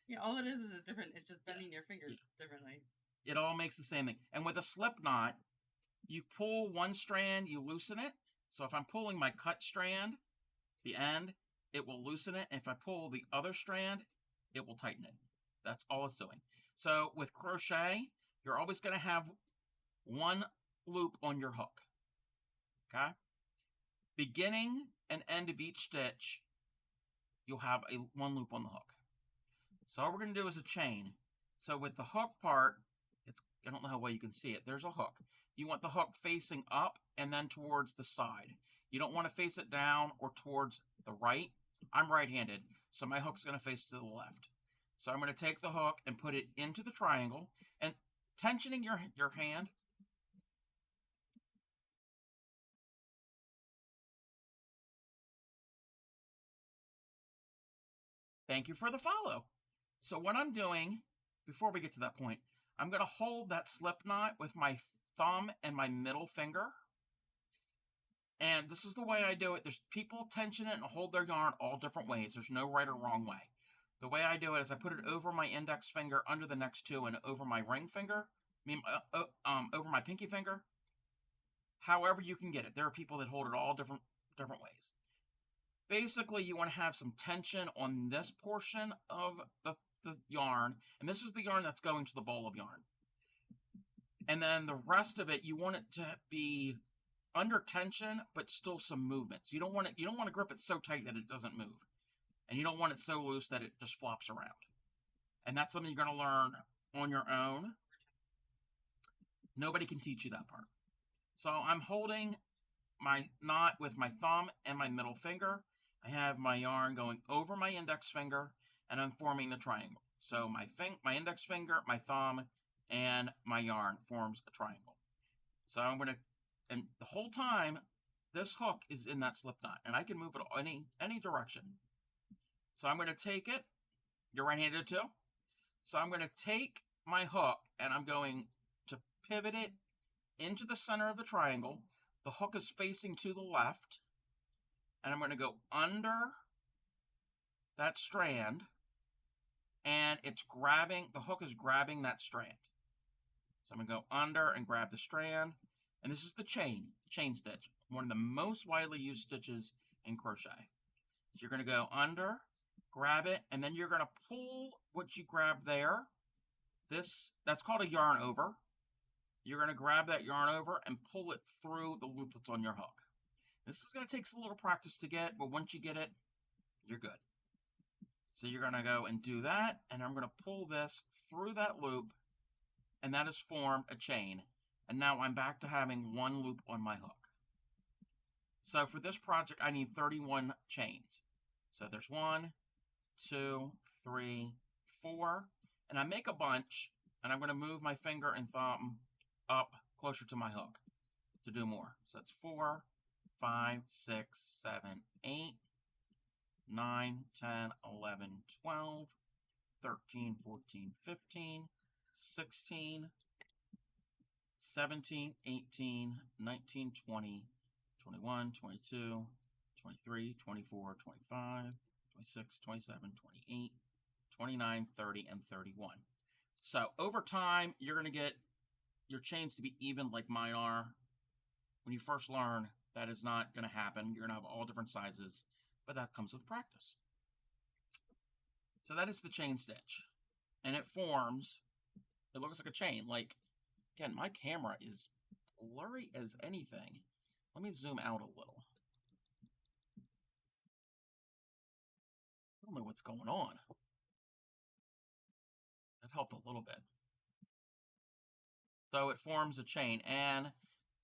Yeah, all it is a different, it's just bending your fingers differently. It all makes the same thing. And with a slip knot, you pull one strand, you loosen it. So if I'm pulling my cut strand, the end, it will loosen it. And if I pull the other strand, it will tighten it. That's all it's doing. So with crochet, you're always going to have one loop on your hook. Okay? Beginning and end of each stitch, you'll have one loop on the hook. So all we're going to do is a chain. So with the hook part, I don't know how well you can see it. There's a hook. You want the hook facing up and then towards the side. You don't want to face it down or towards the right. I'm right-handed, so my hook's going to face to the left. So I'm going to take the hook and put it into the triangle and tensioning your hand. Thank you for the follow. So what I'm doing, before we get to that point, I'm going to hold that slip knot with my thumb and my middle finger. And this is the way I do it. There's people tension it and hold their yarn all different ways. There's no right or wrong way. The way I do it is I put it over my index finger, under the next 2, and over my ring finger. Over my pinky finger. However you can get it. There are people that hold it all different ways. Basically, you want to have some tension on this portion of the yarn. And this is the yarn that's going to the ball of yarn. And then the rest of it, you want it to be under tension, but still some movements. You don't want to grip it so tight that it doesn't move. And you don't want it so loose that it just flops around. And that's something you're going to learn on your own. Nobody can teach you that part. So I'm holding my knot with my thumb and my middle finger. I have my yarn going over my index finger, and I'm forming the triangle. So my index finger, my thumb, and my yarn forms a triangle. So I'm going to, and the whole time, this hook is in that slip knot, and I can move it any direction. So I'm going to take it. You're right-handed too? So I'm going to take my hook, and I'm going to pivot it into the center of the triangle. The hook is facing to the left, and I'm going to go under that strand, and it's grabbing, the hook is grabbing that strand. So I'm going to go under and grab the strand, and this is the chain stitch, one of the most widely used stitches in crochet. So you're going to go under, grab it, and then you're going to pull what you grab there. That's called a yarn over. You're going to grab that yarn over and pull it through the loop that's on your hook. This is going to take a little practice to get, but once you get it, you're good. So you're going to go and do that, and I'm going to pull this through that loop, and that has formed a chain. And now I'm back to having one loop on my hook. So for this project, I need 31 chains. So there's 1, 2, 3, 4, and I make a bunch, and I'm going to move my finger and thumb up closer to my hook to do more. So that's 4, 5, 6, 7, 8, 9, 10, 11, 12, 13, 14, 15, 16, 17, 18, 19, 20, 21, 22, 23, 24, 25, 26, 27, 28, 29, 30, and 31. So over time, you're going to get your chains to be even like mine are. When you first learn, that is not going to happen. You're going to have all different sizes, but that comes with practice. So that is the chain stitch. And it forms, it looks like a chain. Like, again, my camera is blurry as anything. Let me zoom out a little. I don't know what's going on. That helped a little bit. So it forms a chain, and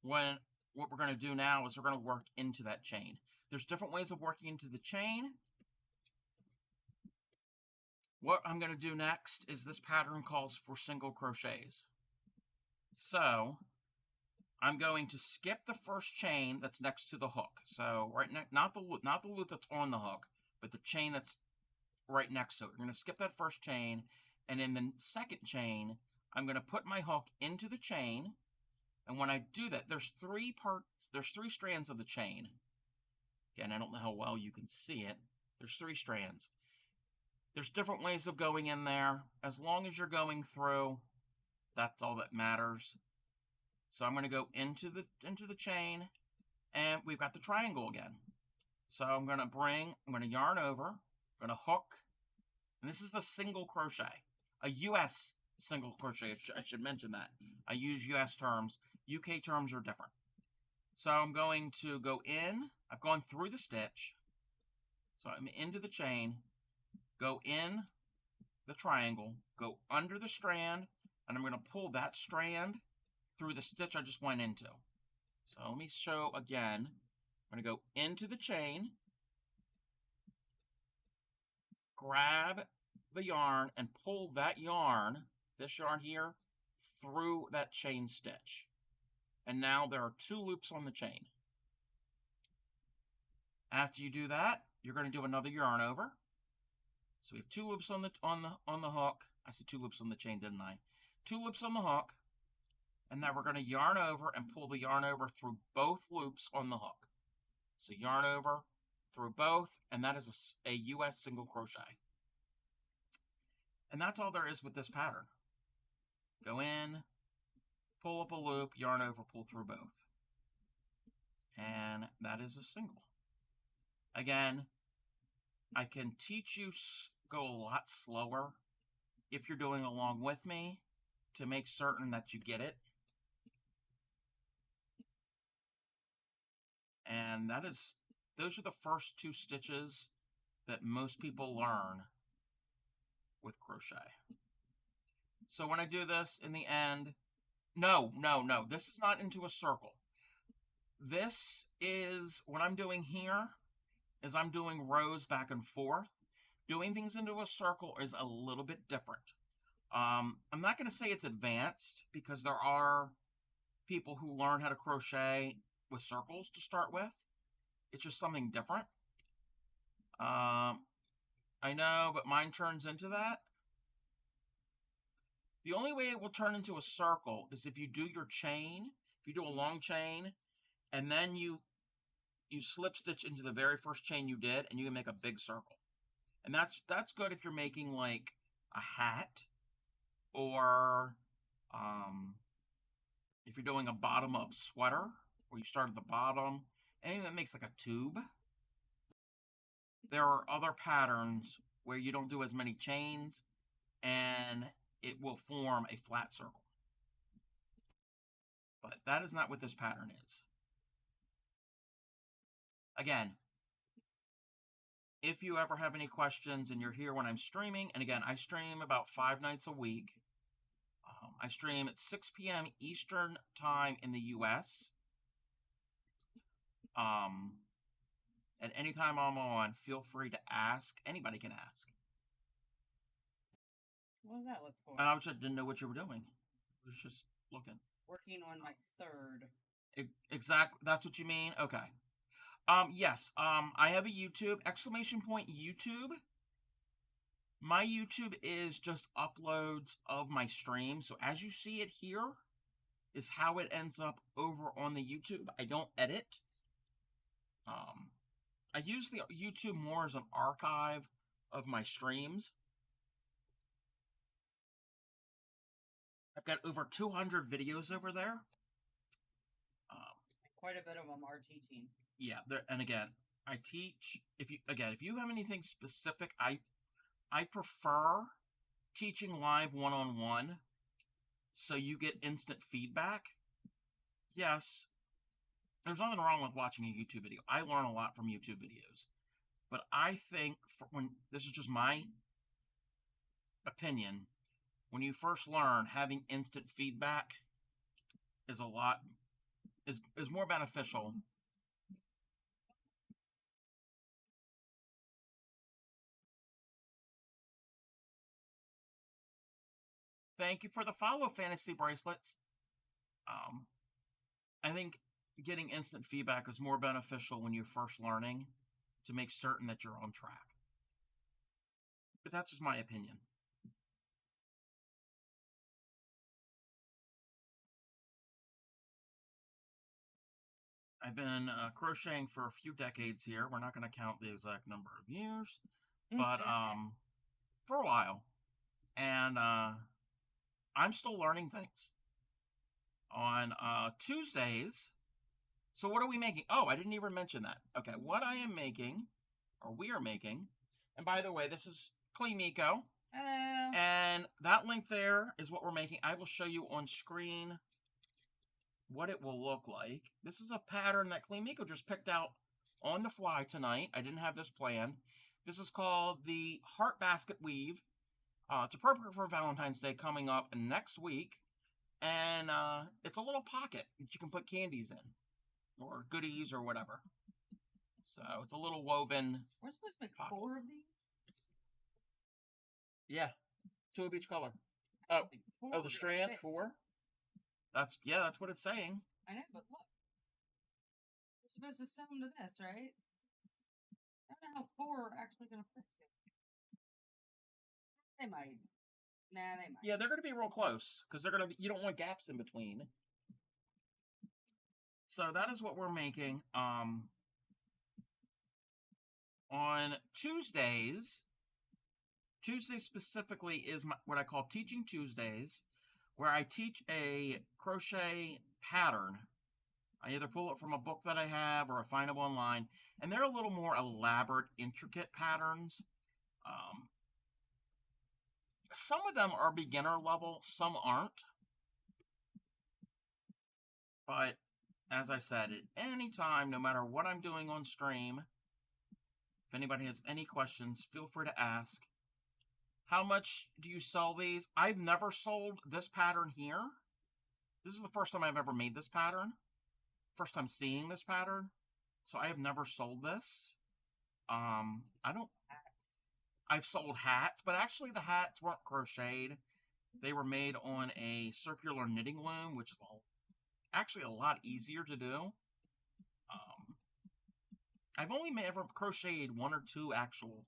what we're going to do now is we're going to work into that chain. There's different ways of working into the chain. What I'm going to do next is this pattern calls for single crochets. So I'm going to skip the first chain that's next to the hook. So right next, not the loop that's on the hook, but the chain that's right next to it. We're going to skip that first chain, and in the second chain, I'm going to put my hook into the chain. And when I do that, there's three strands of the chain. Again, I don't know how well you can see it. There's 3 strands. There's different ways of going in there. As long as you're going through, that's all that matters. So I'm going to go into the chain, and we've got the triangle again. So I'm going to yarn over, I'm going to hook, and this is the single crochet, a U.S. single crochet. I should mention that. I use U.S. terms. UK terms are different. So I'm going to go in. I've gone through the stitch. So I'm into the chain, go in the triangle, go under the strand, and I'm going to pull that strand through the stitch I just went into. So let me show again. I'm going to go into the chain, grab the yarn, and pull that yarn, this yarn here, through that chain stitch. And now there are 2 loops on the chain. After you do that, you're going to do another yarn over. So we have 2 loops on the hook. I said 2 loops on the chain, didn't I? 2 loops on the hook. And now we're going to yarn over and pull the yarn over through both loops on the hook. So yarn over through both, and that is a U.S. single crochet. And that's all there is with this pattern. Go in, pull up a loop, yarn over, pull through both. And that is a single. Again, I can teach you go a lot slower if you're doing along with me to make certain that you get it. And those are the first 2 stitches that most people learn with crochet. So when I do this in the end, no, this is not into a circle. This is, what I'm doing here is I'm doing rows back and forth. Doing things into a circle is a little bit different. I'm not going to say it's advanced, because there are people who learn how to crochet with circles to start with. It's just something different. I know, but mine turns into that. The only way it will turn into a circle is if you do your chain, if you do a long chain, and then you slip stitch into the very first chain you did, and you can make a big circle. And that's good if you're making like a hat, or if you're doing a bottom up sweater, where you start at the bottom, anything that makes like a tube. There are other patterns where you don't do as many chains, and it will form a flat circle. But that is not what this pattern is. Again, if you ever have any questions and you're here when I'm streaming, and again, I stream about 5 nights a week. I stream at 6 p.m. Eastern Time in the U.S. At any time I'm on, feel free to ask. Anybody can ask. What does that look for? And I just didn't know what you were doing. I was just looking. Working on my third. Exactly. That's what you mean? Okay. Yes. I have a YouTube, ! YouTube. My YouTube is just uploads of my stream. So as you see it here is how it ends up over on the YouTube. I don't edit. I use the YouTube more as an archive of my streams. I've got over 200 videos over there. Quite a bit of them are teaching. Yeah, and again, I teach. If you have anything specific, I prefer teaching live one-on-one, so you get instant feedback. Yes, there's nothing wrong with watching a YouTube video. I learn a lot from YouTube videos, but I think this is just my opinion. When you first learn, having instant feedback is more beneficial. Thank you for the follow, Fantasy Bracelets. I think getting instant feedback is more beneficial when you're first learning, to make certain that you're on track. But that's just my opinion. I've been crocheting for a few decades here. We're not going to count the exact number of years, but for a while. And I'm still learning things. On Tuesdays, so what are we making? Oh, I didn't even mention that. Okay, what I am making, or we are making, and by the way, this is Claymeeko. Hello. And that link there is what we're making. I will show you on screen what it will look like. This is a pattern that Claymeeko just picked out on the fly tonight. I didn't have this planned. This is called the Heart Basket Weave. It's appropriate for Valentine's Day coming up next week. And it's a little pocket that you can put candies in, or goodies, or whatever. So it's a little woven. We're supposed to make pocket. 4 of these? Yeah, 2 of each color. Oh, the strand, 4? That's what it's saying. I know, but look. We're supposed to sew them to this, right? I don't know how 4 are actually going to fit to. They might. Nah, they might. Yeah, they're going to be real close, because you don't want gaps in between. So that is what we're making. On Tuesdays specifically is what I call Teaching Tuesdays, where I teach a crochet pattern. I either pull it from a book that I have, or I find them online, and they're a little more elaborate, intricate patterns. Some of them are beginner level, some aren't. But as I said, at any time, no matter what I'm doing on stream, if anybody has any questions, feel free to ask. How much do you sell these? I've never sold this pattern here. This is the first time I've ever made this pattern. First time seeing this pattern. So I have never sold this. I've sold hats, but actually the hats weren't crocheted. They were made on a circular knitting loom, which is actually a lot easier to do. I've only ever crocheted one or two actual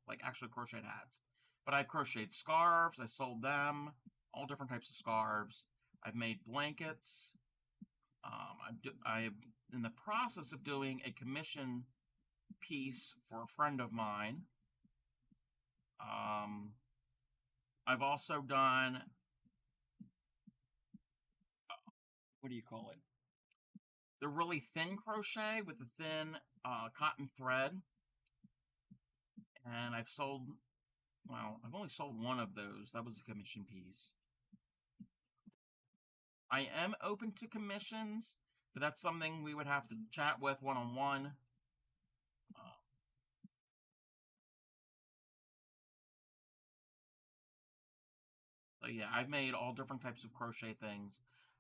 crocheted hats. But I've crocheted scarves, I sold them, all different types of scarves. I've made blankets. I'm in the process of doing a commission piece for a friend of mine. I've also done, what do you call it? The really thin crochet with the thin cotton thread. And I've only sold one of those. That was a commission piece. I am open to commissions, but that's something we would have to chat with one-on-one. So yeah, I've made all different types of crochet things.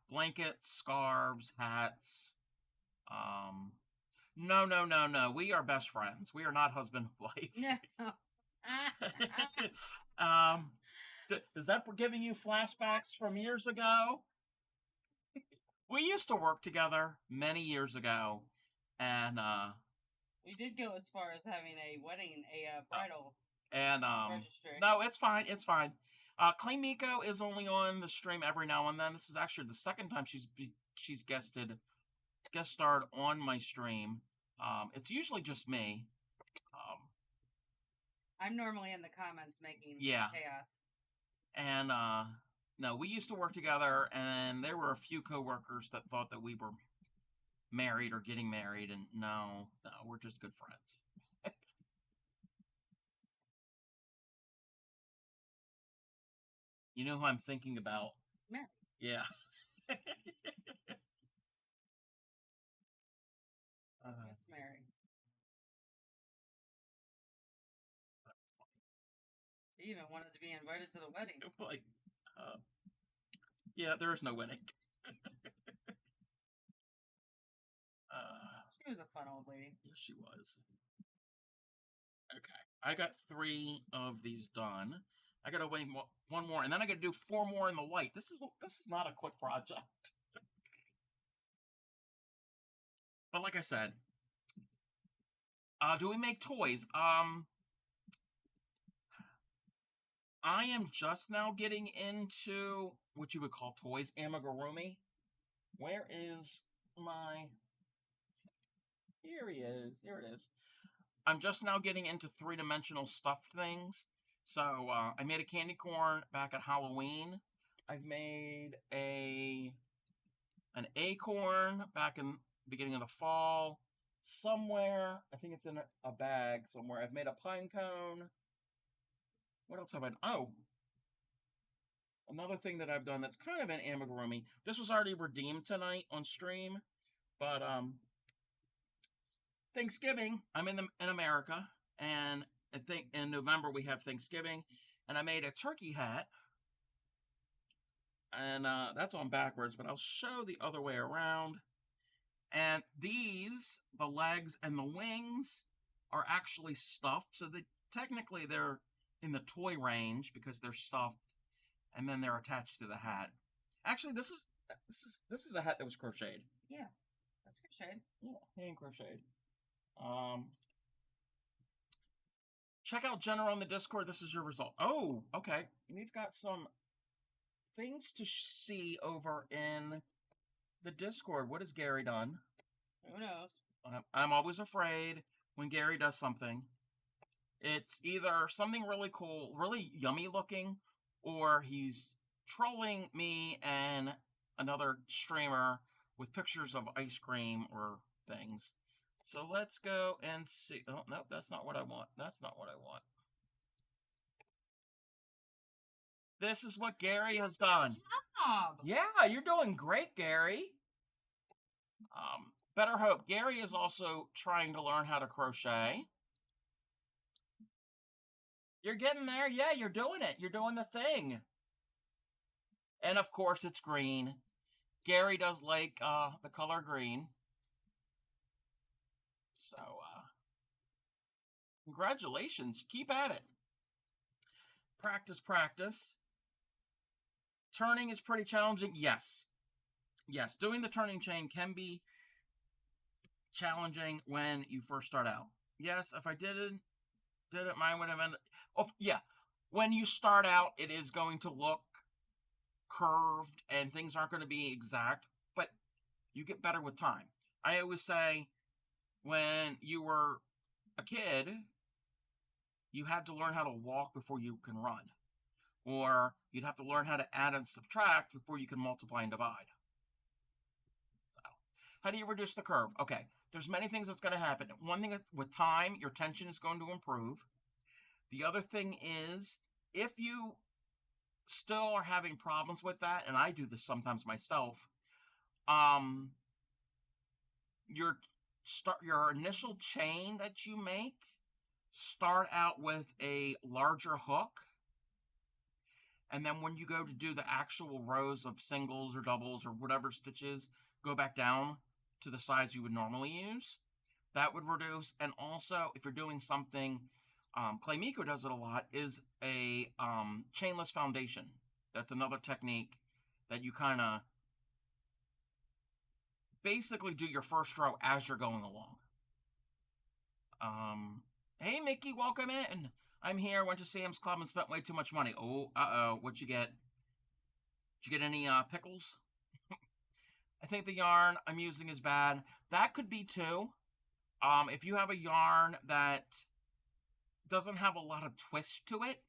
Blankets, scarves, hats. No. We are best friends. We are not husband and wife. No. Is that giving you flashbacks from years ago? We used to work together many years ago, and we did go as far as having a wedding, a bridal registry. No, it's fine. It's fine. Claymeeko is only on the stream every now and then. This is actually the second time she's guest starred on my stream. It's usually just me. I'm normally in the comments making chaos. And no, we used to work together, and there were a few coworkers that thought that we were married or getting married, and no, we're just good friends. You know who I'm thinking about? Mary. Yeah. Miss Mary. He even wanted to be invited to the wedding. Like, yeah, there is no wedding. She was a fun old lady. Yes, she was. Okay, I got 3 of these done. I gotta wait one more, and then I gotta do 4 more in the white. This is not a quick project. But like I said, do we make toys? I am just now getting into what you would call toys, amigurumi. Where is my... Here he is. Here it is. I'm just now getting into 3-dimensional stuffed things. So, I made a candy corn back at Halloween. I've made an acorn back in the beginning of the fall. Somewhere, I think it's in a bag somewhere. I've made a pine cone. What else have I done? Oh, another thing that I've done that's kind of an amigurumi. This was already redeemed tonight on stream, but Thanksgiving. I'm in America, and I think in November we have Thanksgiving, and I made a turkey hat, and that's on backwards, but I'll show the other way around. And these, the legs and the wings, are actually stuffed, so technically they're in the toy range because they're stuffed, and then they're attached to the hat. Actually, this is a hat that was crocheted. Yeah, that's crocheted. Yeah, hand crocheted. Check out Jenna on the Discord. This is your result. Oh, okay. We've got some things to see over in the Discord. What has Gary done? Who knows? I'm always afraid when Gary does something. It's either something really cool, really yummy looking, or he's trolling me and another streamer with pictures of ice cream or things. So let's go and see. Oh, no, that's not what I want. That's not what I want. This is what Gary has done. Good job. Yeah, you're doing great, Gary. Better hope. Gary is also trying to learn how to crochet. You're getting there. Yeah, you're doing it. You're doing the thing. And of course, it's green. Gary does like the color green. So, congratulations. Keep at it. Practice, practice. Turning is pretty challenging. Yes. yes, doing the turning chain can be challenging when you first start out. Yes, if I did it, mine would have ended. Oh, yeah. When you start out, it is going to look curved and things aren't going to be exact, but you get better with time. I always say when you were a kid, you had to learn how to walk before you can run, or you'd have to learn how to add and subtract before you can multiply and divide. So, how do you reduce the curve? Okay, there's many things that's going to happen. One thing with time, your tension is going to improve. The other thing is, if you still are having problems with that, and I do this sometimes myself, um, your initial chain that you make, start out with a larger hook, and then when you go to do the actual rows of singles or doubles or whatever stitches, go back down to the size you would normally use. That would reduce. And also, if you're doing something, Claymeeko does it a lot, is a chainless foundation. That's another technique that you kind of basically do your first row as you're going along. Hey, Mickey, welcome in. I'm here, went to Sam's Club and spent way too much money. Oh, what'd you get? Did you get any pickles? I think the yarn I'm using is bad. That could be too. If you have a yarn that doesn't have a lot of twist to it,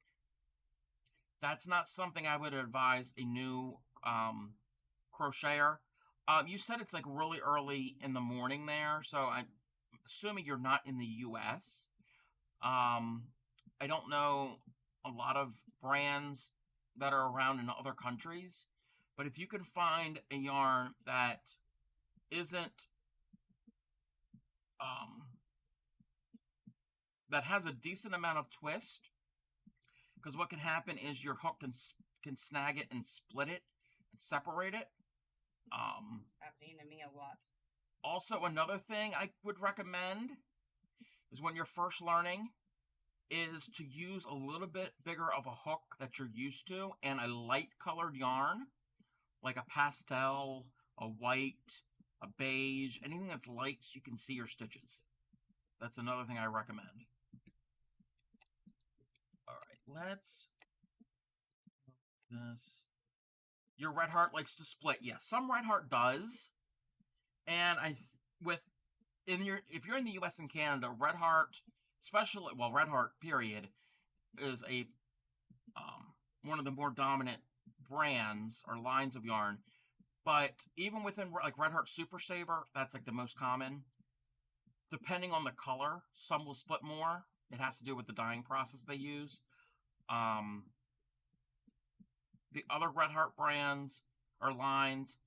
that's not something I would advise a new crocheter. You said it's like really early in the morning there, so I'm assuming you're not in the U.S. I don't know a lot of brands that are around in other countries, but if you can find a yarn that isn't that has a decent amount of twist, because what can happen is your hook can snag it and split it and separate it. It's happening to me a lot. Also, another thing I would recommend is when you're first learning is to use a little bit bigger of a hook that you're used to and a light colored yarn, like a pastel, a white, a beige, anything that's light so you can see your stitches. That's another thing I recommend. All right, let's this. Your red heart likes to split. Yes, some red heart does. And if you're in the US and Canada, red heart, especially, well, red heart period, is a one of the more dominant brands or lines of yarn. But even within like Red Heart Super Saver, that's like the most common. Depending on the color, some will split more. It has to do with the dyeing process they use. The other Red Heart brands or lines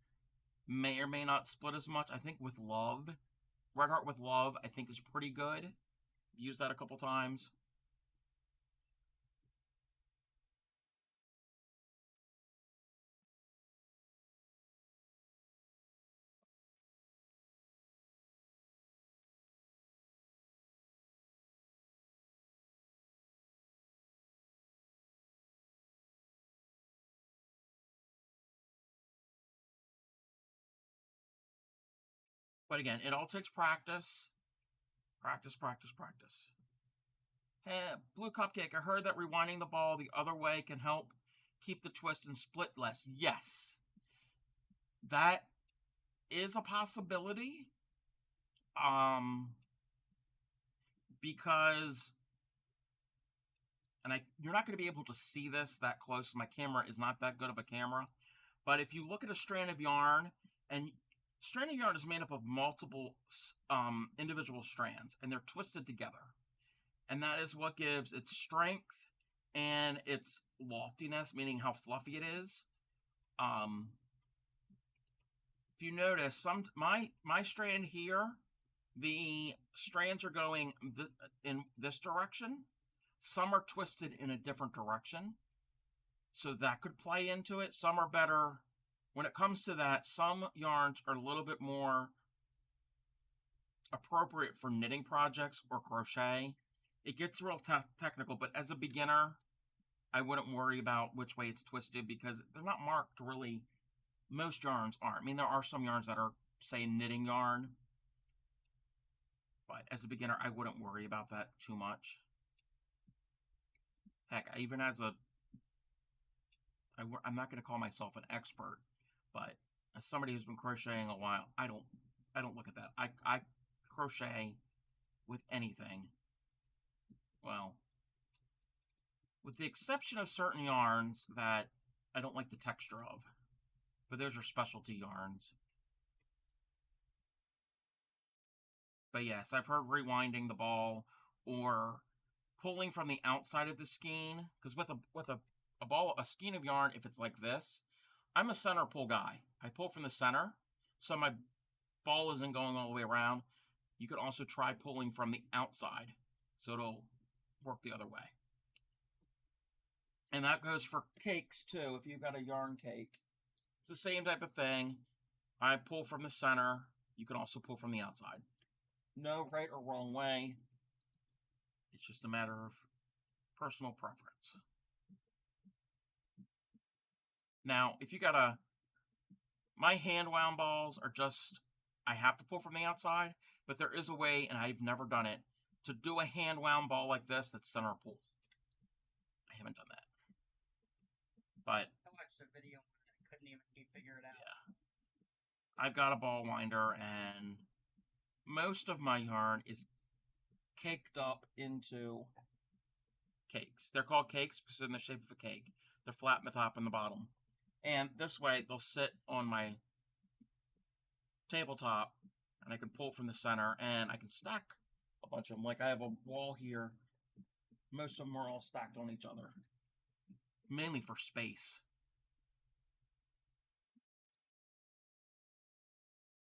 may or may not split as much. I think with Love, Red Heart with Love, I think is pretty good. Use that a couple times. But again, it all takes practice. Practice, practice, practice. Hey, Blue Cupcake, I heard that rewinding the ball the other way can help keep the twist and split less. Yes. That is a possibility. Because you're not going to be able to see this that close. My camera is not that good of a camera. But if you look at a strand of yarn, and strand of yarn is made up of multiple individual strands, and they're twisted together. And that is what gives its strength and its loftiness, meaning how fluffy it is. If you notice, my strand here, the strands are going in this direction. Some are twisted in a different direction. So that could play into it. Some are better. When it comes to that, some yarns are a little bit more appropriate for knitting projects or crochet. It gets real technical, but as a beginner, I wouldn't worry about which way it's twisted because they're not marked really most yarns aren't. I mean, there are some yarns that are, say, knitting yarn. But as a beginner, I wouldn't worry about that too much. Heck, even as a... I'm not going to call myself an expert, but as somebody who's been crocheting a while, I don't look at that. I crochet with anything. Well, with the exception of certain yarns that I don't like the texture of. But those are specialty yarns. But yes, I've heard rewinding the ball or pulling from the outside of the skein. Because with a skein of yarn, if it's like this, I'm a center pull guy. I pull from the center, so my ball isn't going all the way around. You can also try pulling from the outside, so it'll work the other way. And that goes for cakes too, if you've got a yarn cake. It's the same type of thing. I pull from the center. You can also pull from the outside. No right or wrong way. It's just a matter of personal preference. Now, if you got my hand wound balls are just, I have to pull from the outside, but there is a way, and I've never done it, to do a hand wound ball like this that's center pull. I haven't done that. But I watched a video and I couldn't even figure it out. Yeah. I've got a ball winder, and most of my yarn is caked up into cakes. They're called cakes because they're in the shape of a cake. They're flat in the top and the bottom. And this way, they'll sit on my tabletop, and I can pull from the center, and I can stack a bunch of them. Like I have a wall here. Most of them are all stacked on each other. Mainly for space.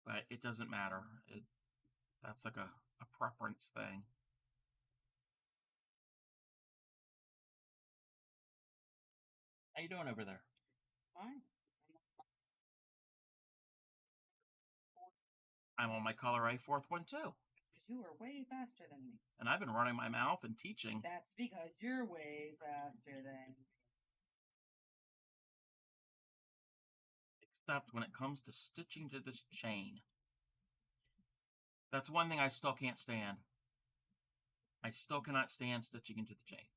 But it doesn't matter. That's like a preference thing. How you doing over there? Fine. I'm on my color A4th one too. Because you are way faster than me. And I've been running my mouth and teaching. That's because you're way faster than me. Except when it comes to stitching to this chain. That's one thing I still can't stand. I still cannot stand stitching into the chain.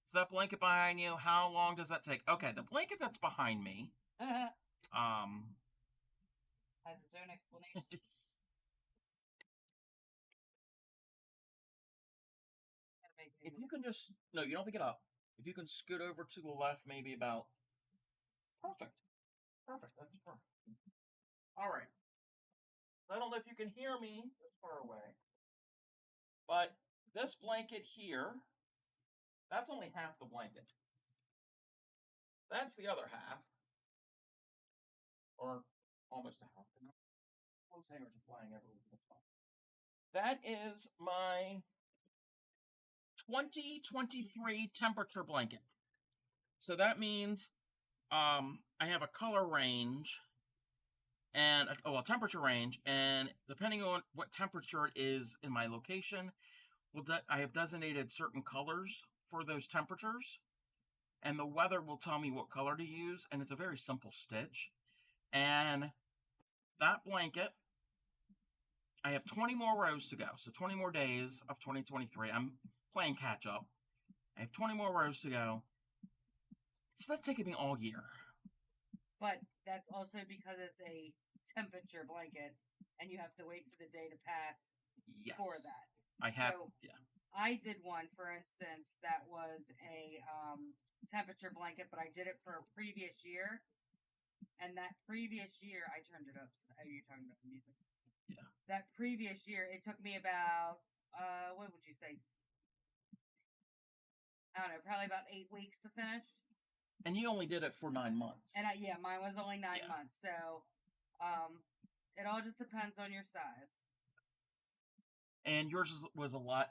So that blanket behind you, how long does that take? Okay, the blanket that's behind me, has its own explanation. If you can just, no, you don't pick it up. If you can scoot over to the left, maybe about, perfect. Perfect, that's perfect. All right. I don't know if you can hear me this far away, but this blanket here, that's only half the blanket. That's the other half, or almost a half. Those hangers are flying everywhere. That is my 2023 temperature blanket. So that means I have a color range and a temperature range, and depending on what temperature it is in my location, I have designated certain colors for those temperatures, and the weather will tell me what color to use, and it's a very simple stitch. And that blanket, I have 20 more rows to go, so 20 more days of 2023. I'm playing catch up. I have 20 more rows to go, so that's taking me all year. But that's also because it's a temperature blanket, and you have to wait for the day to pass for that. I have, so, I did one, for instance, that was a temperature blanket, but I did it for a previous year. And that previous year, I turned it up. So, you're talking about the music. Yeah. That previous year, it took me about, what would you say? I don't know, probably about 8 weeks to finish. And you only did it for 9 months. And mine was only 9 months. So, it all just depends on your size. And yours was a lot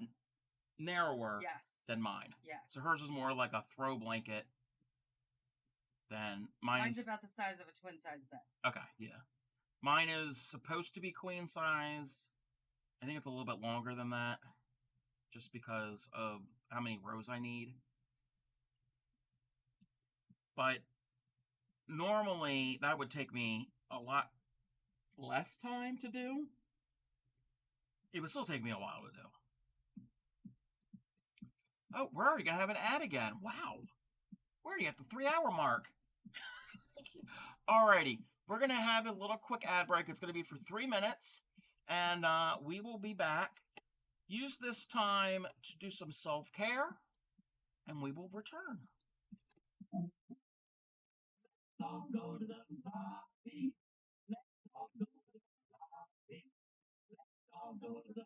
narrower than mine. Yes. So hers was more like a throw blanket than mine. Mine's about the size of a twin size bed. Okay, yeah. Mine is supposed to be queen size. I think it's a little bit longer than that, just because of how many rows I need. But normally that would take me a lot less time to do. It would still take me a while to do. Oh, we're already gonna have an ad again. Wow. We're already at the 3 hour mark. Alrighty. We're gonna have a little quick ad break. It's gonna be for 3 minutes. And we will be back. Use this time to do some self-care. And we will return. All go to the party. Let's all go to the party. Let's all go to the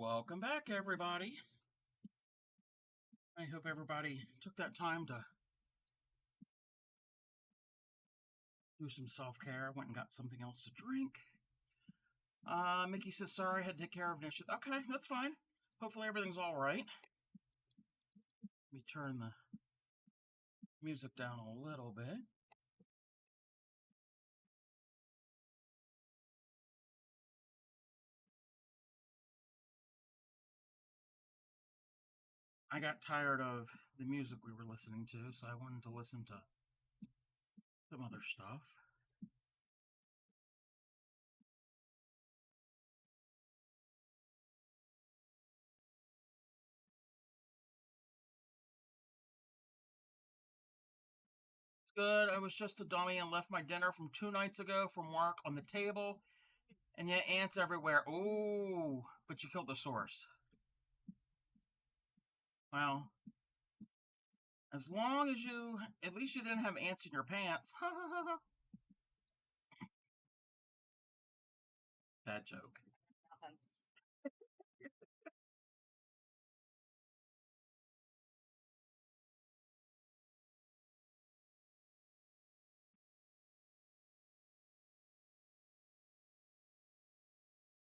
Welcome back, everybody. I hope everybody took that time to do some self-care. Went and got something else to drink. Mickey says, sorry, I had to take care of an issue. Okay, that's fine. Hopefully everything's all right. Let me turn the music down a little bit. I got tired of the music we were listening to, so I wanted to listen to some other stuff. It's good. I was just a dummy and left my dinner from 2 nights ago from work on the table, and yet ants everywhere. Ooh, but you killed the source. Well, as long as at least you didn't have ants in your pants. Bad joke.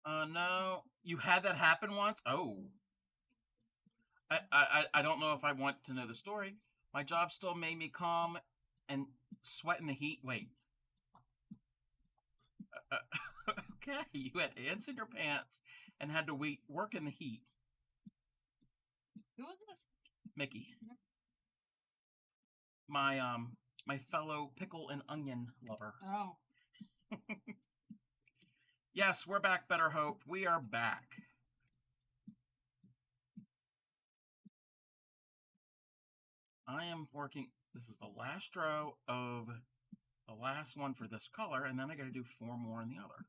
Nothing. No, you had that happen once. Oh, I don't know if I want to know the story. My job still made me come and sweat in the heat. Wait. Okay, you had ants in your pants and had to work in the heat. Who was this? Mickey, my fellow pickle and onion lover. Oh. Yes, we're back, Better Hope. We are back. I am working. This is the last row of the last one for this color, and then I got to do 4 more in the other.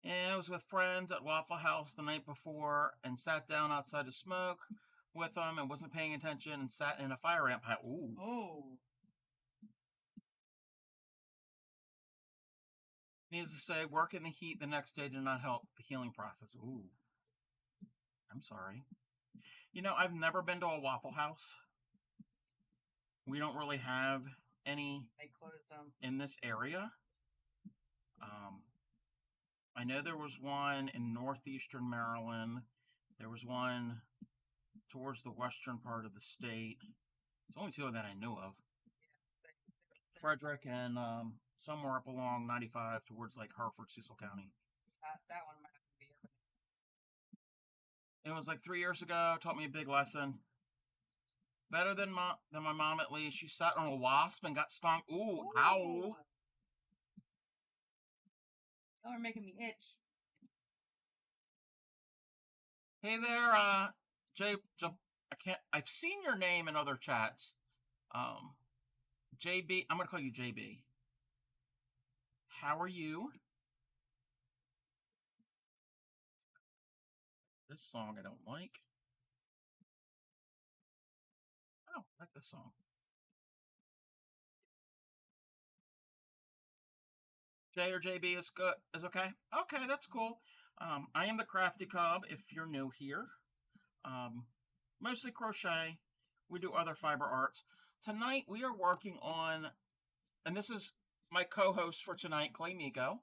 And I was with friends at Waffle House the night before and sat down outside to smoke with them and wasn't paying attention and sat in a fire ant pile. Ooh. Oh. Needless to say, work in the heat the next day did not help the healing process. Ooh. I'm sorry. You know, I've never been to a Waffle House. We don't really have any They closed them in this area. I know there was one in northeastern Maryland. There was one towards the western part of the state. There's only 2 that I knew of. Frederick and somewhere up along 95 towards like Hartford, Cecil County. That one might have to be urban. It was like 3 years ago. Taught me a big lesson. Better than my mom, at least. She sat on a wasp and got stung. Ooh, ow. Y'all are making me itch. Hey there, I've seen your name in other chats. JB, I'm gonna call you JB. How are you? This song I don't like. Oh, I like this song. J or JB is good. Is okay. Okay, that's cool. I am the Crafty Cub. If you're new here, mostly crochet. We do other fiber arts. Tonight we are working on, and this is my co-host for tonight, Claymeeko.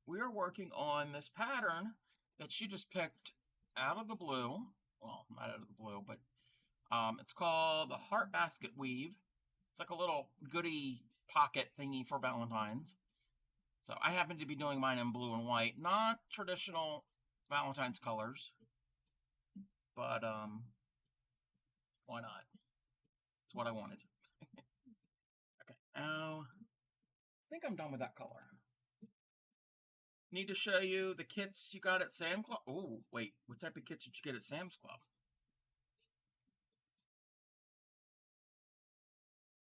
We are working on this pattern that she just picked out of the blue. Well, not out of the blue, but it's called the Heart Basket Weave. It's like a little goodie pocket thingy for Valentine's. So I happen to be doing mine in blue and white, not traditional Valentine's colors, but why not? It's what I wanted. Okay, now I think I'm done with that color. Need to show you the kits you got at Sam's Club. Oh, wait, what type of kits did you get at Sam's Club?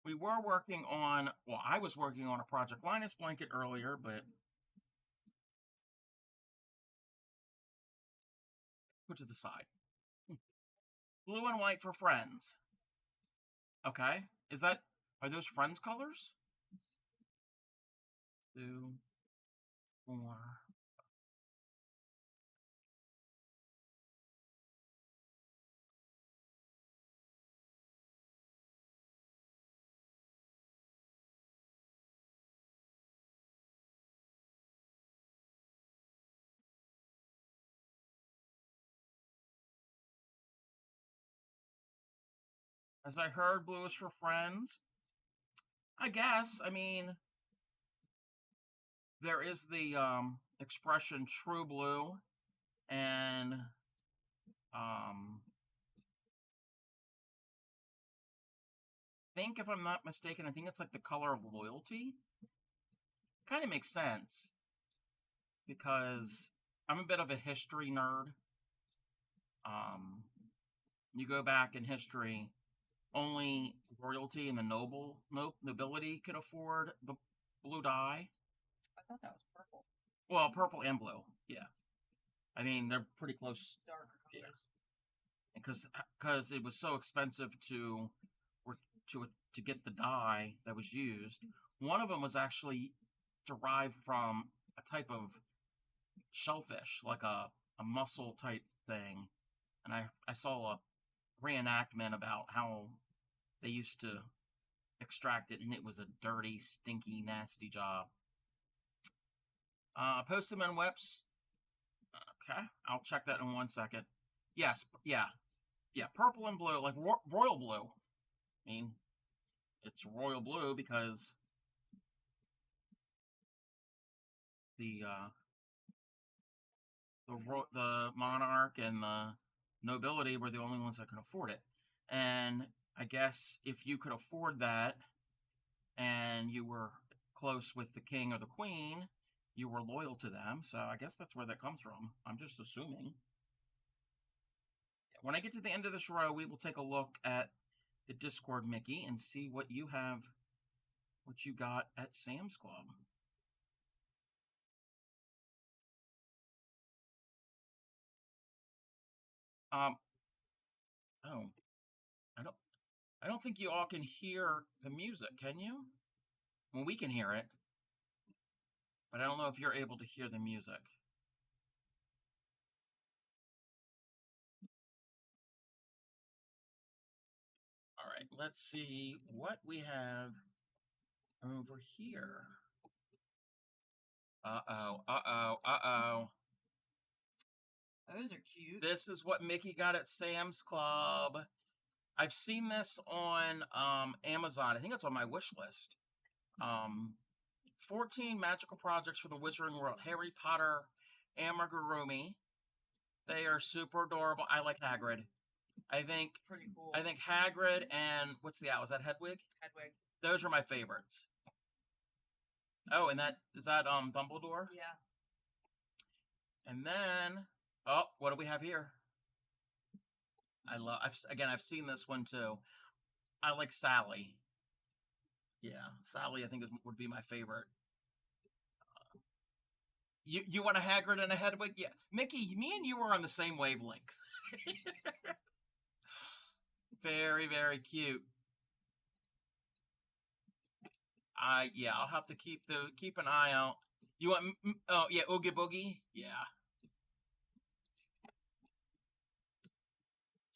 We were working on, well, I was working on a Project Linus blanket earlier, but put to the side. Blue and white for friends. Okay. Are those friends colors? 2, 4. As I heard, blue is for friends. I guess. I mean, there is the expression true blue, and um, think if I'm not mistaken, I think it's like the color of loyalty. Kind of makes sense because I'm a bit of a history nerd. Um, you go back in history, only royalty and the nobility could afford the blue dye. I thought that was purple. Well, purple and blue, yeah. I mean, they're pretty close. Darker colors. Because it was so expensive to get the dye that was used. One of them was actually derived from a type of shellfish, like a mussel type thing. And I saw a reenactment about how they used to extract it, and it was a dirty, stinky, nasty job. Postman whips. Okay, I'll check that in 1 second. Yes, yeah, purple and blue, like royal blue. I mean, it's royal blue because the the monarch and the nobility were the only ones that could afford it. And I guess if you could afford that and you were close with the king or the queen, you were loyal to them. So I guess that's where that comes from. I'm just assuming. When I get to the end of this row, we will take a look at the Discord, Mickey, and see what you got at Sam's Club. Oh, I don't think you all can hear the music, can you? Well, we can hear it, but I don't know if you're able to hear the music. All right, let's see what we have over here. Uh-oh. Those are cute. This is what Mickey got at Sam's Club. I've seen this on Amazon. I think it's on my wish list. 14 magical projects for the Wizarding World. Harry Potter, Amigurumi. They are super adorable. I like Hagrid. I think pretty cool. I think Hagrid and what's the owl? Is that Hedwig? Hedwig. Those are my favorites. Oh, and is that Dumbledore? Yeah. And then what do we have here? I've seen this one too. I like Sally. Yeah, Sally I think would be my favorite. You want a Hagrid and a Hedwig? Yeah, Mickey, me and you were on the same wavelength. Very, very cute. Yeah, I'll have to keep an eye out. You want? Oh yeah, Oogie Boogie. Yeah.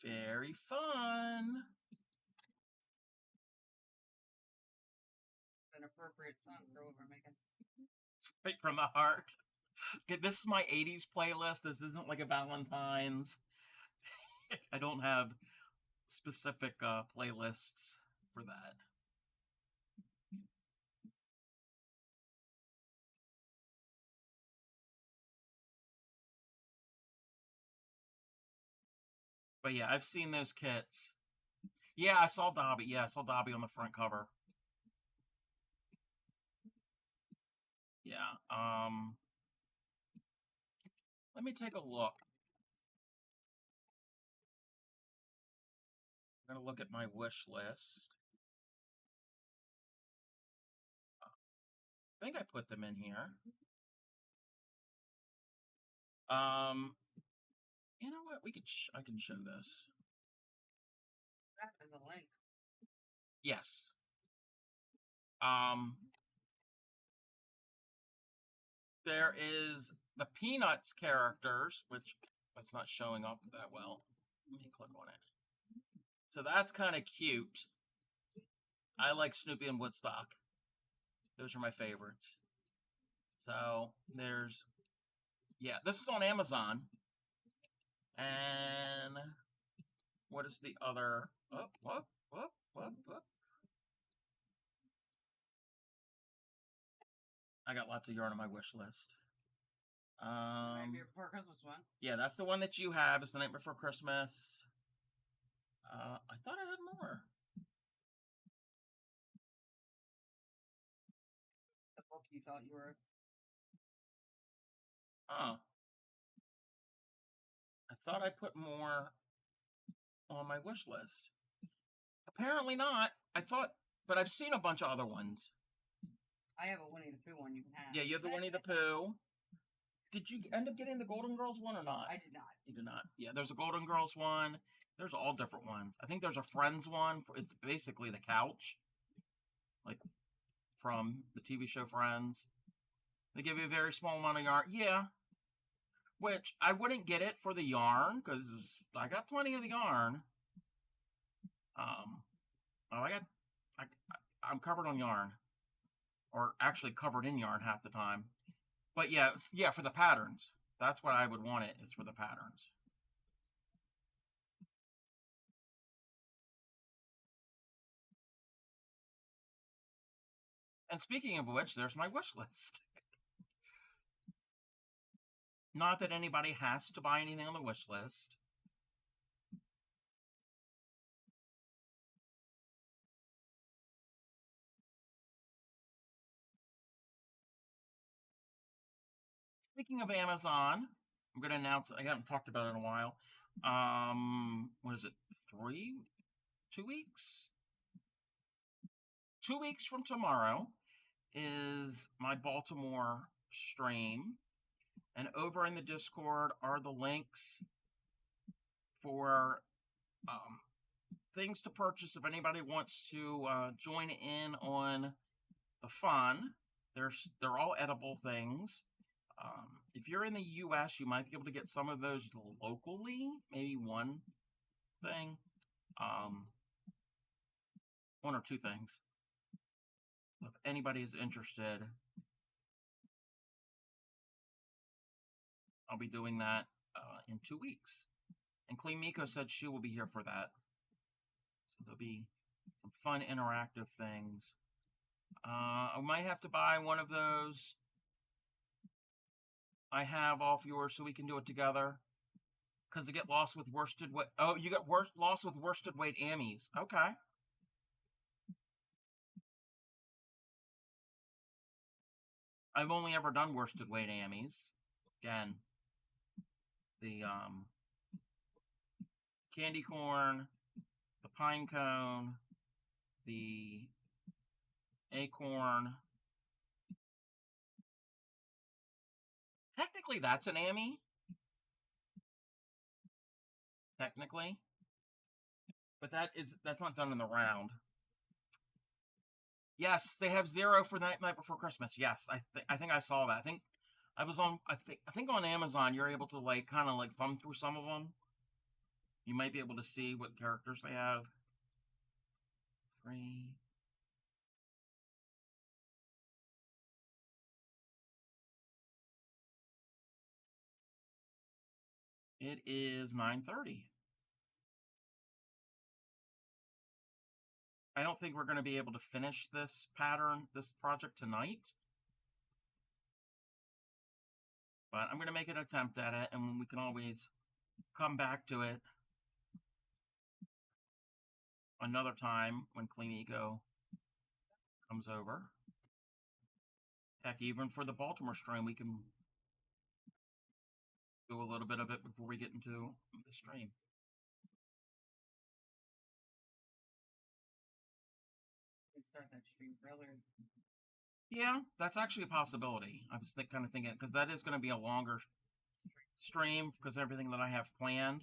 Very fun. An appropriate song for what we're making. Straight from the heart. This is my 80s playlist. This isn't like a Valentine's. I don't have specific playlists for that. But yeah, I've seen those kits. Yeah, I saw Dobby. Yeah, I saw Dobby on the front cover. Yeah. Let me take a look. I'm gonna look at my wish list. I think I put them in here. You know what? I can show this. That is a link. Yes. There is the Peanuts characters, which that's not showing up that well. Let me click on it. So that's kind of cute. I like Snoopy and Woodstock. Those are my favorites. So there's, yeah, this is on Amazon. And what is the other? What? I got lots of yarn on my wish list. Nightmare Before Christmas one. Yeah, that's the one that you have. It's the Night Before Christmas. I thought I had more. The book you thought you were. I thought I put more on my wish list. Apparently not. I thought, but I've seen a bunch of other ones. I have a Winnie the Pooh one you can have. Yeah, you have the Winnie the Pooh. Did you end up getting the Golden Girls one or not? I did not. You did not. Yeah, there's a Golden Girls one. There's all different ones. I think there's a Friends one. It's basically the couch. Like, from the TV show Friends. They give you a very small amount of yarn. Yeah. Which, I wouldn't get it for the yarn, because I got plenty of the yarn. I'm covered on yarn. Or actually covered in yarn half the time. But yeah, for the patterns. That's what I would want it, is for the patterns. And speaking of which, there's my wish list. Not that anybody has to buy anything on the wish list. Speaking of Amazon, I'm going to announce, I haven't talked about it in a while. What is it? 2 weeks? 2 weeks from tomorrow is my Baltimore stream. And over in the Discord are the links for things to purchase if anybody wants to join in on the fun. They're all edible things. If you're in the U.S., you might be able to get some of those locally. Maybe one thing. One or two things. If anybody is interested, I'll be doing that in 2 weeks. And Claymeeko said she will be here for that. So there'll be some fun interactive things. I might have to buy one of those I have off yours so we can do it together. Because to get lost with worsted weight. Oh, you got lost with worsted weight Ammies. Okay. I've only ever done worsted weight Ammies. Again, the candy corn, the pine cone, the acorn. Technically, that's an Ammy. Technically. But that's not done in the round. Yes, they have 0 for Night Before Christmas. Yes, I think I saw that. I think on Amazon you're able to kind of thumb through some of them. You might be able to see what characters they have. 3. It is 9:30. I don't think we're going to be able to finish this project tonight. But I'm going to make an attempt at it, and we can always come back to it another time when Claymeeko comes over. Heck, even for the Baltimore stream, we can do a little bit of it before we get into the stream. Start that stream earlier. Yeah, that's actually a possibility. I was kind of thinking, because that is going to be a longer stream because everything that I have planned.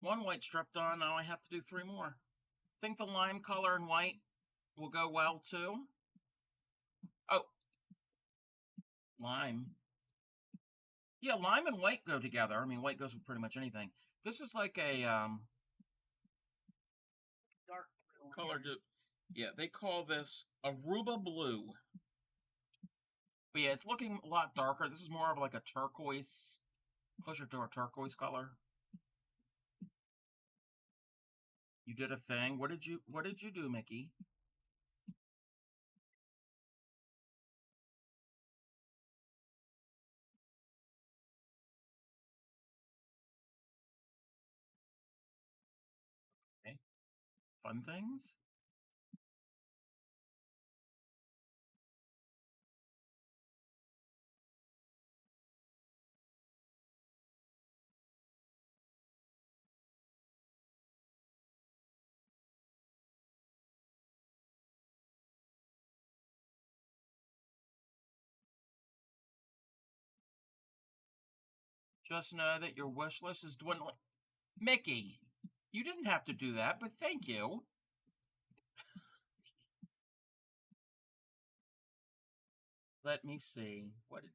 One white strip done. Now I have to do 3 more. Think the lime color and white will go well too. Oh, lime. Yeah, lime and white go together. I mean, white goes with pretty much anything. This is like a Dark blue. color. Yeah, they call this Aruba blue. But yeah, it's looking a lot darker. This is more of like a turquoise, closer to a turquoise color. You did a thing. What did you do, Mickey? Okay. Fun things? Just know that your wish list is dwindling. Mickey, you didn't have to do that, but thank you. Let me see. What did...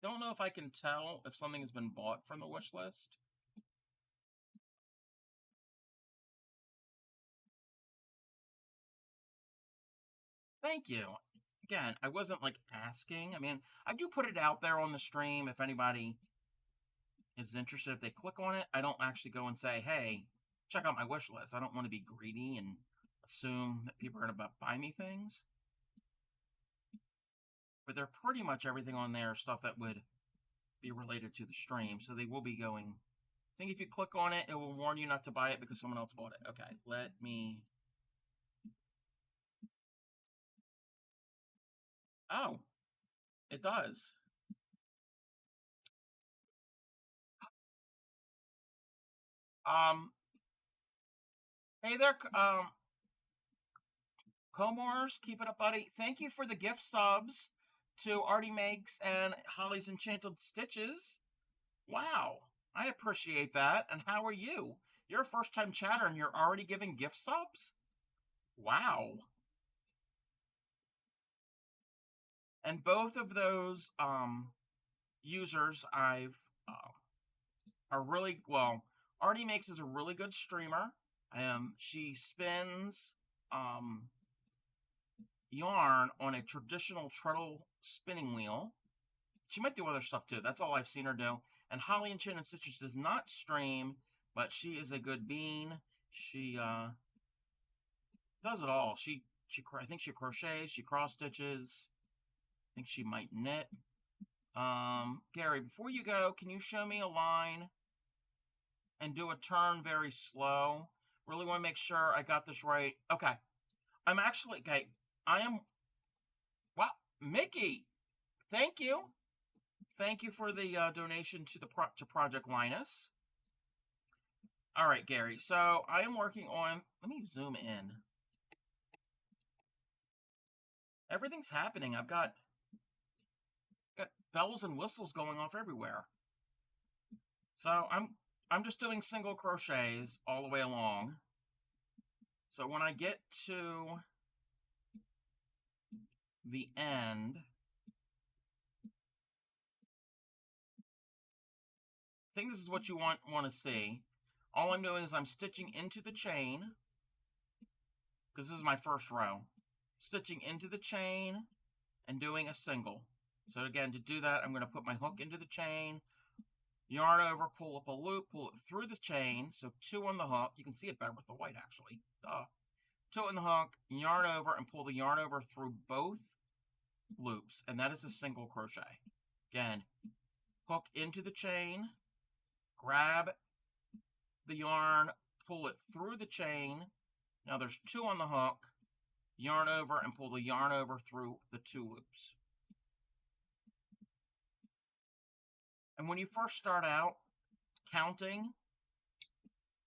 don't know if I can tell if something has been bought from the wish list. Thank you. Again, I wasn't like asking. I mean, I do put it out there on the stream if anybody is interested. If they click on it, I don't actually go and say, hey, check out my wish list. I don't want to be greedy and assume that people are going to buy me things. But they're pretty much everything on there stuff that would be related to the stream. So they will be going. I think if you click on it, it will warn you not to buy it because someone else bought it. Okay, let me... Oh, it does. Um, hey there, Comors, keep it up, buddy. Thank you for the gift subs to Artie Makes and Holly's Enchanted Stitches. Wow, I appreciate that. And how are you? You're a first-time chatter and you're already giving gift subs? Wow. And both of those users are really well. Artie Makes is a really good streamer. She spins yarn on a traditional treadle spinning wheel. She might do other stuff too. That's all I've seen her do. And Holly Enchanted Stitches does not stream, but she is a good bean. She does it all. I think she crochets, she cross stitches. I think she might knit. Gary, before you go, can you show me a line and do a turn very slow? Really want to make sure I got this right. Okay. I'm actually, okay, I am, wow, Mickey, thank you. Thank you for the donation to to Project Linus. All right, Gary, so I am working on, let me zoom in. Everything's happening. I've got bells and whistles going off everywhere. So I'm just doing single crochets all the way along. So when I get to the end, I think this is what you want to see. All I'm doing is I'm stitching into the chain, because this is my first row. Stitching into the chain and doing a single. So again, to do that, I'm going to put my hook into the chain, yarn over, pull up a loop, pull it through the chain. So 2 on the hook. You can see it better with the white, actually. 2 on the hook, yarn over, and pull the yarn over through both loops. And that is a single crochet. Again, hook into the chain, grab the yarn, pull it through the chain. Now there's 2 on the hook, yarn over, and pull the yarn over through the 2 loops. And when you first start out, counting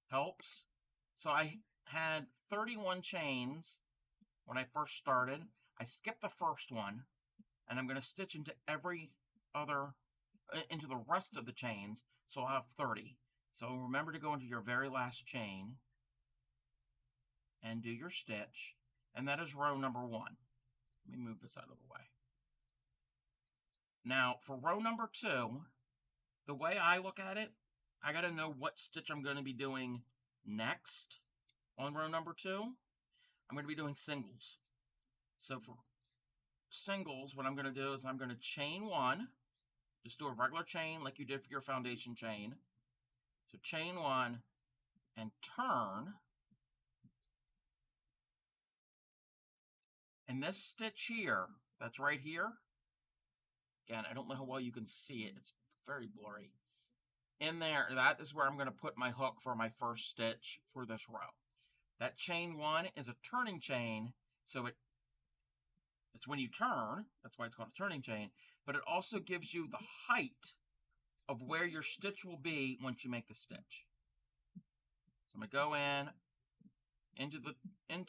helps. So I had 31 chains when I first started, I skipped the first one, and I'm going to stitch into into the rest of the chains, so I'll have 30. So remember to go into your very last chain and do your stitch, and that is row number 1. Let me move this out of the way. Now, for row number 2, the way I look at it, I got to know what stitch I'm going to be doing next on row number 2. I'm going to be doing singles. So for singles, what I'm going to do is I'm going to chain 1. Just do a regular chain like you did for your foundation chain. So chain 1 and turn. And this stitch here, that's right here. Again, I don't know how well you can see it. It's very blurry. In there, that is where I'm going to put my hook for my first stitch for this row. That chain 1 is a turning chain, so it's when you turn. That's why it's called a turning chain. But it also gives you the height of where your stitch will be once you make the stitch. So I'm going to go into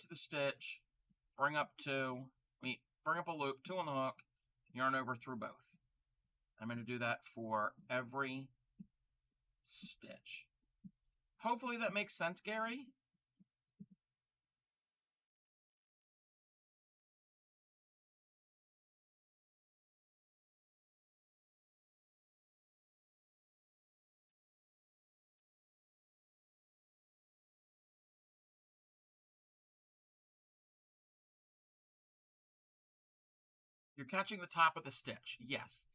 the stitch, bring up a loop, 2 on the hook, yarn over through both. I'm going to do that for every stitch. Hopefully that makes sense, Gary. You're catching the top of the stitch. Yes.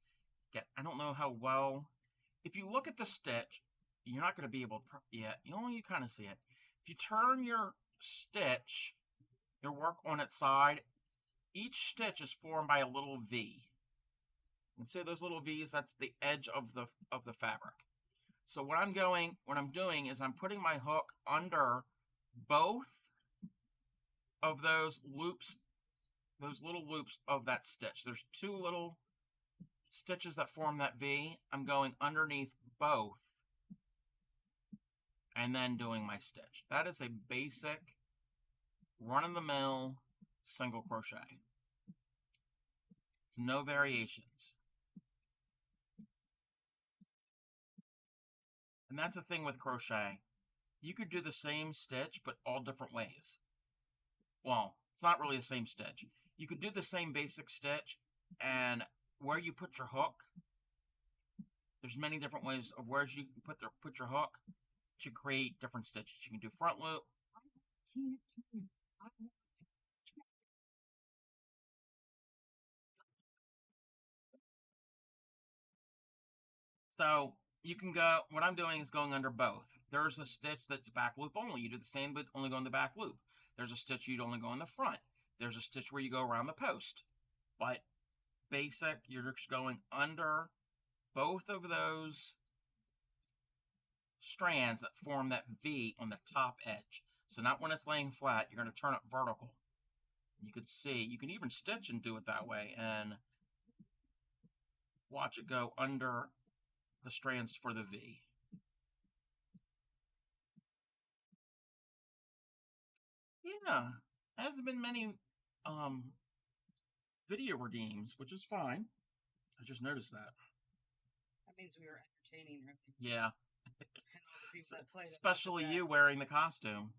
I don't know how well. If you look at the stitch, you're not going to be able to. Yeah, you kind of see it. If you turn your stitch, your work on its side, each stitch is formed by a little V. And see those little V's? That's the edge of the fabric. So what I'm doing is I'm putting my hook under both of those loops, those little loops of that stitch. There's 2 little stitches that form that V. I'm going underneath both and then doing my stitch. That is a basic run-of-the-mill single crochet. No variations. And that's the thing with crochet. You could do the same stitch, but all different ways. Well, it's not really the same stitch. You could do the same basic stitch, and where you put your hook, there's many different ways of where you can put your hook to create different stitches. You can do front loop. So you can go, what I'm doing is going under both. There's a stitch that's back loop only. You do the same, but only go in the back loop. There's a stitch you'd only go in the front. There's a stitch where you go around the post. But basic, you're just going under both of those strands that form that V on the top edge. So not when it's laying flat, you're going to turn it vertical. You could see, you can even stitch and do it that way and watch it go under the strands for the V. Yeah, hasn't been many video redeems, which is fine. I just noticed that. That means we were entertaining her. Yeah. that Especially you wearing the costume.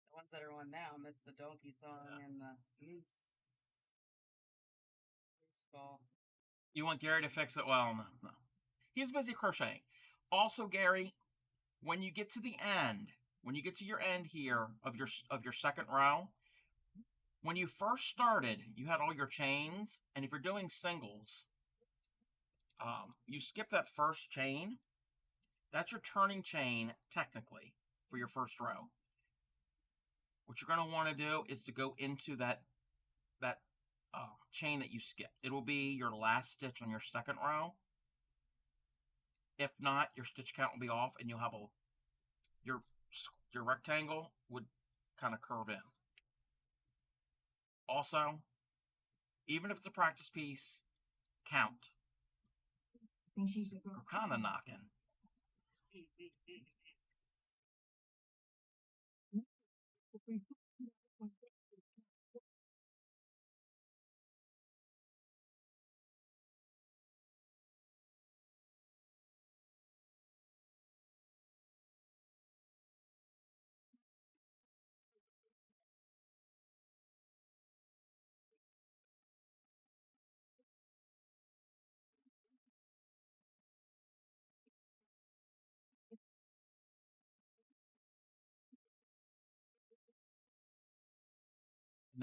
The ones that are on now miss the donkey song and the moose ball. You want Gary to fix it? Well, no. He's busy crocheting. Also, Gary, when you get to the end, when you get to your end here of your second row, when you first started, you had all your chains, and if you're doing singles, you skip that first chain. That's your turning chain, technically, for your first row. What you're going to want to do is to go into that chain that you skipped. It will be your last stitch on your second row. If not, your stitch count will be off, and you'll have your rectangle would kind of curve in. Also, even if it's a practice piece, count. You're kind of knocking.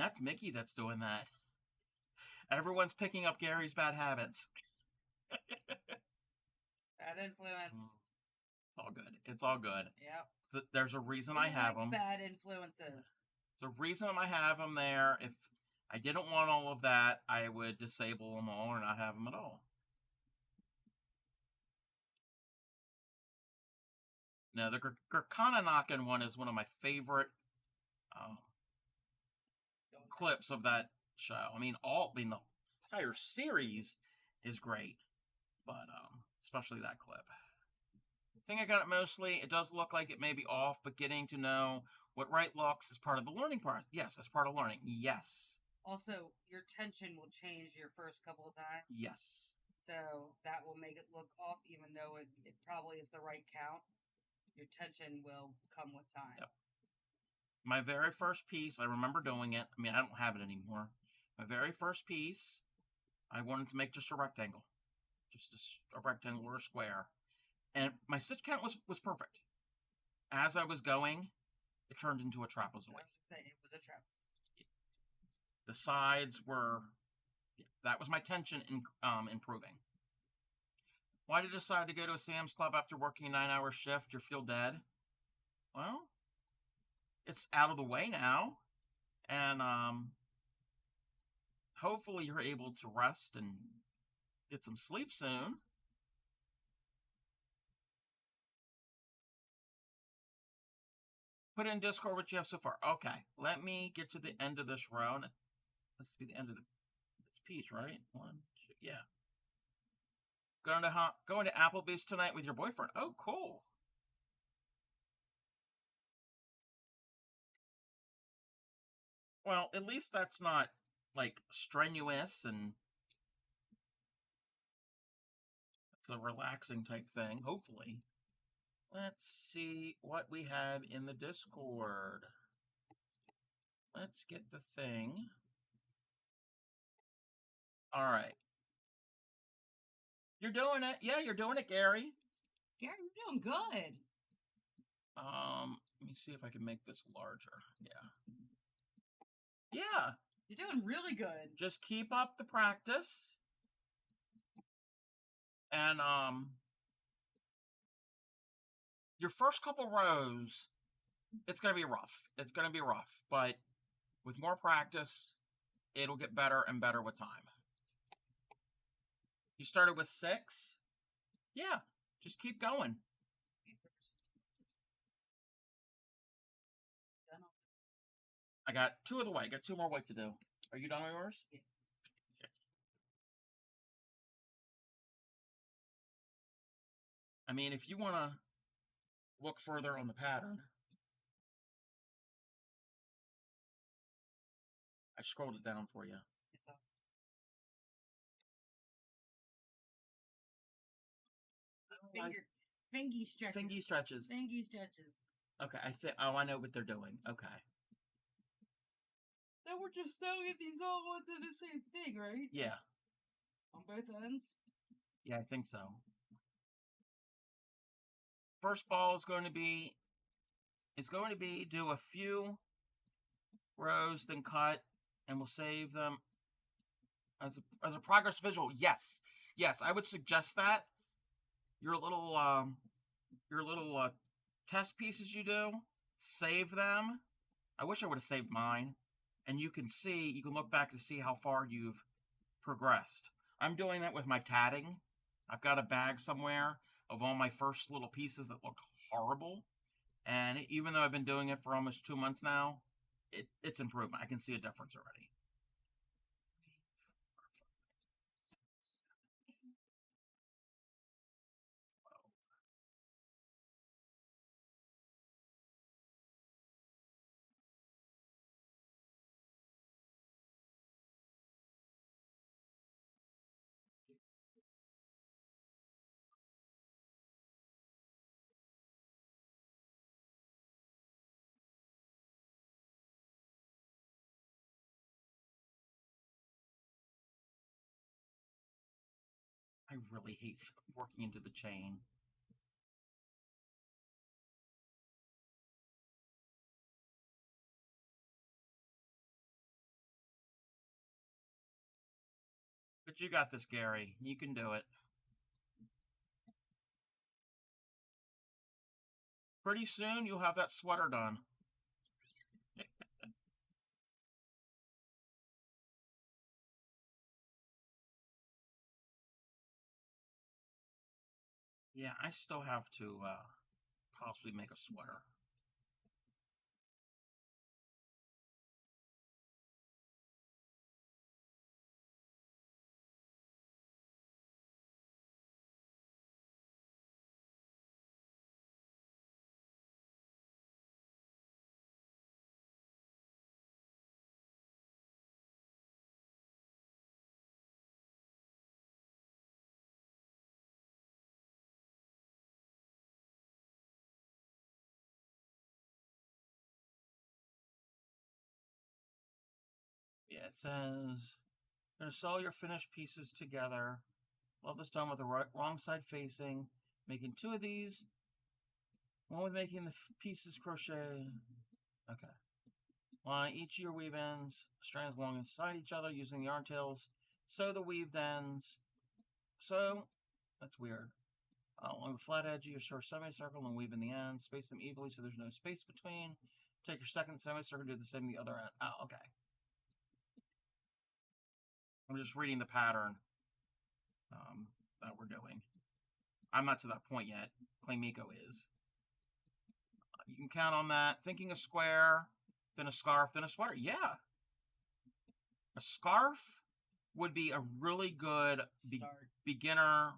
And that's Mickey that's doing that. Everyone's picking up Gary's bad habits. Bad influence. It's all good. It's all good. Yep. There's a reason I have them. Bad influences. There's a reason I have them there. If I didn't want all of that, I would disable them all or not have them at all. Now, the Gurkana one is one of my favorite clips of that show. I mean, the entire series is great, but especially that clip. I think I got it mostly. It does look like it may be off, but getting to know what right looks is part of the learning part. Yes, that's part of learning. Yes. Also, your tension will change your first couple of times. Yes. So that will make it look off, even though it probably is the right count. Your tension will come with time. Yep. My very first piece, I remember doing it. I mean, I don't have it anymore. My very first piece, I wanted to make just a rectangle. Just a rectangle or a square. And my stitch count was perfect. As I was going, it turned into a trapezoid. I was saying it was a trapezoid. The sides were... that was my tension improving. Why did you decide to go to a Sam's Club after working a 9-hour shift? You feel dead? Well, it's out of the way now. And hopefully you're able to rest and get some sleep soon. Put in Discord what you have so far. Okay, let me get to the end of this row. Let's be the end of this piece, right? 1, 2, yeah. Going to Applebee's tonight with your boyfriend. Oh, cool. Well, at least that's not, like, strenuous and it's a relaxing type thing, hopefully. Let's see what we have in the Discord. Let's get the thing. All right. You're doing it. Yeah, you're doing it, Gary. Gary, you're doing good. Let me see if I can make this larger. Yeah. Yeah. You're doing really good. Just keep up the practice. And, your first couple rows, it's going to be rough. It's going to be rough. But with more practice, it'll get better and better with time. You started with 6? Yeah. Just keep going. I got 2 of the way. I got 2 more white to do. Are you done with yours? Yeah. I mean, if you want to look further on the pattern, I scrolled it down for you. Fingy stretches. Fingy stretches. Fingy stretches. Okay, I know what they're doing. Okay. Then we're just sewing these all onto the same thing, right? Yeah. On both ends? Yeah, I think so. First ball is going to be do a few rows, then cut, and we'll save them as a progress visual. Yes. Yes, I would suggest that. Your little test pieces you do, save them. I wish I would have saved mine. And you can look back to see how far you've progressed. I'm doing that with my tatting. I've got a bag somewhere of all my first little pieces that look horrible. And even though I've been doing it for almost 2 months now, it's improvement. I can see a difference already. I really hate working into the chain. But you got this, Gary. You can do it. Pretty soon, you'll have that sweater done. Yeah, I still have to possibly make a sweater. Yeah, it says, gonna sew your finished pieces together. Love this done with the wrong side facing. Making 2 of these. One with making the pieces crochet. Okay. Line each of your weave ends, strands alongside each other using the yarn tails. Sew the weaved ends. So, that's weird. Along the flat edge of your semicircle and weave in the ends. Space them evenly so there's no space between. Take your second semicircle and do the same in the other end. Oh, okay. I'm just reading the pattern that we're doing. I'm not to that point yet. Claymeeko is. You can count on that. Thinking a square, then a scarf, then a sweater. Yeah. A scarf would be a really good beginner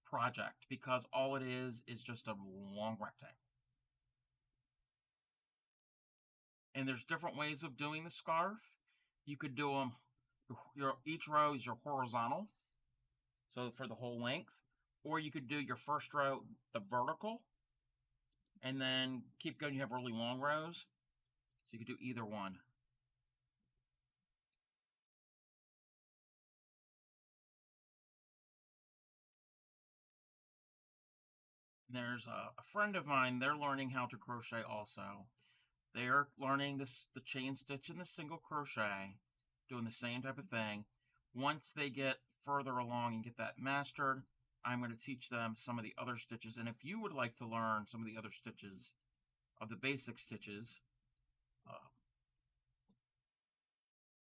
project because all it is just a long rectangle. And there's different ways of doing the scarf. You could do them, each row is your horizontal, so for the whole length. Or you could do your first row, the vertical, and then keep going. You have really long rows, so you could do either one. There's a friend of mine, they're learning how to crochet also. They're learning the chain stitch and the single crochet, doing the same type of thing. Once they get further along and get that mastered, I'm going to teach them some of the other stitches. And if you would like to learn some of the other stitches of the basic stitches,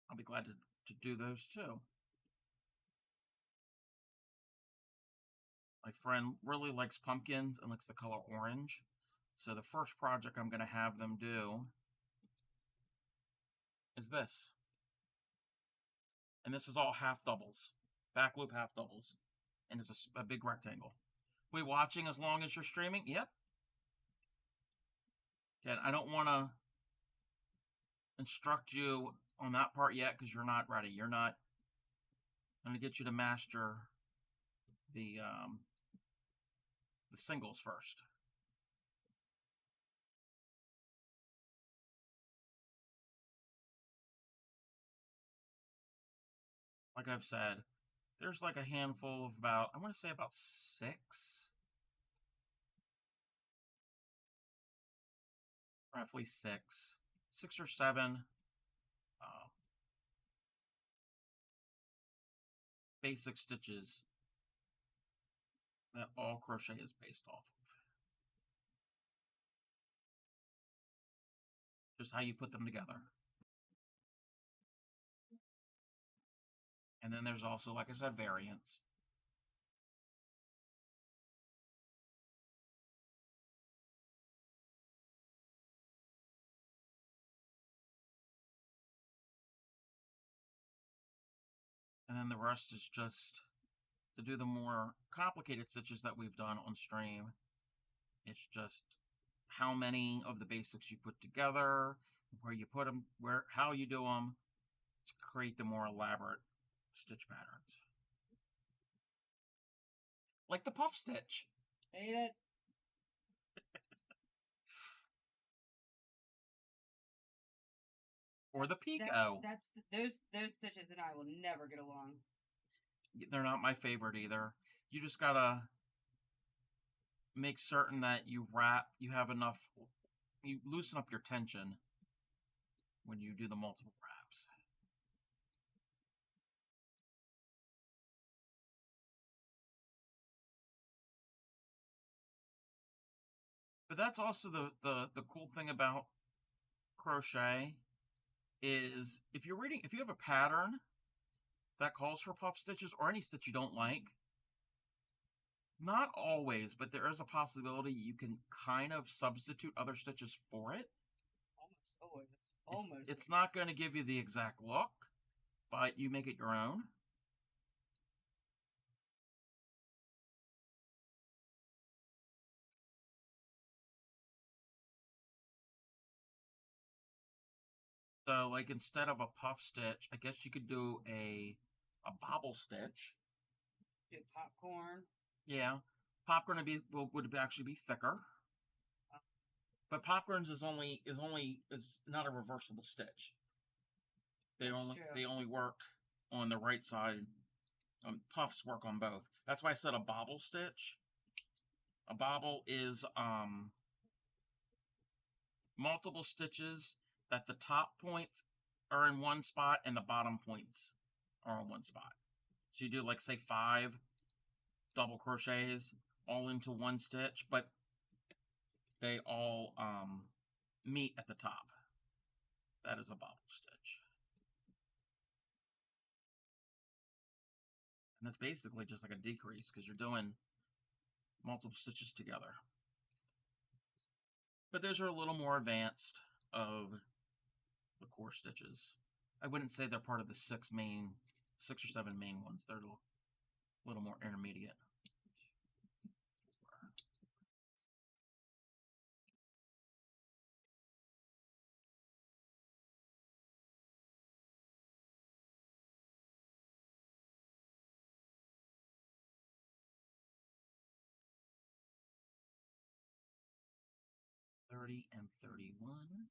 I'll be glad to do those too. My friend really likes pumpkins and likes the color orange. So the first project I'm going to have them do is this. And this is all half doubles. Back loop half doubles. And it's a big rectangle. We watching as long as you're streaming? Yep. Again, I don't want to instruct you on that part yet because you're not ready. You're not going to get you to master the singles first. Like I've said, there's like a handful of about, I want to say about 6. Roughly 6. 6 or 7 basic stitches that all crochet is based off of. Just how you put them together. And then there's also, like I said, variants. And then the rest is just to do the more complicated stitches that we've done on stream. It's just how many of the basics you put together, where you put them, how you do them, to create the more elaborate stitch patterns. Like the puff stitch. Hate it. Or the picot. Those stitches and I will never get along. They're not my favorite either. You just gotta make certain that you have enough, you loosen up your tension when you do the multiple wraps. that's also the cool thing about crochet is if you have a pattern that calls for puff stitches or any stitch you don't like, not always, but there is a possibility you can kind of substitute other stitches for it. Almost always. Almost. It's not going to give you the exact look, but you make it your own. So, like, instead of a puff stitch, I guess you could do a bobble stitch. Do popcorn. Yeah, popcorn would actually be thicker. But popcorns is not a reversible stitch. They only work on the right side. Puffs work on both. That's why I said a bobble stitch. A bobble is multiple stitches that the top points are in one spot and the bottom points are in one spot. So you do, like, say 5 double crochets all into one stitch, but they all meet at the top. That is a bobble stitch. And that's basically just like a decrease because you're doing multiple stitches together. But those are a little more advanced of the core stitches. I wouldn't say they're part of the 6 or 7 main ones. They're a little more intermediate. $30 and $31.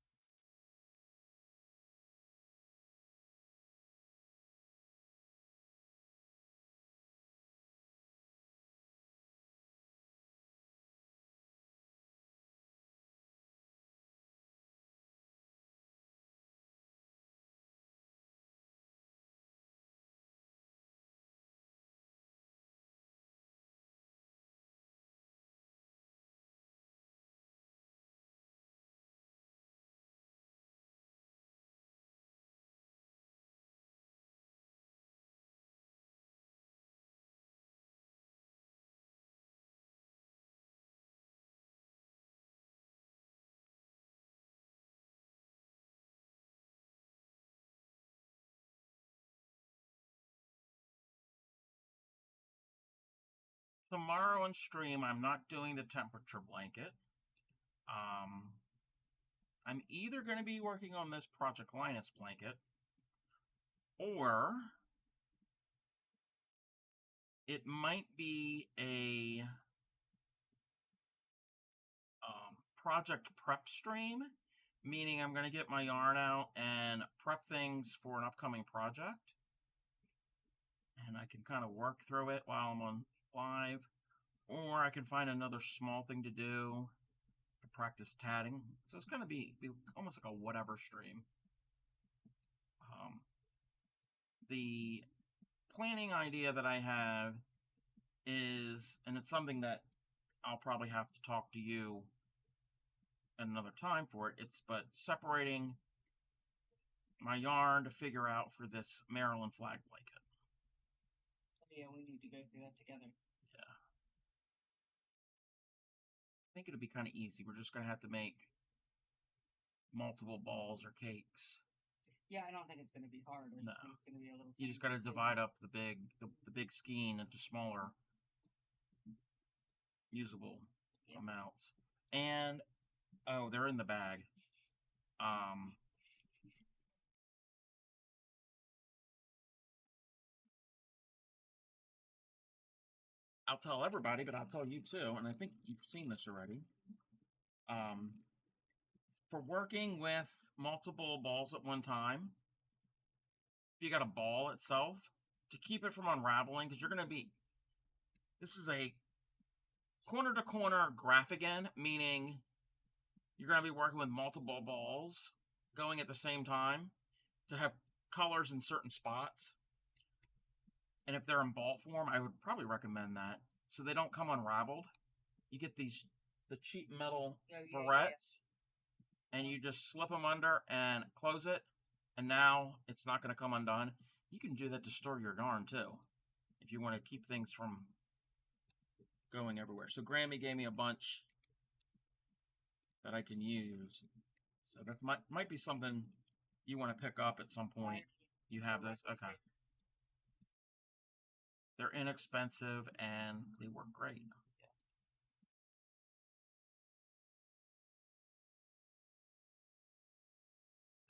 Tomorrow on stream, I'm not doing the temperature blanket. I'm either going to be working on this Project Linus blanket, or it might be a project prep stream, meaning I'm going to get my yarn out and prep things for an upcoming project. And I can kind of work through it while I'm on live, or I can find another small thing to do to practice tatting. So it's going to be almost like a whatever stream. The planning idea that I have is, and it's something that I'll probably have to talk to you at another time for it, but separating my yarn to figure out for this Maryland flag blanket. Yeah, we need to go through that together. Yeah. I think it'll be kind of easy. We're just going to have to make multiple balls or cakes. Yeah, I don't think it's going to be hard. I just think it's going to be a little. You just got to divide up the big skein into smaller, usable amounts. And they're in the bag. I'll tell everybody, but I'll tell you too, and I think you've seen this already. For working with multiple balls at one time, if you got a ball itself, to keep it from unraveling, because you're going to be, this is a corner-to-corner graph again, meaning you're going to be working with multiple balls going at the same time to have colors in certain spots. And if they're in ball form, I would probably recommend that, so they don't come unraveled. You get these the cheap metal Yeah. barrettes, and you just slip them under and close it, and now it's not going to come undone. You can do that to store your yarn too, if you want to keep things from going everywhere. So Grammy gave me a bunch that I can use. So that might be something you want to pick up at some point. You have this? Okay. They're inexpensive and they work great.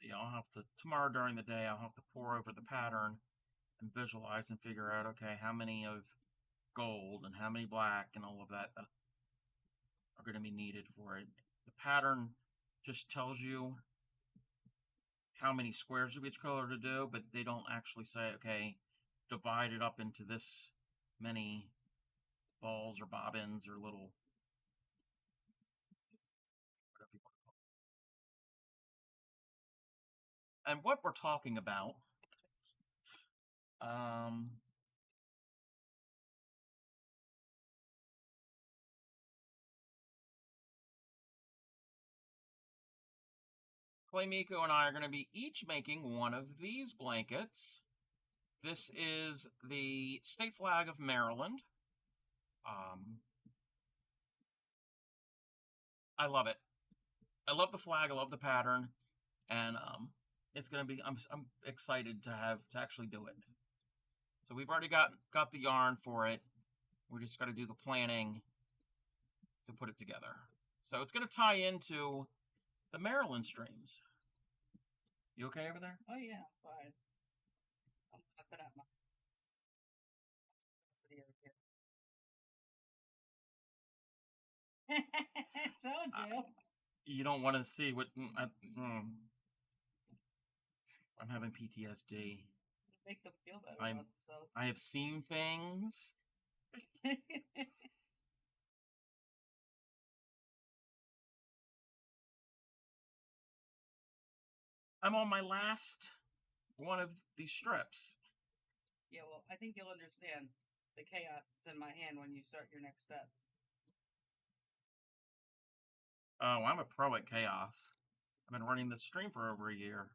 Yeah, I'll have to, tomorrow during the day, I'll have to pour over the pattern and visualize and figure out, okay, how many of gold and how many black and all of that are going to be needed for it. The pattern just tells you how many squares of each color to do, but they don't actually say, okay, divide it up into this many balls or bobbins or little, whatever you want to call it. And what we're talking about, Claymeeko and I are going to be each making one of these blankets. This is the state flag of Maryland. I love it. I love the flag. I love the pattern, and it's going to be. I'm excited to actually do it. So we've already got the yarn for it. We just got to do the planning to put it together. So it's going to tie into the Maryland streams. You okay over there? Oh yeah, I'm fine. I'm laughing at my told you. You don't want to see what I'm having PTSD. Make them feel better about themselves. I have seen things. I'm on my last one of these strips. Yeah, well, I think you'll understand the chaos that's in my hand when you start your next step. Oh, I'm a pro at chaos. I've been running this stream for over a year.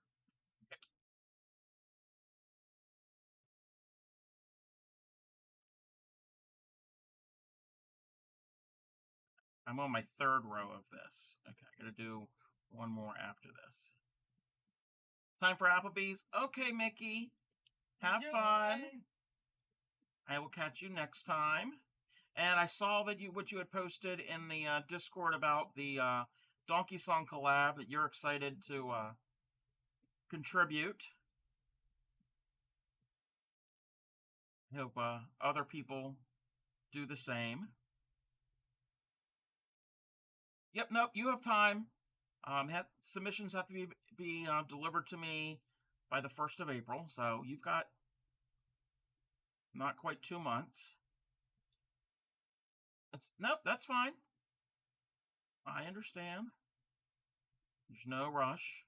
I'm on my third row of this. Okay, I gotta do one more after this. Time for Applebee's? Okay, Mickey. Have fun. I will catch you next time. And I saw that what you had posted in the Discord about the Donkey Song collab, that you're excited to contribute. I hope other people do the same. Yep, nope, you have time. Submissions have to be delivered to me by the 1st of April, so you've got not quite 2 months. Nope, that's fine. I understand. There's no rush.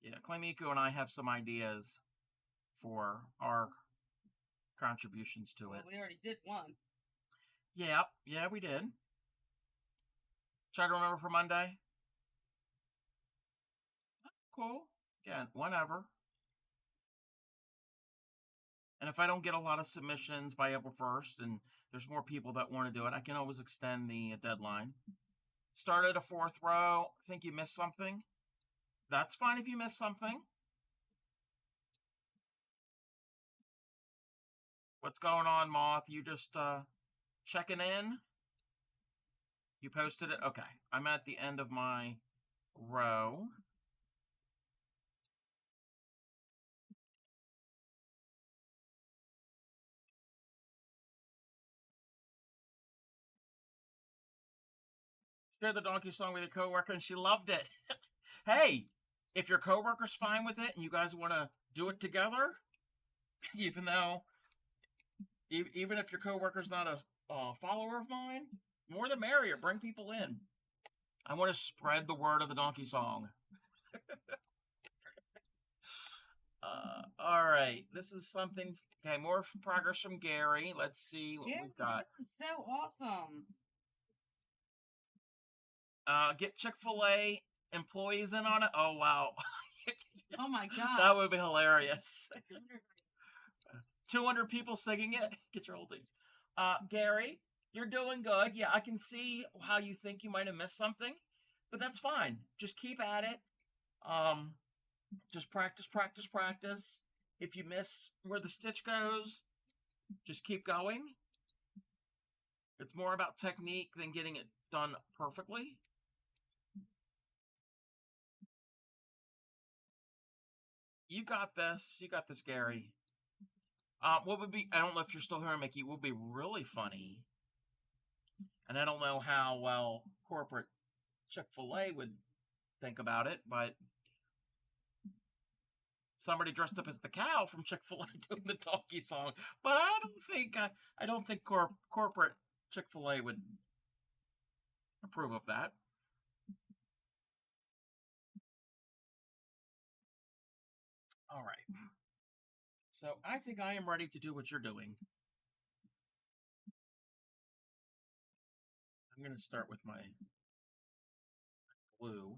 Yeah, Claymeeko and I have some ideas for our contributions to it. We already did one. Yeah, we did. Try to remember for Monday. Cool. Again, whenever. And if I don't get a lot of submissions by April 1st and there's more people that want to do it, I can always extend the deadline. Start at a 4th row. Think you missed something? That's fine if you missed something. What's going on, Moth? You just checking in? You posted it? Okay. I'm at the end of my row. Share the donkey song with your coworker and she loved it. Hey, if your coworker's fine with it and you guys want to do it together, even if your coworker's not a follower of mine, more the merrier. Bring people in. I want to spread the word of the donkey song. All right, this is something. Okay, more progress from Gary. Let's see what we've got. This is so awesome. Get Chick-fil-A employees in on it. Oh, wow. Oh my god. That would be hilarious. 200 people singing it. Get your whole team. Gary, you're doing good. Yeah, I can see how you think you might have missed something, but that's fine. Just keep at it. Just practice, practice, practice. If you miss where the stitch goes, just keep going. It's more about technique than getting it done perfectly. You got this. You got this, Gary. What would be, I don't know if you're still here, Mickey, would be really funny. And I don't know how well corporate Chick-fil-A would think about it, but somebody dressed up as the cow from Chick-fil-A doing the donkey song. But I don't think corporate Chick-fil-A would approve of that. All right. So I think I am ready to do what you're doing. I'm going to start with my glue.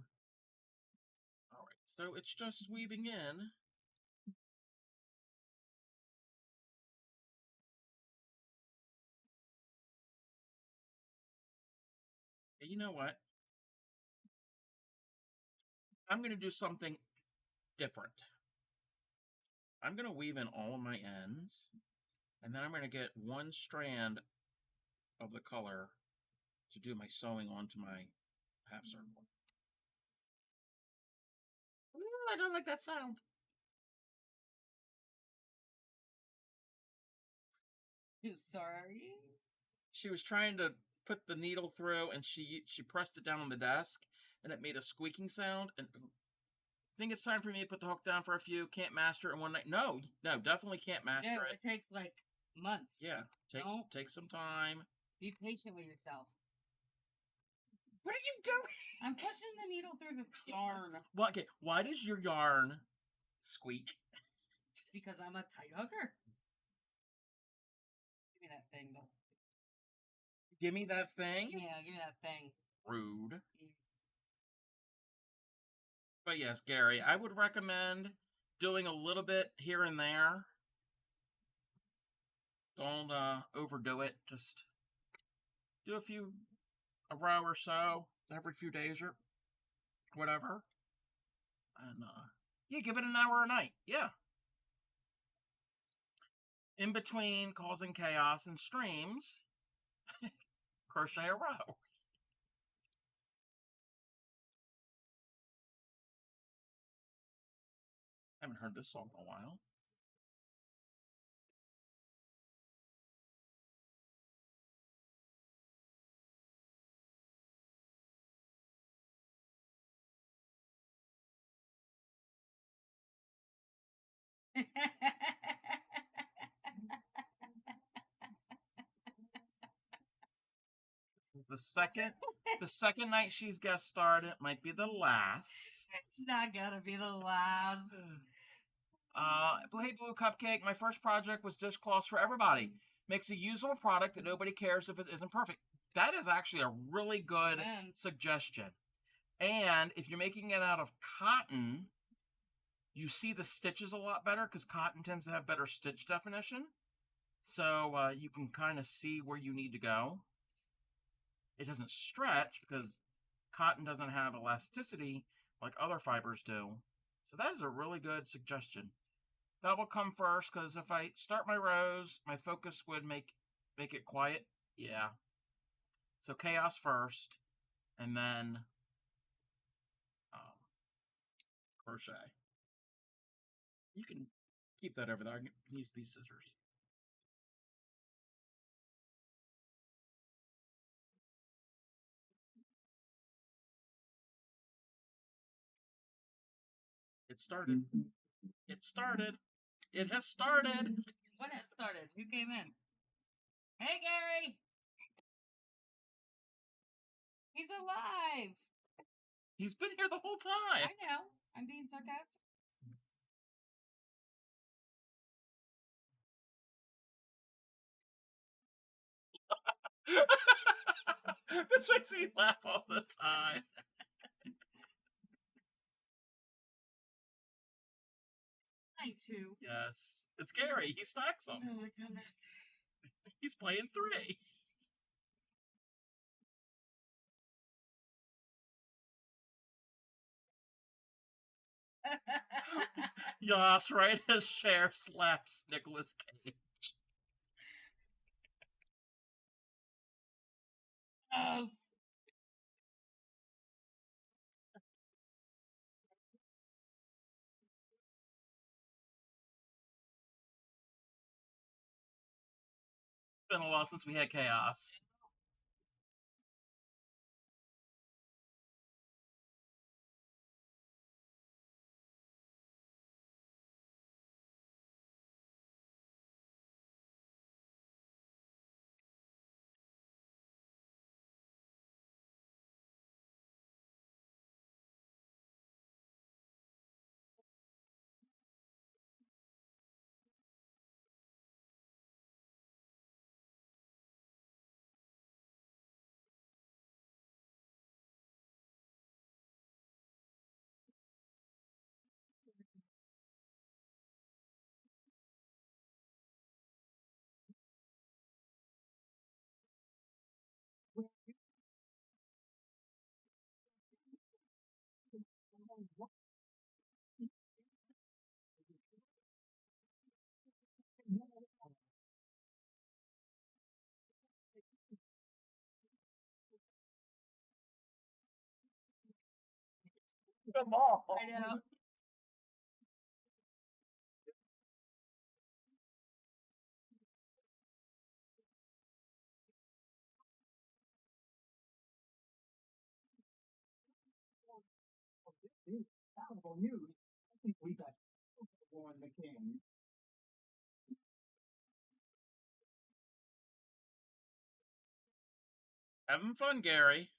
All right. So it's just weaving in. And you know what? I'm going to do something different. I'm going to weave in all of my ends, and then I'm going to get one strand of the color to do my sewing onto my half circle. Ooh, I don't like that sound. Sorry. She was trying to put the needle through, and she pressed it down on the desk, and it made a squeaking sound. And I think it's time for me to put the hook down for a few. Can't master it in one night. No, definitely can't master Yeah, it. it takes like months. Yeah, take some time. Be patient with yourself. What are you doing? I'm pushing the needle through the yarn. Well, okay, why does your yarn squeak? Because I'm a tight hooker. Give me that thing, though. Give me that thing? Yeah, give me that thing. Rude. But yes, Gary, I would recommend doing a little bit here and there. Don't overdo it. Just do a row or so every few days or whatever. And yeah, give it an hour a night. Yeah. In between causing chaos and streams, crochet a row. I haven't heard this song in a while. The second night she's guest starred, it might be the last. It's not gonna be the last. Hey Blue Cupcake, my first project was dishcloths for everybody. Makes a usable product that nobody cares if it isn't perfect. That is actually a really good suggestion. And if you're making it out of cotton, you see the stitches a lot better because cotton tends to have better stitch definition. So you can kind of see where you need to go. It doesn't stretch because cotton doesn't have elasticity like other fibers do. So that is a really good suggestion. That will come first because if I start my rows, my focus would make it quiet. Yeah. So chaos first, and then crochet. You can keep that over there. I can use these scissors. It started. It started. It has started. What has started? Who came in? Hey, Gary! He's alive! He's been here the whole time. I know. I'm being sarcastic. This makes me laugh all the time. I too. Yes. It's Gary. He stacks them. Oh my goodness. He's playing 3. Yes, right as Cher slaps Nicolas Cage. Yes. It's been a while since we had chaos. Come on. I know. Terrible news. I think we got Warren McCain. Having fun, Gary.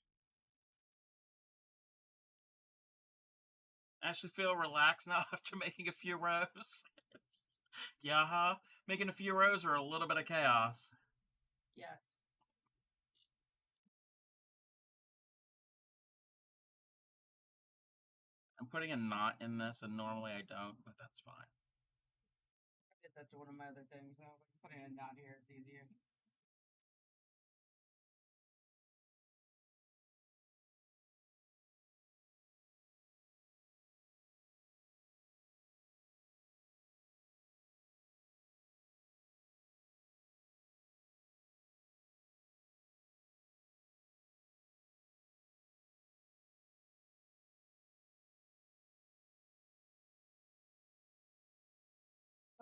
I actually feel relaxed now after making a few rows. Yeah, huh? Making a few rows or a little bit of chaos. Yes. I'm putting a knot in this, and normally I don't, but that's fine. I did that to one of my other things. I was like, putting a knot here, it's easier.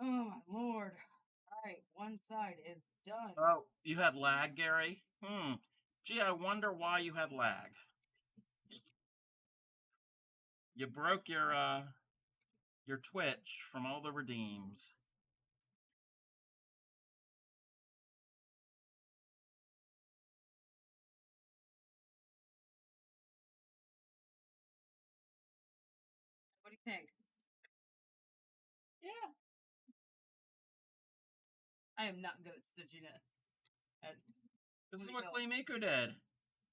Oh my lord. Alright, one side is done. Oh, you had lag, Gary? Gee, I wonder why you had lag. You broke your Twitch from all the redeems. What do you think? Yeah. I am not good at stitching it. This is What what do you Claymeeko did.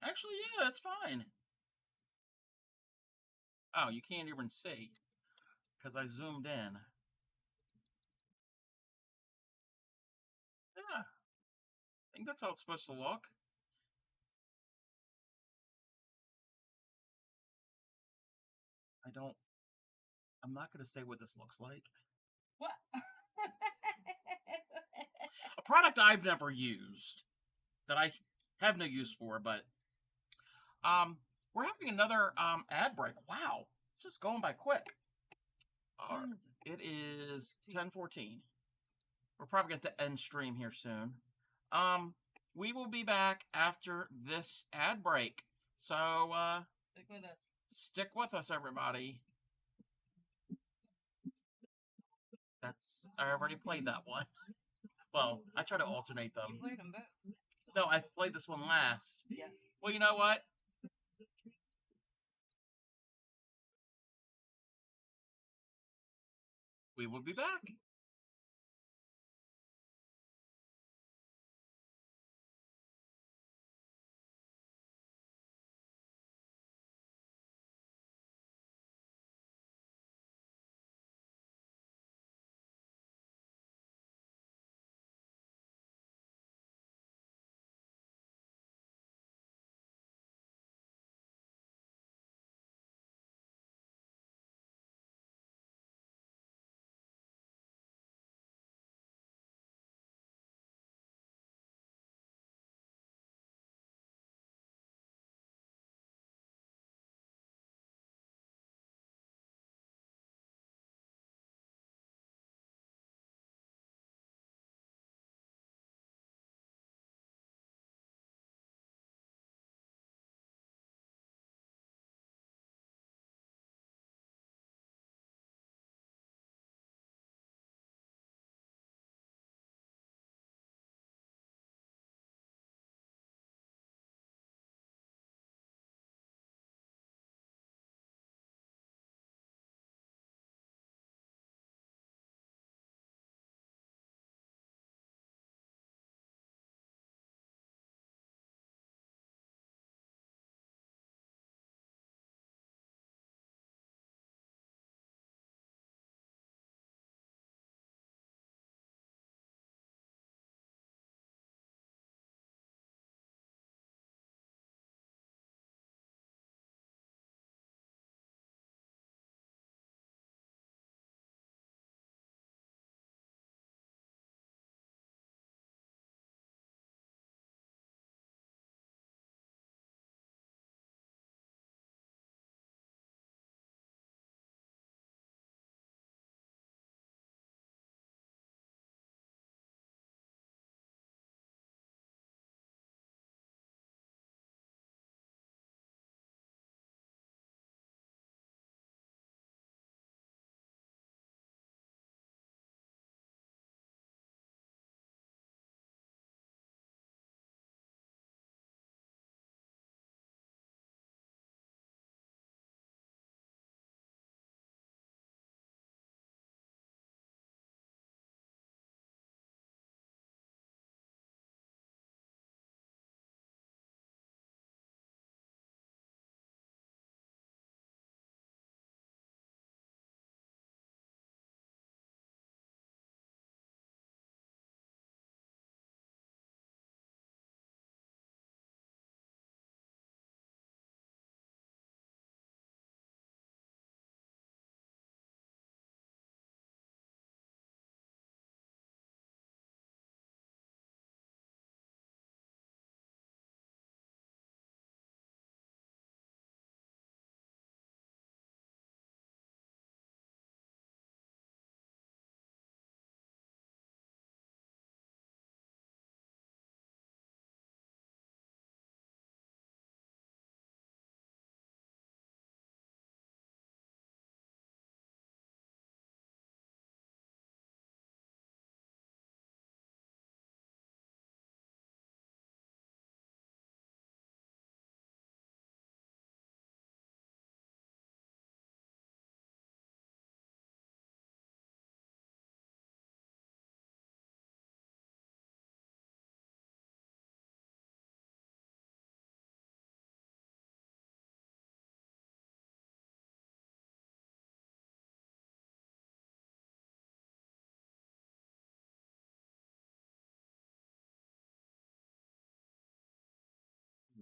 Actually, yeah, that's fine. Oh, you can't even see. Because I zoomed in. Yeah. I think that's how it's supposed to look. I'm not going to say what this looks like. What? A product I've never used. That I have no use for, but we're having another ad break. Wow, it's just going by quick. It is 10:14. We're probably going to end stream here soon. We will be back after this ad break. So Stick with us. Stick with us, everybody. I already played that one. Well, I try to alternate them. You played them both. No, I played this one last. Yes. Well, you know what? We will be back.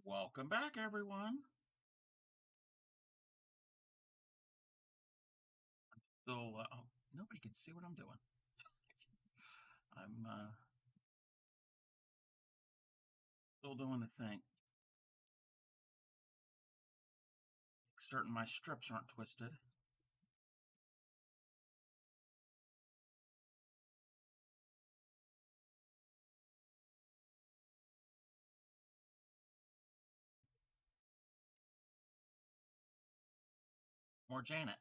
Welcome back, everyone. Still, oh, nobody can see what I'm doing. I'm still doing the thing. Certain my strips aren't twisted. More Janet.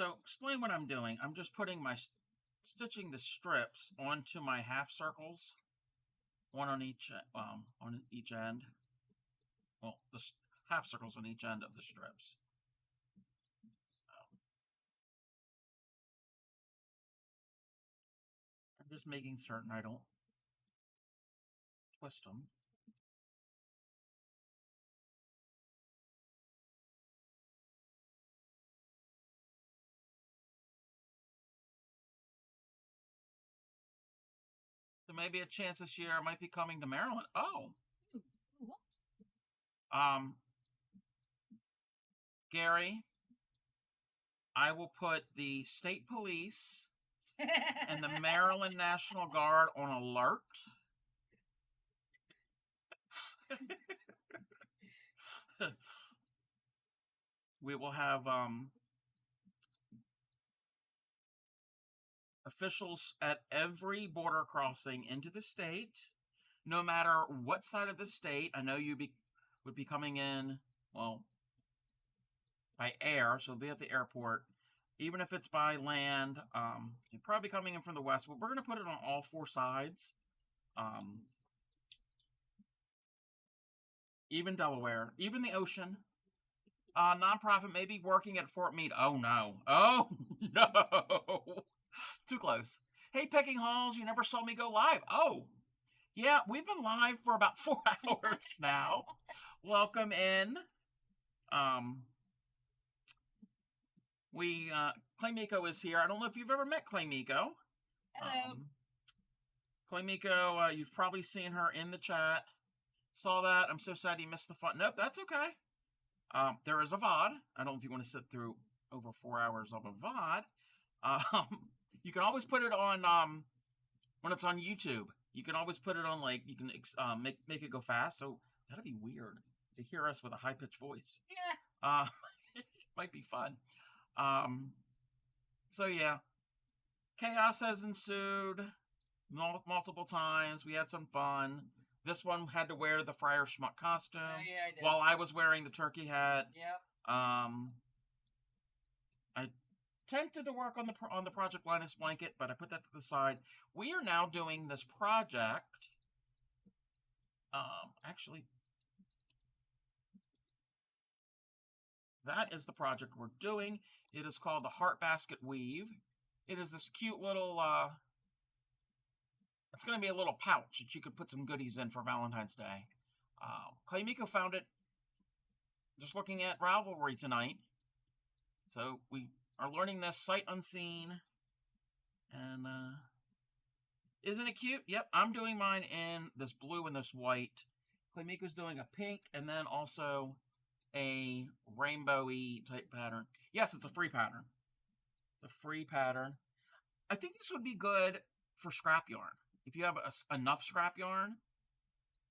So explain what I'm doing. I'm just putting stitching the strips onto my half circles, one on each end. Well, the half circles on each end of the strips. I'm just making certain I don't twist them. There may be a chance this year I might be coming to Maryland. Oh. Gary, I will put the state police and the Maryland National Guard on alert. We will have officials at every border crossing into the state, no matter what side of the state. I know you would be coming in, well, by air, so it'll be at the airport. Even if it's by land, you're probably coming in from the west. But we're going to put it on all four sides. Even Delaware, even the ocean. Nonprofit may be working at Fort Meade. Oh no. Oh no. Too close. Hey, Pecking Halls, you never saw me go live. Oh, yeah, we've been live for about 4 hours now. Welcome in. Claymeeko is here. I don't know if you've ever met Claymeeko. Hello. Claymeeko, you've probably seen her in the chat. Saw that. I'm so sad you missed the fun. Nope, that's okay. There is a VOD. I don't know if you want to sit through over 4 hours of a VOD. You can always put it on when it's on YouTube. You can always put it on, like, you can make it go fast. So that'd be weird to hear us with a high pitched voice. Yeah. Might be fun. So yeah, chaos has ensued multiple times. We had some fun. This one had to wear the Friar Schmuck costume Yeah, I did. while I was wearing the turkey hat. Yep. I tempted to work on the Project Linus blanket, but I put that to the side. We are now doing this project. Actually, that is the project we're doing. It is called the Heart Basket Weave. It is this cute little, it's going to be a little pouch that you could put some goodies in for Valentine's Day. Claymeeko found it just looking at Ravelry tonight. So we are learning this sight unseen. And, isn't it cute? Yep, I'm doing mine in this blue and this white. Claymeeko's doing a pink and then also a rainbowy type pattern. Yes, it's a free pattern. It's a free pattern. I think this would be good for scrap yarn. If you have enough scrap yarn,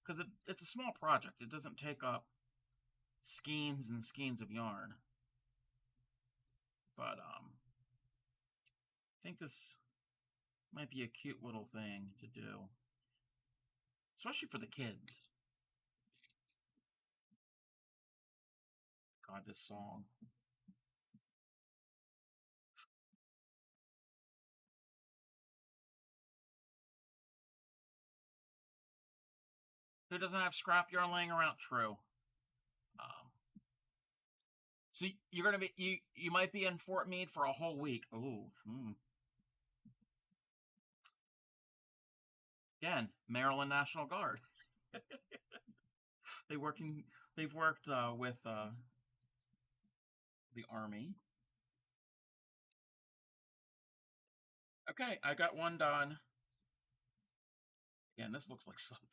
because it's a small project. It doesn't take up skeins and skeins of yarn. But I think this might be a cute little thing to do. Especially for the kids. God, this song. Who doesn't have scrap yarn laying around? True. So you're gonna be you might be in Fort Meade for a whole week. Ooh. Again, Maryland National Guard. They've worked with the Army. Okay, I got one done. Again, this looks like something.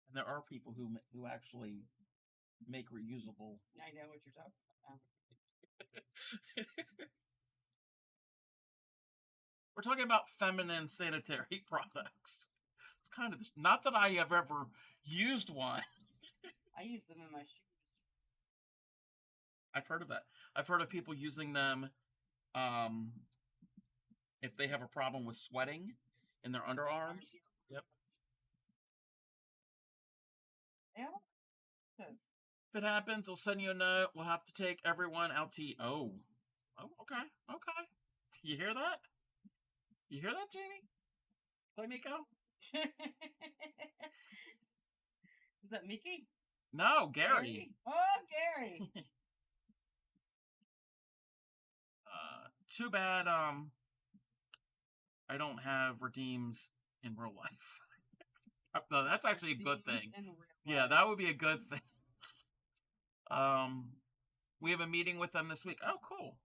And there are people who actually make reusable. I know what you're talking about. We're talking about feminine sanitary products. It's kind of not that I have ever used one. I use them in my shoes. I've heard of that. I've heard of people using them if they have a problem with sweating in their underarms. Yep. Yeah. If it happens, I'll send you a note. We'll have to take everyone out to eat. Oh, okay. You hear that? You hear that, Jamie? Claymeeko? Is that Mickey? No, Gary. Oh, Gary. Too bad. I don't have redeems in real life. No, that's actually a good thing. Yeah, that would be a good thing. We have a meeting with them this week. Oh, cool.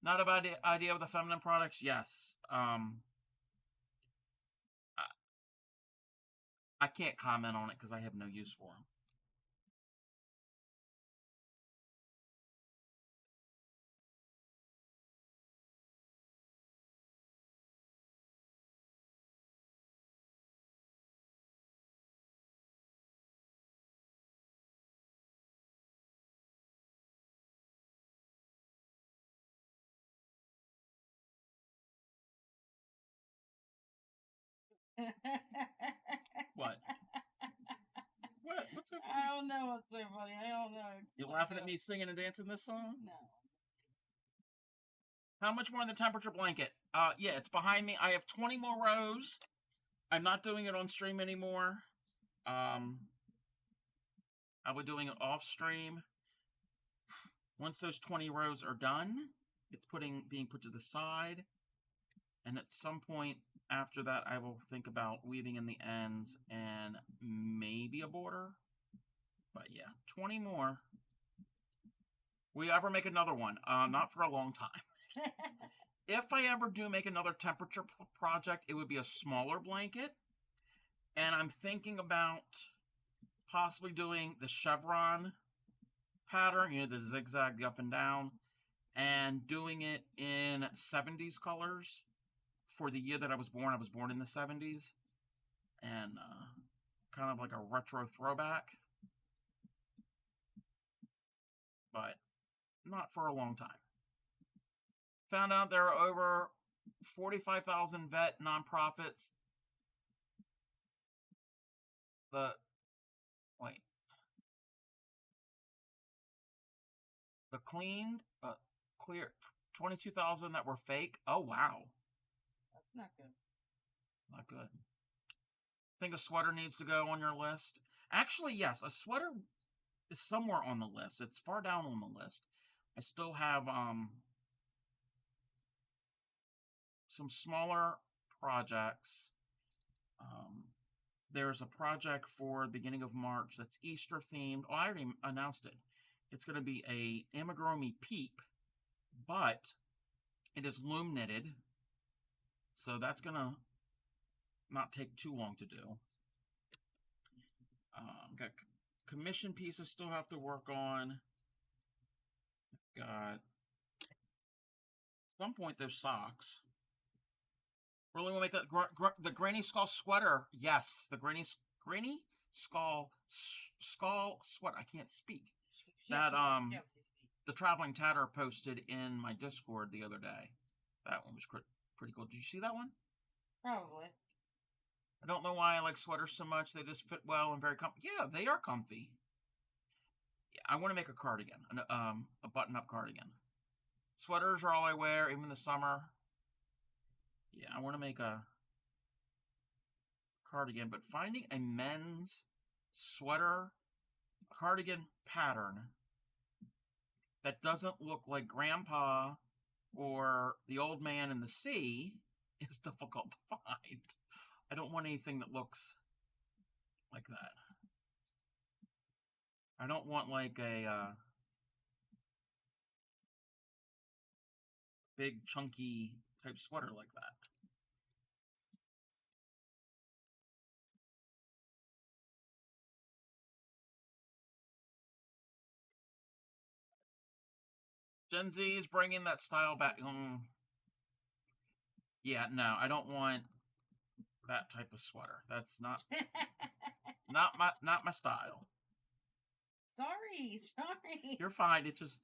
Not a bad idea with the feminine products. Yes. I can't comment on it because I have no use for them. What? What's so funny? I don't know what's so funny. I don't know. You laughing at me singing and dancing this song? No. How much more in the temperature blanket? Yeah, it's behind me. I have 20 more rows. I'm not doing it on stream anymore. I'll be doing it off stream. Once those 20 rows are done, it's being put to the side. And at some point after that, I will think about weaving in the ends and maybe a border. But yeah, 20 more. We ever make another one? Not for a long time. If I ever do make another temperature project, it would be a smaller blanket. And I'm thinking about possibly doing the chevron pattern, the zigzag, the up and down, and doing it in 70s colors for the year that I was born. I was born in the 70s. And kind of like a retro throwback. But not for a long time. Found out there are over 45,000 vet nonprofits. The clear 22,000 that were fake. Oh wow, that's not good. Not good. Think a sweater needs to go on your list. Actually, yes, a sweater is somewhere on the list. It's far down on the list. I still have some smaller projects. There's a project for the beginning of March that's Easter themed. Oh, I already announced it. It's going to be a amigurumi peep, but it is loom knitted. So that's going to not take too long to do. Got commission pieces still have to work on. Got at some point those socks. Really want to make the Granny Skull sweater. Yes, the Granny Skull sweater. I can't speak. That the Traveling Tatter posted in my Discord the other day. That one was pretty cool. Did you see that one? Probably. I don't know why I like sweaters so much. They just fit well and very comfy. Yeah, they are comfy. Yeah, I want to make a cardigan, a button-up cardigan. Sweaters are all I wear, even in the summer. Yeah, I want to make a cardigan, but finding a men's sweater cardigan pattern that doesn't look like Grandpa or the old man in the sea is difficult to find. I don't want anything that looks like that. I don't want like a big chunky type sweater like that. Gen Z is bringing that style back. Yeah, no, I don't want that type of sweater. That's not not my style. Sorry. You're fine. It just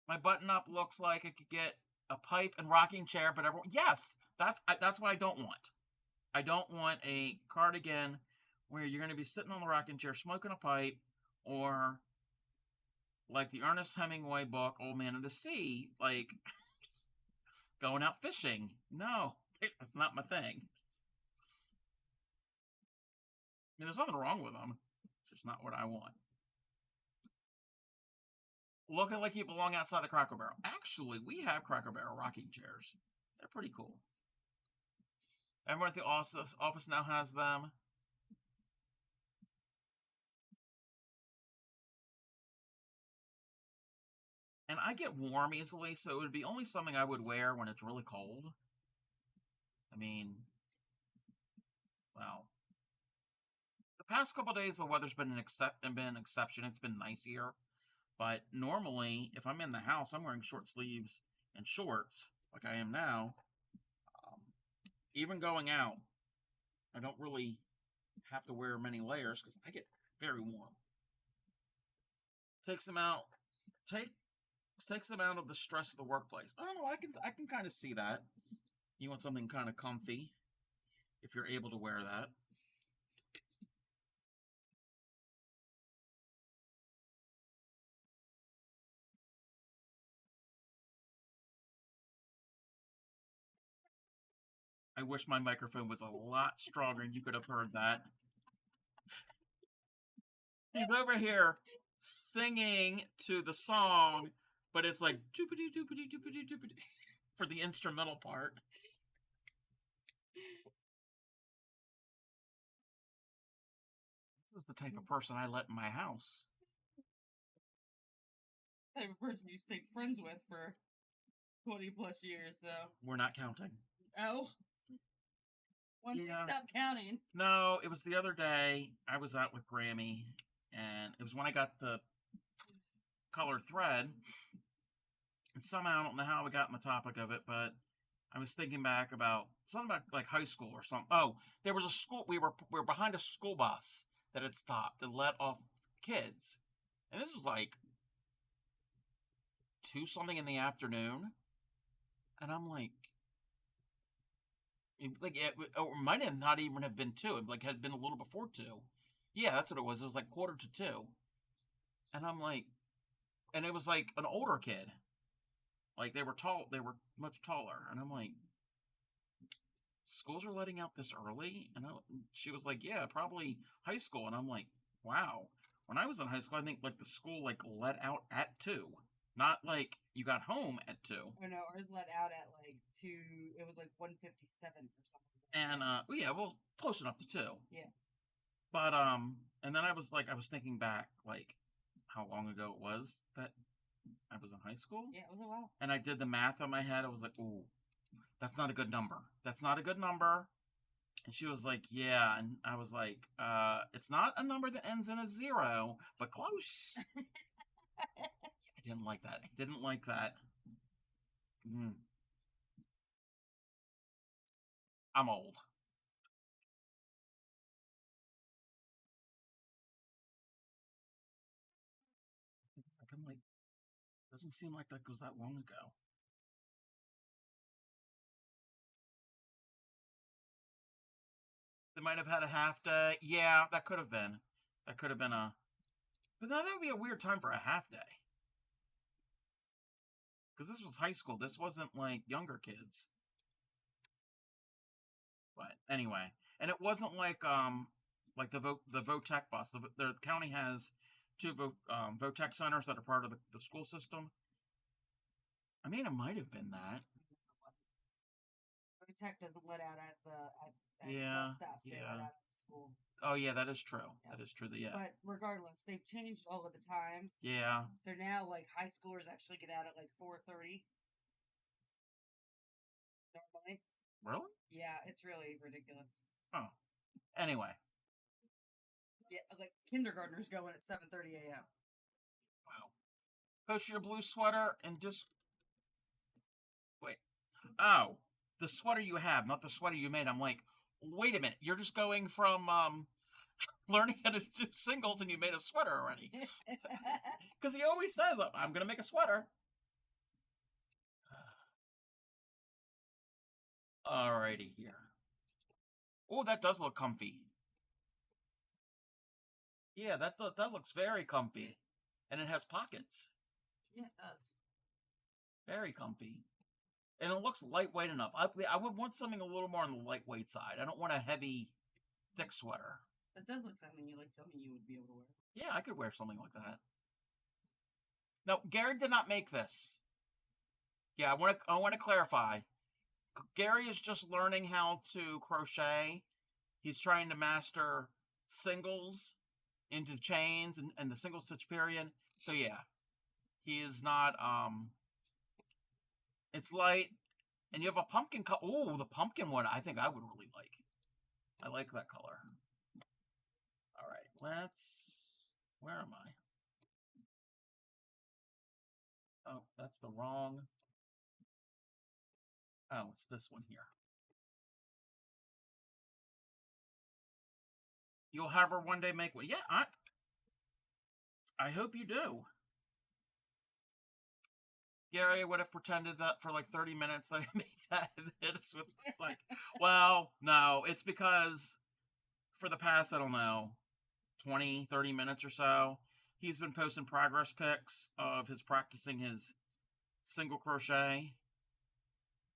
my button up looks like it could get a pipe and rocking chair, but everyone yes, that's what I don't want. I don't want a cardigan where you're going to be sitting on the rocking chair smoking a pipe, or like the Ernest Hemingway book, Old Man of the Sea, like going out fishing. No, that's not my thing. I mean, there's nothing wrong with them. It's just not what I want. Looking like you belong outside the Cracker Barrel. Actually, we have Cracker Barrel rocking chairs. They're pretty cool. Everyone at the office now has them. And I get warm easily, so it would be only something I would wear when it's really cold. I mean, well, the past couple days the weather's been an exception. It's been nice here. But normally, if I'm in the house, I'm wearing short sleeves and shorts, like I am now. Even going out, I don't really have to wear many layers because I get very warm. Takes them out of the stress of the workplace. I don't know, I can kind of see that. You want something kind of comfy if you're able to wear that. I wish my microphone was a lot stronger and you could have heard that. He's over here singing to the song, but it's like doopity doopity doopity doopity for the instrumental part. This is the type of person I let in my house. Type of person you stayed friends with for 20 plus years, so. We're not counting. Oh. When we stop counting. No, it was the other day. I was out with Grammy, and it was when I got the colored thread. And somehow, I don't know how we got on the topic of it, but I was thinking back about something about like high school or something. Oh, there was a school. We were behind a school bus that had stopped and let off kids, and this was like 2 something in the afternoon, and I'm like, or it might have not even have been 2. It like had been a little before 2. Yeah, that's what it was. It was like 1:45, and I'm like, and it was like an older kid. Like they were tall. They were much taller, and I'm like, schools are letting out this early? And she was like, yeah, probably high school. And I'm like, wow. When I was in high school, I think like the school like let out at 2. Not like you got home at 2. Oh no, ours let out at like 2. It was like 1:57 or something. And yeah, well, close enough to 2. Yeah. But and then I was thinking back like how long ago it was that I was in high school. Yeah, it was a while. And I did the math on my head. I was like, ooh, that's not a good number. That's not a good number. And she was like, yeah. And I was like, it's not a number that ends in a 0, but close. I didn't like that. I'm old. I'm like, doesn't seem like that goes that long ago. They might have had a half day. Yeah, that could have been. That could have been a... But now that would be a weird time for a half day. Because this was high school. This wasn't like younger kids. But anyway, and it wasn't like the Votech bus. The county has two Votech centers that are part of the school system. I mean, it might have been that. Tech doesn't let out at the Yeah, bus stops. They let yeah. out at the school. Oh yeah, that is true. Yeah. That is true. Yeah. But regardless, they've changed all of the times. Yeah. So now, like, high schoolers actually get out at like 4:30. Normally. Really? Yeah, it's really ridiculous. Oh. Anyway. Yeah, like kindergartners going at 7:30 a.m. Wow. Post your blue sweater and just wait. Oh, the sweater you have, not the sweater you made. I'm like, wait a minute. You're just going from learning how to do singles and you made a sweater already. Because he always says, I'm going to make a sweater. Alrighty here. Oh, that does look comfy. Yeah, that looks very comfy. And it has pockets. Yeah, it does. Very comfy. And it looks lightweight enough. I would want something a little more on the lightweight side. I don't want a heavy, thick sweater. That does look something you would be able to wear. Yeah, I could wear something like that. No, Gary did not make this. Yeah, I want to clarify. Gary is just learning how to crochet. He's trying to master singles into chains and the single stitch period. So yeah, he is not, it's light. And you have a pumpkin color. Oh, the pumpkin one I think I would really like. I like that color. All right, where am I? Oh, that's the wrong. Oh, it's this one here. You'll have her one day make one. Yeah, I hope you do. Gary would have pretended that for like 30 minutes that I made that. And it's like, well, no, it's because for the past, I don't know, 20, 30 minutes or so, he's been posting progress pics of his practicing his single crochet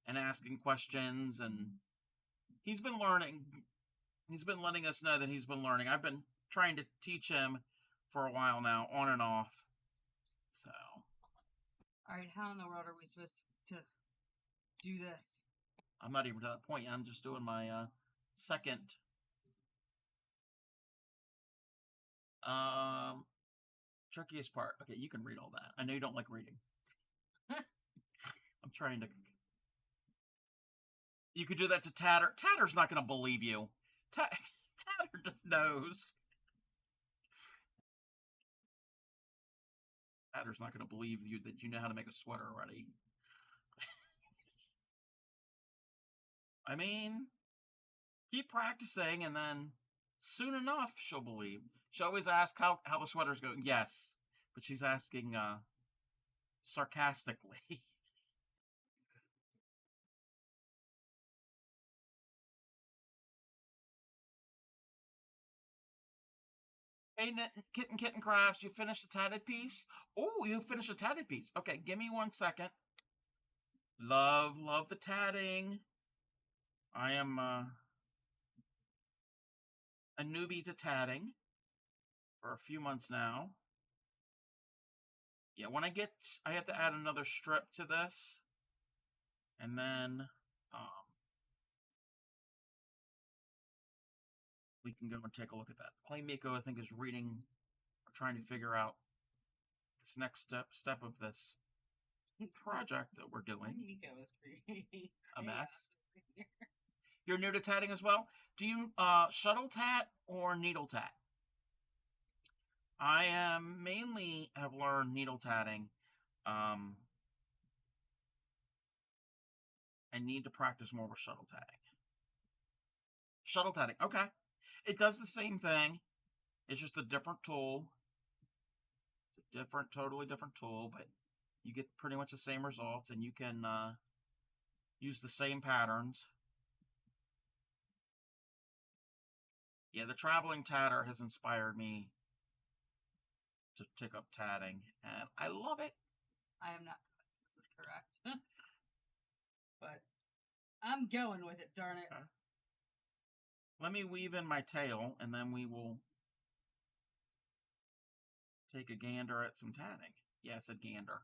and asking questions, and he's been learning. He's been letting us know that he's been learning. I've been trying to teach him for a while now, on and off. So. All right, how in the world are we supposed to do this? I'm not even to that point yet. I'm just doing my second. Trickiest part. Okay, you can read all that. I know you don't like reading. I'm trying to. You could do that to Tatter. Tatter's not going to believe you. Tatter just knows. Tatter's not going to believe you that you know how to make a sweater already. I mean, keep practicing, and then soon enough she'll believe. She always asks how the sweater's going. Yes, but she's asking sarcastically. Hey, Kitten Crafts, you finished the tatted piece? Oh, you finished a tatted piece. Okay, give me 1 second. Love the tatting. I am a newbie to tatting for a few months now. Yeah, when I have to add another strip to this. And then, we can go and take a look at that. Claymeeko, I think, is reading or trying to figure out this next step of this project that we're doing. Claymeeko is creating a mess. You're new to tatting as well? Do you shuttle tat or needle tat? I mainly have learned needle tatting. I need to practice more with shuttle tatting. Shuttle tatting, okay. It does the same thing. It's just a different tool. It's a totally different tool, but you get pretty much the same results, and you can use the same patterns. Yeah, the traveling tatter has inspired me to take up tatting, and I love it. I am not convinced this is correct. But I'm going with it, darn it. Okay. Let me weave in my tail, and then we will take a gander at some tatting. Yeah, I said gander.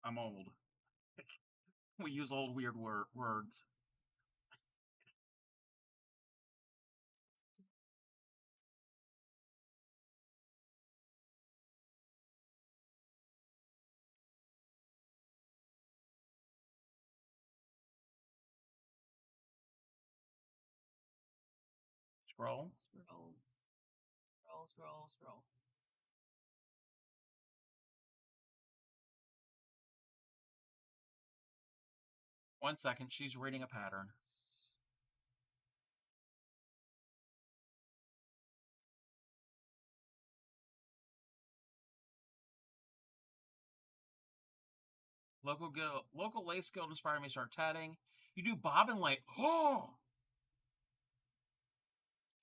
I'm old. We use old weird words. Scroll. Scroll. Scroll, scroll, scroll. One second, she's reading a pattern. Local lace guild inspired me to start tatting. You do bobbin lace. Oh!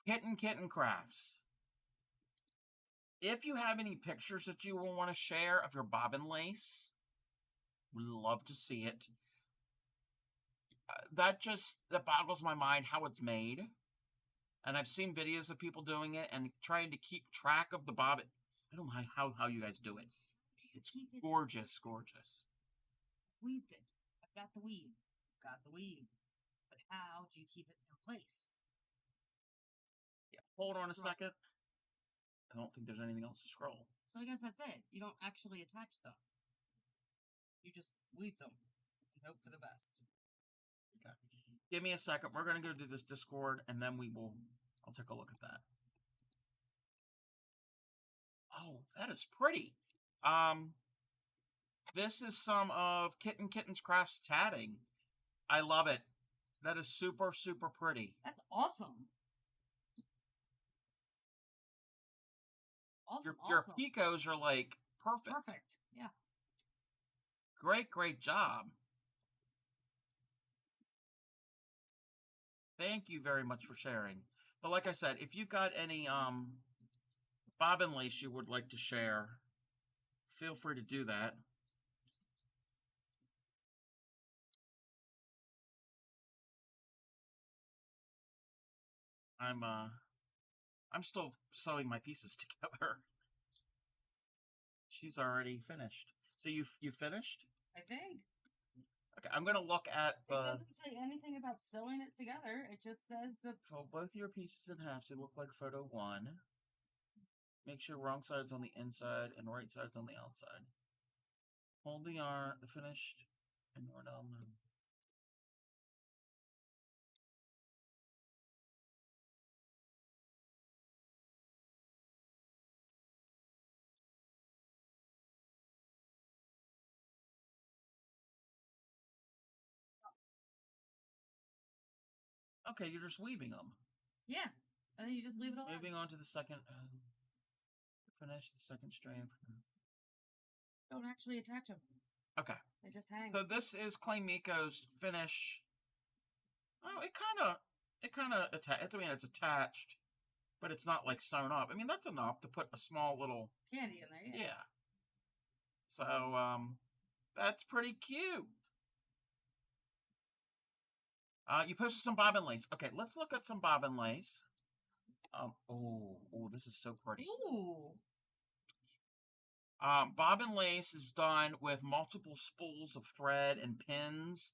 Kitten crafts. If you have any pictures that you will want to share of your bobbin lace, we'd love to see it. That boggles my mind how it's made. And I've seen videos of people doing it and trying to keep track of the bobbin. I don't know how you guys do it. It's gorgeous, gorgeous. Weaved it. I've got the weave. But how do you keep it in place? Yeah, hold on a second. I don't think there's anything else to scroll. So I guess that's it. You don't actually attach them. You just weave them and hope for the best. Okay. Give me a second. We're going to go do this Discord, and then I'll take a look at that. Oh, that is pretty. This is some of Kitten's Crafts tatting. I love it. That is super, super pretty. That's awesome. Your picos are like perfect. Perfect. Yeah. Great job. Thank you very much for sharing. But like I said, if you've got any bobbin lace you would like to share, feel free to do that. I'm still sewing my pieces together. She's already finished. So you finished? I think. Okay, I'm gonna look at the. It doesn't say anything about sewing it together. It just says to fold both your pieces in half so they look like photo 1. Make sure wrong side's on the inside and right side's on the outside. Hold the yarn, the finished, and run on them. Okay, you're just weaving them. Yeah, and then you just leave it alone. Moving on to the second. Finish the second strand. Don't actually attach them. Okay. They just hang. So this is Claymeeko's finish. Oh, it kind of I mean, it's attached, but it's not like sewn up. I mean, that's enough to put a small little candy in there. Yeah. So that's pretty cute. You posted some bobbin lace. Okay, let's look at some bobbin lace. Oh, this is so pretty. Ooh. Bobbin lace is done with multiple spools of thread and pins,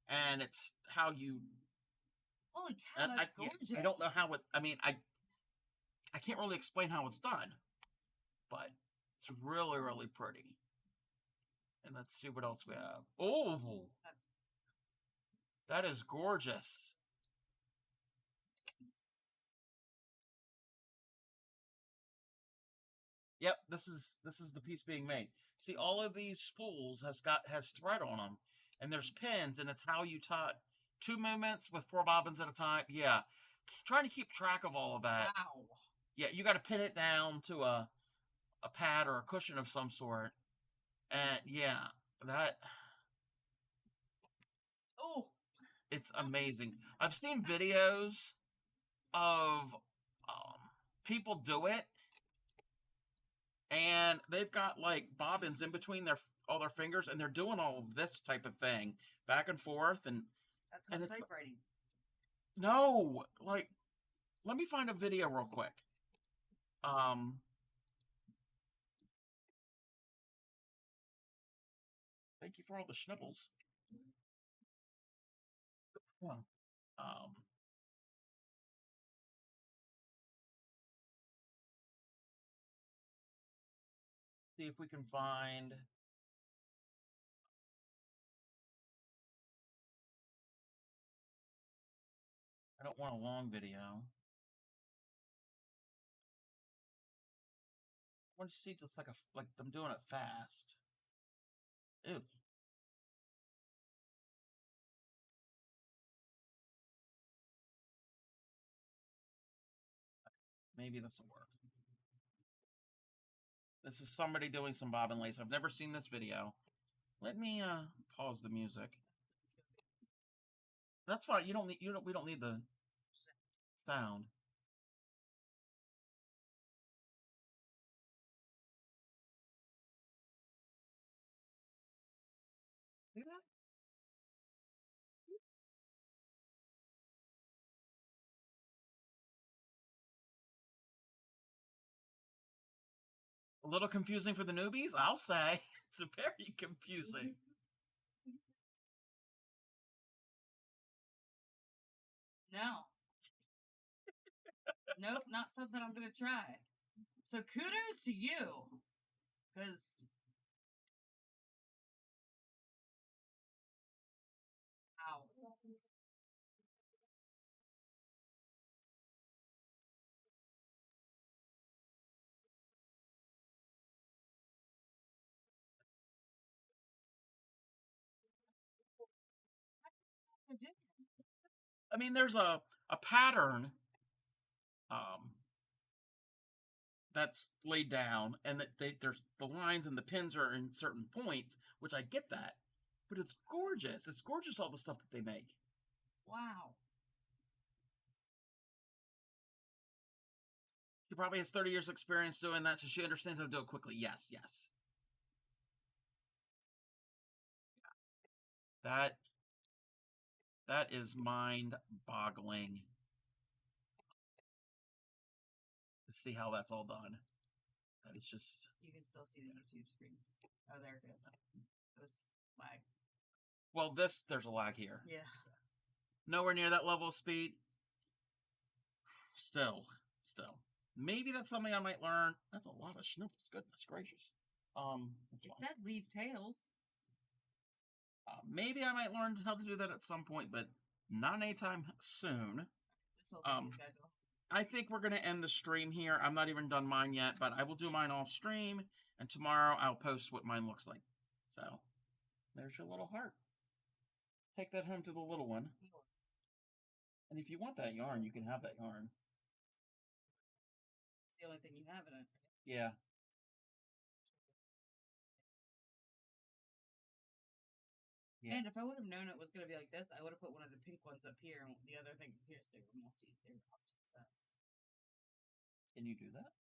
and it's how you. Holy cow, that's gorgeous. I don't know how it. I mean, I can't really explain how it's done, but it's really, really pretty. And let's see what else we have. Oh, that is gorgeous. Yep, this is the piece being made. See, all of these spools has thread on them, and there's pins, and it's how you tie 2 movements with 4 bobbins at a time. Yeah, trying to keep track of all of that. Wow. Yeah, you got to pin it down to a pad or a cushion of some sort, and yeah, that. Oh, it's amazing. I've seen videos of people do it. And they've got like bobbins in between all their fingers, and they're doing all of this type of thing back and forth, and That's And called it's typewriting. no, like, let me find a video real quick. Thank you for all the schnibbles. Yeah. See if we can find. I don't want a long video. I want to see if it's like I'm doing it fast. Ew. Maybe this will work. This is somebody doing some bob and lace. I've never seen this video. Let me pause the music. That's fine. We don't need the sound. See that? A little confusing for the newbies, I'll say. It's very confusing. No. Nope, not something I'm gonna try. So kudos to you, because ow. I mean, there's a pattern that's laid down, and that there's the lines and the pins are in certain points, which I get that, but it's gorgeous. It's gorgeous, all the stuff that they make. Wow. She probably has 30 years experience doing that, so she understands how to do it quickly. Yes, yes. That is mind-boggling to see how that's all done. That is just. You can still see the YouTube screen. Oh, there it goes. It was lag. Well, there's a lag here. Yeah. Nowhere near that level of speed. Still. Maybe that's something I might learn. That's a lot of schnibbles. Goodness gracious. It says leave tails. Maybe I might learn how to do that at some point, but not anytime soon. This whole thing is scheduled. I think we're going to end the stream here. I'm not even done mine yet, but I will do mine off stream, and tomorrow I'll post what mine looks like. So, there's your little heart. Take that home to the little one. And if you want that yarn, you can have that yarn. It's the only thing you have in it. Yeah. And if I would have known it was going to be like this, I would have put one of the pink ones up here and the other thing here, so they were multi. They were opposite sides. Can you do that?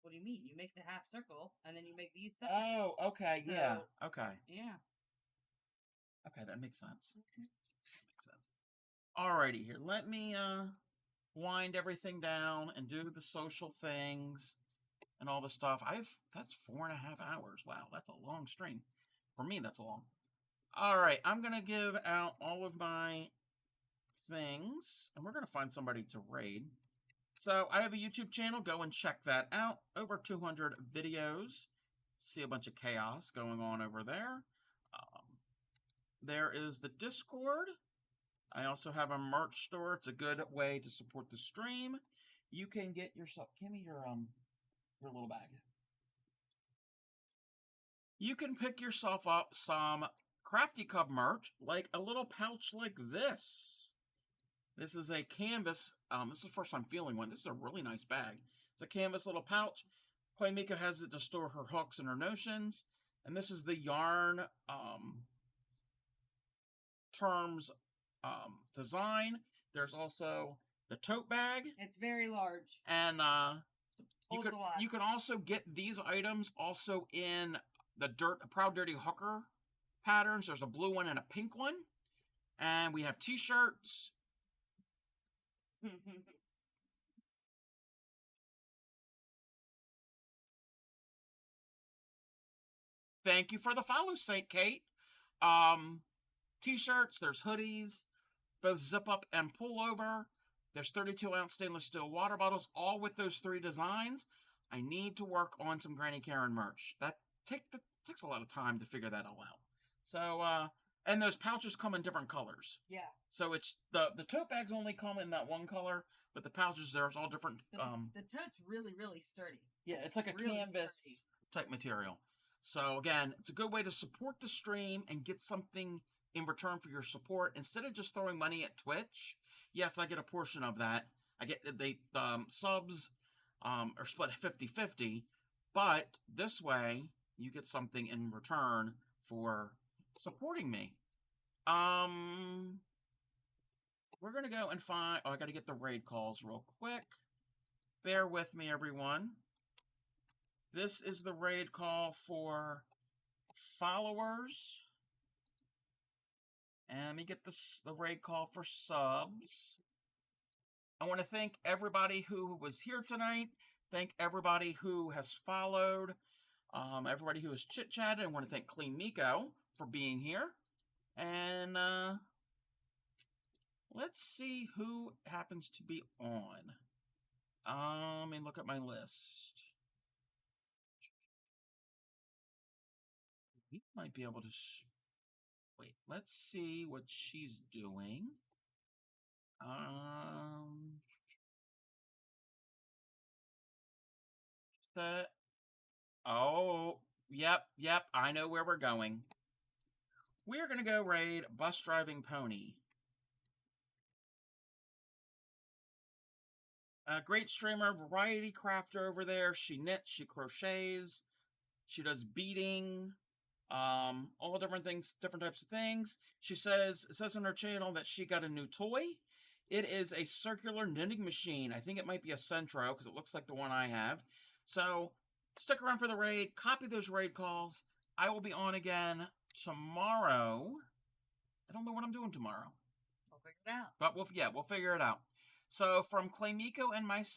What do you mean? You make the half circle, and then you make these separate. Oh, okay, So, yeah, okay. Yeah. Okay, that makes sense. Makes sense. Alrighty, here. Let me wind everything down and do the social things and all the stuff. That's 4.5 hours. Wow, that's a long stream. For me, that's a long. Alright, I'm gonna give out all of my things, and we're gonna find somebody to raid. So I have a YouTube channel. Go and check that out. Over 200 videos. See a bunch of chaos going on over there. There is the Discord. I also have a merch store. It's a good way to support the stream. You can get yourself. Give me your little bag. You can pick yourself up some Crafty Cub merch, like a little pouch like this. This is a canvas. This is the first time feeling one. This is a really nice bag. It's a canvas little pouch. Claymeeko has it to store her hooks and her notions. And this is the yarn terms design. There's also the tote bag. It's very large. And Holds a lot. you can also get these items also in the Proud Dirty Hooker patterns. There's a blue one and a pink one. And we have t-shirts. Thank you for the follow, St. Kate. T-shirts, there's hoodies, both zip up and pull over. There's 32-ounce stainless steel water bottles, all with those 3 designs. I need to work on some Granny Karen merch. That takes a lot of time to figure that all out. So, and those pouches come in different colors. Yeah. So it's the tote bags only come in that one color, but the pouches there's all different. The tote's really, really sturdy. Yeah, it's like a really canvas type material. So again, it's a good way to support the stream and get something in return for your support instead of just throwing money at Twitch. Yes, I get a portion of that. I get the subs are split 50-50, but this way you get something in return for supporting me. We're gonna go and find. Oh, I gotta get the raid calls real quick. Bear with me, everyone. This is the raid call for followers. And let me get the raid call for subs. I want to thank everybody who was here tonight. Thank everybody who has followed. Everybody who has chit-chatted. I want to thank Claymeeko for being here. And let's see who happens to be on. Let me look at my list. We might be able to... Wait, let's see what she's doing. Oh, yep, I know where we're going. We're gonna go raid Bus Driving Pony. A great streamer, variety crafter over there. She knits, she crochets, she does beading, all different things, different types of things. It says on her channel that she got a new toy. It is a circular knitting machine. I think it might be a Centro because it looks like the one I have. So stick around for the raid. Copy those raid calls. I will be on again tomorrow. I don't know what I'm doing tomorrow. We'll figure it out. But we'll figure it out. So from Claymeeko and myself.